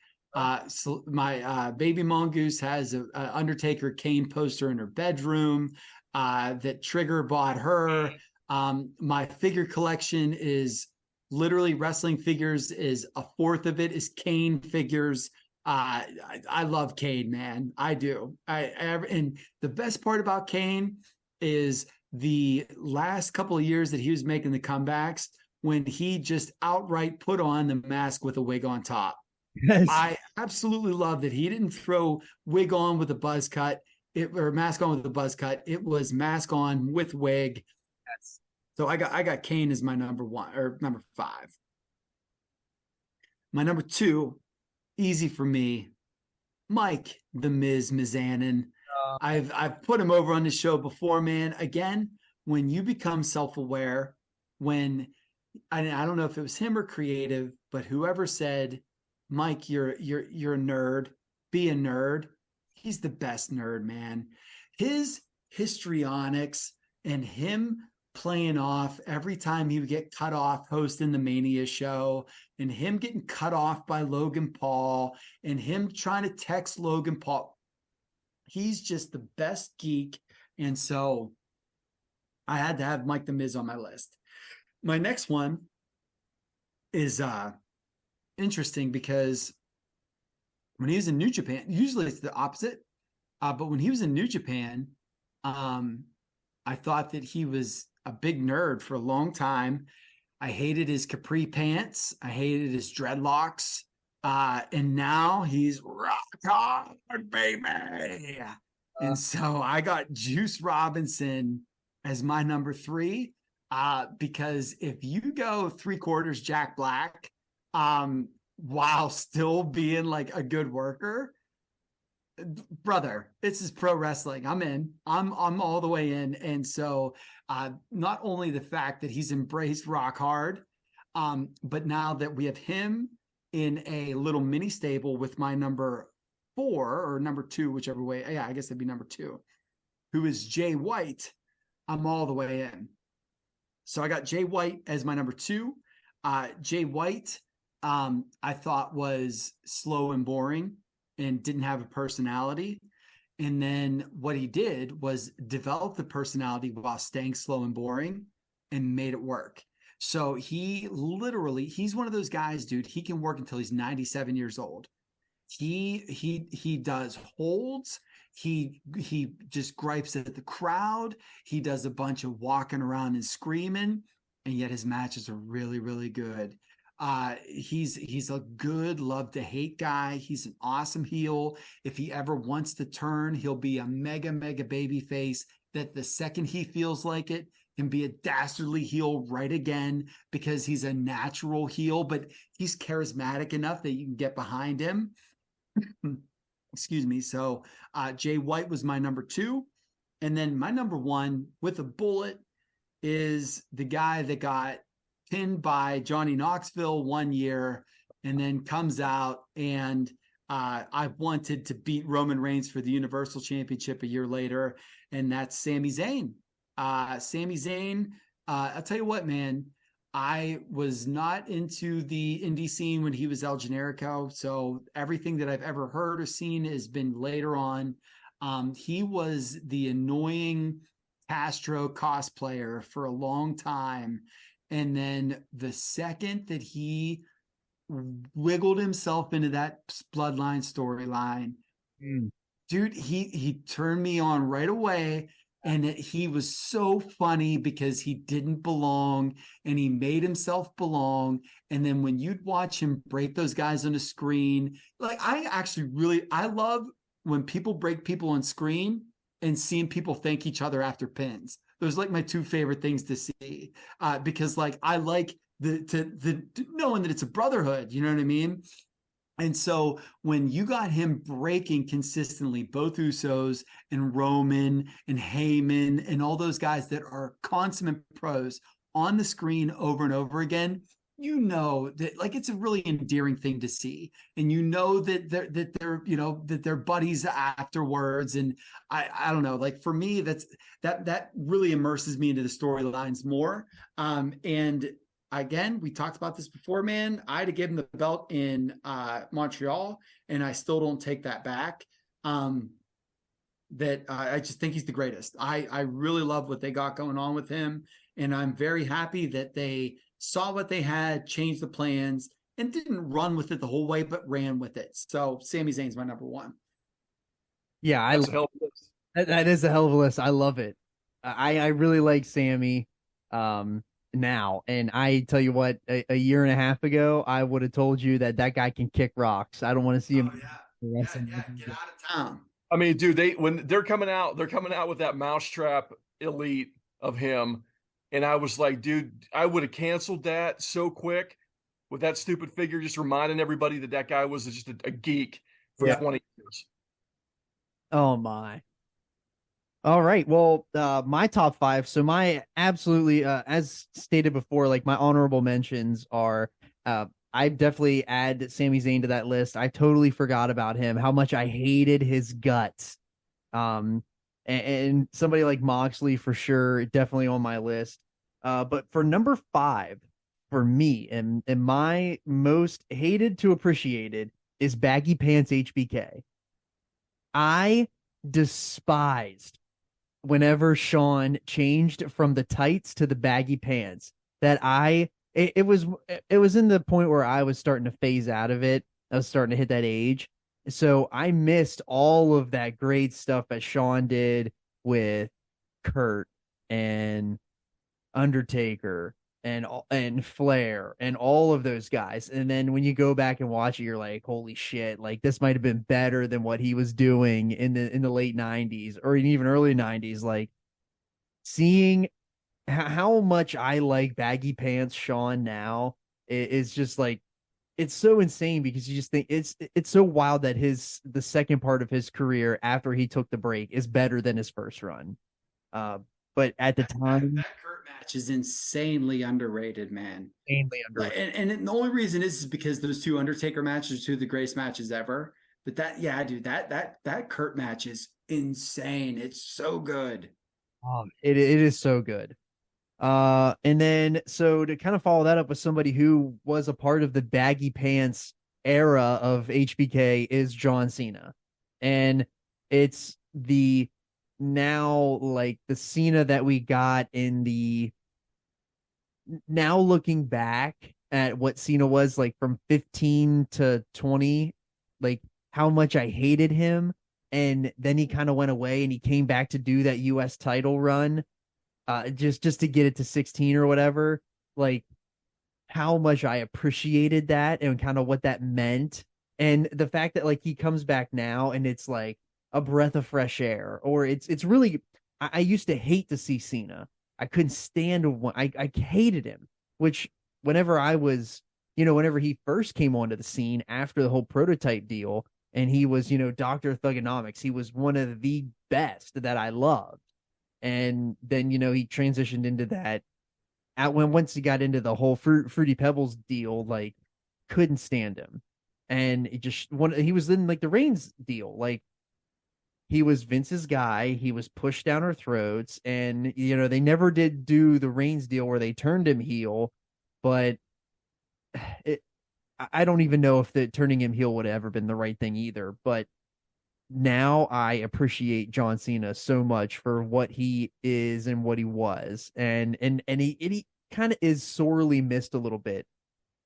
So my baby Mongoose has an Undertaker Kane poster in her bedroom that Trigger bought her. My figure collection is literally wrestling figures is a fourth of it is Kane figures. I love Kane, man. I do. And the best part about Kane is the last couple of years that he was making the comebacks when he just outright put on the mask with a wig on top. Yes. I absolutely love that he didn't throw wig on with a buzz cut, or mask on with a buzz cut. It was mask on with wig. So I got Kane as my number 1 or number 5. My number 2, easy for me, Mike the Miz Mizanin. I've put him over on the show before, man. Again, when you become self-aware, when I don't know if it was him or creative, but whoever said, Mike, you're a nerd, be a nerd. He's the best nerd, man. His histrionics and him playing off every time he would get cut off hosting the Mania show, and him getting cut off by Logan Paul, and him trying to text Logan Paul. He's just the best geek. And so I had to have Mike the Miz on my list. My next one is interesting because when he was in New Japan, usually it's the opposite. But when he was in New Japan, I thought that he was a big nerd for a long time. I hated his capri pants. I hated his dreadlocks. And now he's rock hard, baby. And so I got Juice Robinson as my number 3. Because if you go 3/4 Jack Black, while still being like a good worker, brother, this is pro wrestling. I'm in. I'm all the way in. And so not only the fact that he's embraced rock hard, but now that we have him in a little mini stable with my number 4 or number 2, whichever way. Yeah, I guess it'd be number 2, who is Jay White. I'm all the way in. So I got Jay White as my number 2. Jay White, I thought was slow and boring and didn't have a personality. And then what he did was develop the personality while staying slow and boring and made it work. So he's one of those guys, dude. He can work until he's 97 years old. He does holds. He just gripes at the crowd. He does a bunch of walking around and screaming, and yet his matches are really, really good. He's a good love to hate guy. He's an awesome heel. If he ever wants to turn, he'll be a mega baby face that the second he feels like it can be a dastardly heel right again, because he's a natural heel, but he's charismatic enough that you can get behind him. Excuse me. So Jay White was my number 2. And then my number 1 with a bullet is the guy that got pinned by Johnny Knoxville one year and then comes out and I wanted to beat Roman Reigns for the Universal Championship a year later, and that's Sami Zayn. Sami Zayn, I'll tell you what, man, I was not into the indie scene when he was El Generico, so everything that I've ever heard or seen has been later on. He was the annoying Castro cosplayer for a long time, and then the second that he wiggled himself into that Bloodline storyline, dude, he turned me on right away. And he was so funny because he didn't belong and he made himself belong. And then when you'd watch him break those guys on the screen, like I love when people break people on screen and seeing people thank each other after pins. Those are like my 2 favorite things to see, because like I like the knowing that it's a brotherhood. You know what I mean? And so when you got him breaking consistently, both Usos and Roman and Heyman and all those guys that are consummate pros on the screen over and over again, you know that like it's a really endearing thing to see, and you know that they're buddies afterwards. And I don't know, like for me, that really immerses me into the storylines more. And again, we talked about this before, man. I had to give him the belt in Montreal, and I still don't take that back. I just think he's the greatest. I really love what they got going on with him, and I'm very happy that they saw what they had, changed the plans, and didn't run with it the whole way, but ran with it. So Sami Zayn's my number one. Yeah, That's a hell of a list. that is a hell of a list. I love it. I really like Sammy now, and I tell you what, a year and a half ago, I would have told you that guy can kick rocks. I don't want to see him. Get out of town. I mean, dude, when they're coming out with that mousetrap elite of him, and I was like, dude, I would have canceled that so quick with that stupid figure, just reminding everybody that guy was just a geek for 20 years. Oh my. All right. Well, my top 5. So my absolutely, as stated before, like my honorable mentions are, I definitely add Sami Zayn to that list. I totally forgot about him, how much I hated his guts. And somebody like Moxley for sure, definitely on my list. But for number 5 for me, and my most hated to appreciated is Baggy Pants HBK. I despised whenever Sean changed from the tights to the baggy pants. It was in the point where I was starting to phase out of it. I was starting to hit that age. So I missed all of that great stuff that Sean did with Kurt and Undertaker and Flair and all of those guys. And then when you go back and watch it, you're like, holy shit, like this might have been better than what he was doing in the late 90s or even early 90s. Like seeing how much I like baggy pants Sean now is just like, it's so insane because you just think it's so wild that the second part of his career after he took the break is better than his first run. But at the time, that Kurt match is insanely underrated, man. Insanely underrated. And the only reason is because those 2 Undertaker matches are 2 of the greatest matches ever. But that Kurt match is insane. It's so good. It is so good. And then so to kind of follow that up with somebody who was a part of the baggy pants era of HBK is John Cena. And it's the now like the Cena that we got in the now looking back at what Cena was like from 15 to 20, like how much I hated him. And then he kind of went away and he came back to do that US title run. Just to get it to 16 or whatever, like how much I appreciated that and kind of what that meant. And the fact that like he comes back now and it's like a breath of fresh air, or it's really, I used to hate to see Cena. I couldn't stand one. I hated him, which whenever I was, whenever he first came onto the scene after the whole Prototype deal and he was, Dr. Thugonomics, he was one of the best that I loved. And then, he transitioned into that once he got into the whole Fruity Pebbles deal, like couldn't stand him. And he was in like the Reigns deal. Like he was Vince's guy. He was pushed down our throats. And, they never did do the Reigns deal where they turned him heel, but I don't even know if turning him heel would have ever been the right thing either. But now I appreciate John Cena so much for what he is and what he was. And he kind of is sorely missed a little bit.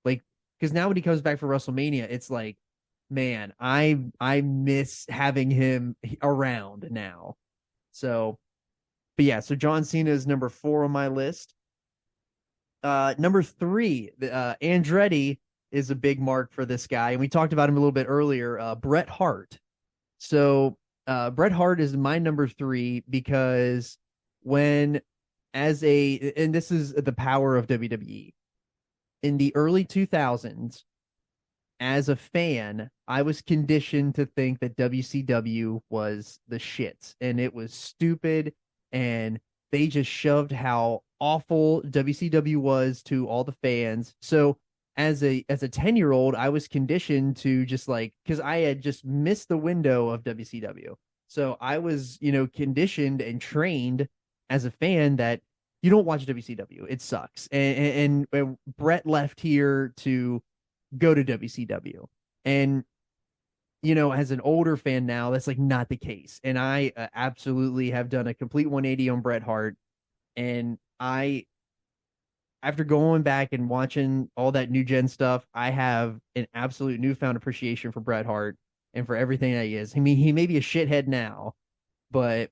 Like, because now when he comes back for WrestleMania, it's like, man, I miss having him around now. So, but yeah, so John Cena is number 4 on my list. Number 3, Andretti is a big mark for this guy. And we talked about him a little bit earlier, Bret Hart. So Bret Hart is my number 3 because and this is the power of WWE. In the early 2000s, as a fan, I was conditioned to think that WCW was the shit and it was stupid and they just shoved how awful WCW was to all the fans. So as a 10-year-old, I was conditioned to just like, because I had just missed the window of WCW. So I was, conditioned and trained as a fan that you don't watch WCW. It sucks. And Brett left here to go to WCW. And, as an older fan now, that's like not the case. And I absolutely have done a complete 180 on Bret Hart. And I after going back and watching all that new gen stuff, I have an absolute newfound appreciation for Bret Hart and for everything that he is. I mean, he may be a shithead now, but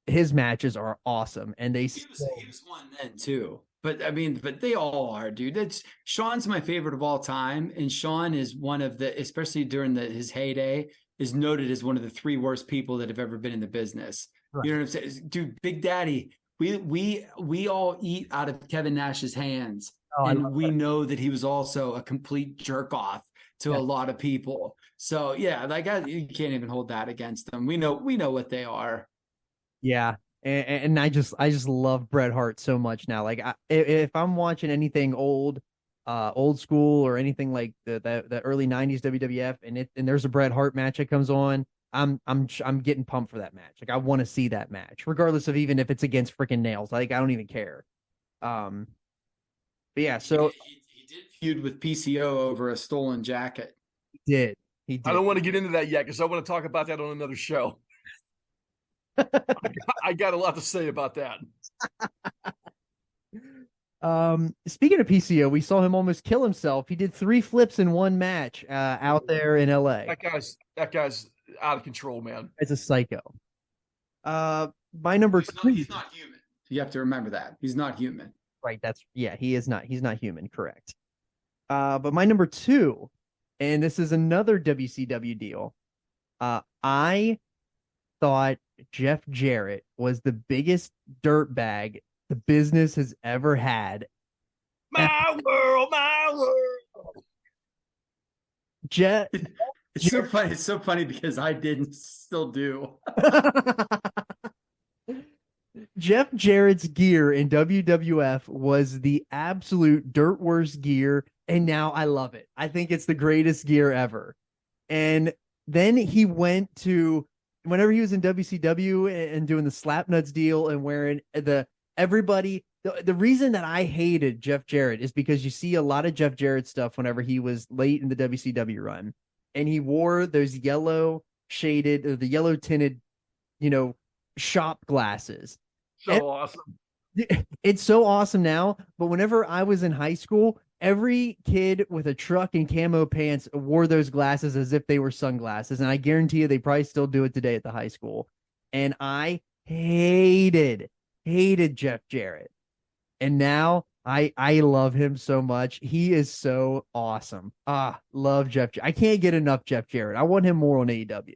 his matches are awesome, and he was one then too. But I mean, but they all are, dude. Shawn's my favorite of all time, and Shawn is one of the, especially during his heyday, is noted as one of the 3 worst people that have ever been in the business. Right. You know what I'm saying, dude? Big Daddy, we all eat out of Kevin Nash's hands, and we know that he was also a complete jerk off to a lot of people. So yeah, like you can't even hold that against them. We know what they are. Yeah. And I just love Bret Hart so much now. Like if I'm watching anything old school or anything like the early 90s WWF and there's a Bret Hart match that comes on, I'm getting pumped for that match. Like I want to see that match, regardless of even if it's against freaking Nails. Like I don't even care. But yeah, so he did feud with PCO over a stolen jacket. He did. I don't want to get into that yet because I want to talk about that on another show. I got a lot to say about that. Speaking of PCO, we saw him almost kill himself. He did 3 flips in one match out there in LA. That guy's out of control, man. It's a psycho. My number 2. He's not human. You have to remember that. He's not human. Right. He is not. He's not human. Correct. But my number 2, and this is another WCW deal. I thought Jeff Jarrett was the biggest dirtbag the business has ever had. My world. It's so funny. It's so funny because I didn't still do. Jeff Jarrett's gear in WWF was the absolute dirt worst gear, and now I love it. I think it's the greatest gear ever. And then he went to, whenever he was in WCW and doing the Slapnuts deal and wearing the reason that I hated Jeff Jarrett is because you see a lot of Jeff Jarrett stuff whenever he was late in the WCW run, and he wore those yellow shaded or the yellow tinted, shop glasses. Awesome. It's so awesome now. But whenever I was in high school, every kid with a truck and camo pants wore those glasses as if they were sunglasses. And I guarantee you they probably still do it today at the high school. And I hated Jeff Jarrett. And now I love him so much. He is so awesome. Love Jeff Jarrett. I can't get enough Jeff Jarrett. I want him more on AEW.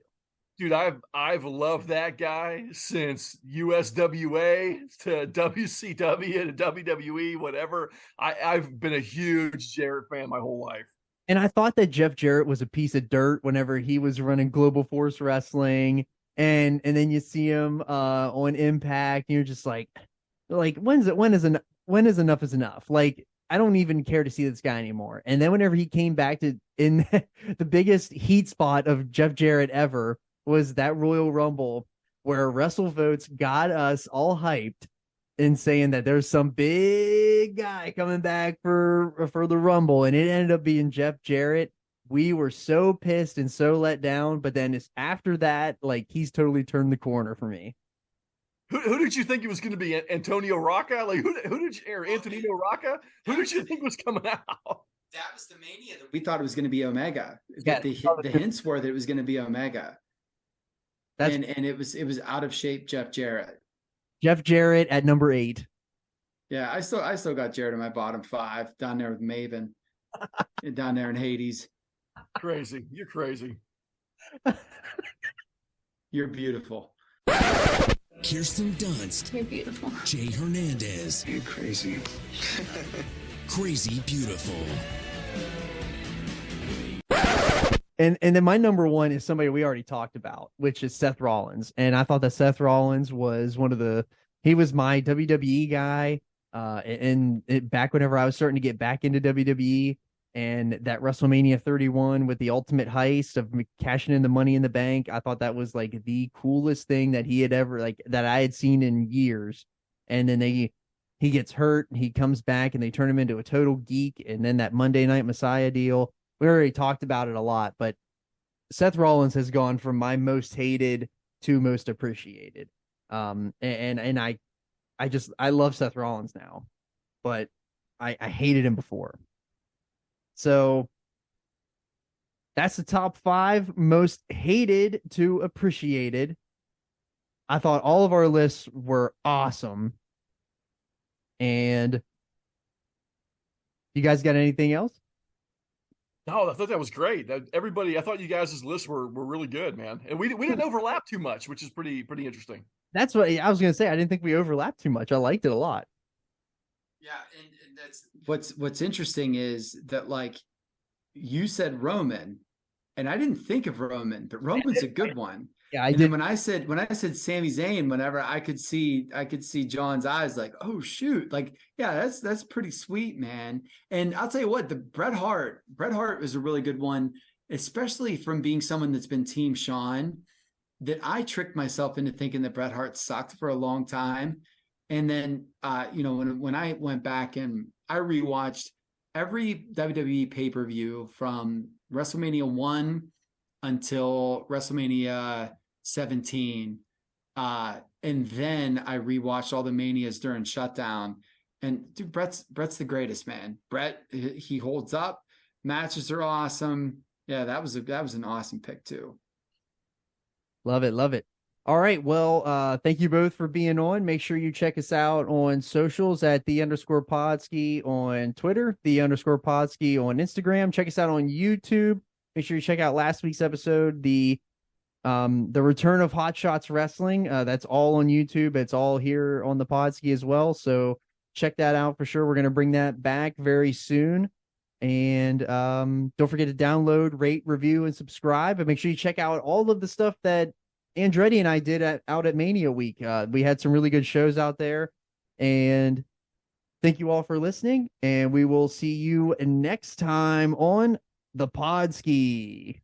Dude, I've loved that guy since USWA to WCW to WWE, whatever. I've been a huge Jarrett fan my whole life. And I thought that Jeff Jarrett was a piece of dirt whenever he was running Global Force Wrestling, and then you see him on Impact, and you're just like when is enough is enough? Like I don't even care to see this guy anymore. And then whenever he came back to in the biggest heat spot of Jeff Jarrett ever was that Royal Rumble where WrestleVotes got us all hyped and saying that there's some big guy coming back for the Rumble, and it ended up being Jeff Jarrett. We were so pissed and so let down, but then it's after that, like he's totally turned the corner for me. Who did you think it was going to be? Antonio Rocca? Like who did you, or Antonio Rocca? Who did you think was coming out? That was the mania that we thought it was going to be Omega. Yeah, the hints were that it was going to be Omega. And it was out of shape Jeff Jarrett. Jeff Jarrett at number 8. Yeah, I still got Jarrett in my bottom 5 down there with Maven. Down there in Hades. Crazy. You're crazy. You're beautiful. Kirsten Dunst. You're beautiful. Jay Hernandez. You're crazy. Crazy beautiful. And then my number 1 is somebody we already talked about, which is Seth Rollins. And I thought that Seth Rollins was he was my WWE guy. Back whenever I was starting to get back into WWE, and that WrestleMania 31 with the ultimate heist of cashing in the Money in the Bank, I thought that was like the coolest thing that he had ever that I had seen in years. And then he gets hurt and he comes back and they turn him into a total geek. And then that Monday Night Messiah deal. We already talked about it a lot, but Seth Rollins has gone from my most hated to most appreciated. And I love Seth Rollins now. but I hated him before. So that's the top 5 most hated to appreciated. I thought all of our lists were awesome. And you guys got anything else? No, I thought that was great. Everybody, I thought you guys' lists were really good, man. And we didn't overlap too much, which is pretty interesting. That's what I was going to say. I didn't think we overlapped too much. I liked it a lot. Yeah, and that's what's interesting is that, like, you said Roman, and I didn't think of Roman, but Roman's a good one. Yeah, and then when I said Sami Zayn, whenever I could see John's eyes, like, oh shoot, like, yeah, that's pretty sweet, man. And I'll tell you what, the Bret Hart was a really good one, especially from being someone that's been Team Sean, that I tricked myself into thinking that Bret Hart sucked for a long time. And then, when I went back and I rewatched every WWE pay-per-view from WrestleMania 1 until WrestleMania 17. And then I rewatched all the Manias during shutdown. And dude, Bret's the greatest, man. Bret, he holds up. Matches are awesome. Yeah, that was an awesome pick too. Love it. All right. Well, thank you both for being on. Make sure you check us out on socials at _Podski on Twitter, _Podski on Instagram. Check us out on YouTube. Make sure you check out last week's episode, the return of Hot Shots Wrestling. That's all on YouTube. It's all here on the Podski as well. So check that out for sure. We're going to bring that back very soon. And don't forget to download, rate, review, and subscribe. And make sure you check out all of the stuff that Andretti and I did out at Mania Week. We had some really good shows out there. And thank you all for listening. And we will see you next time on the Podski.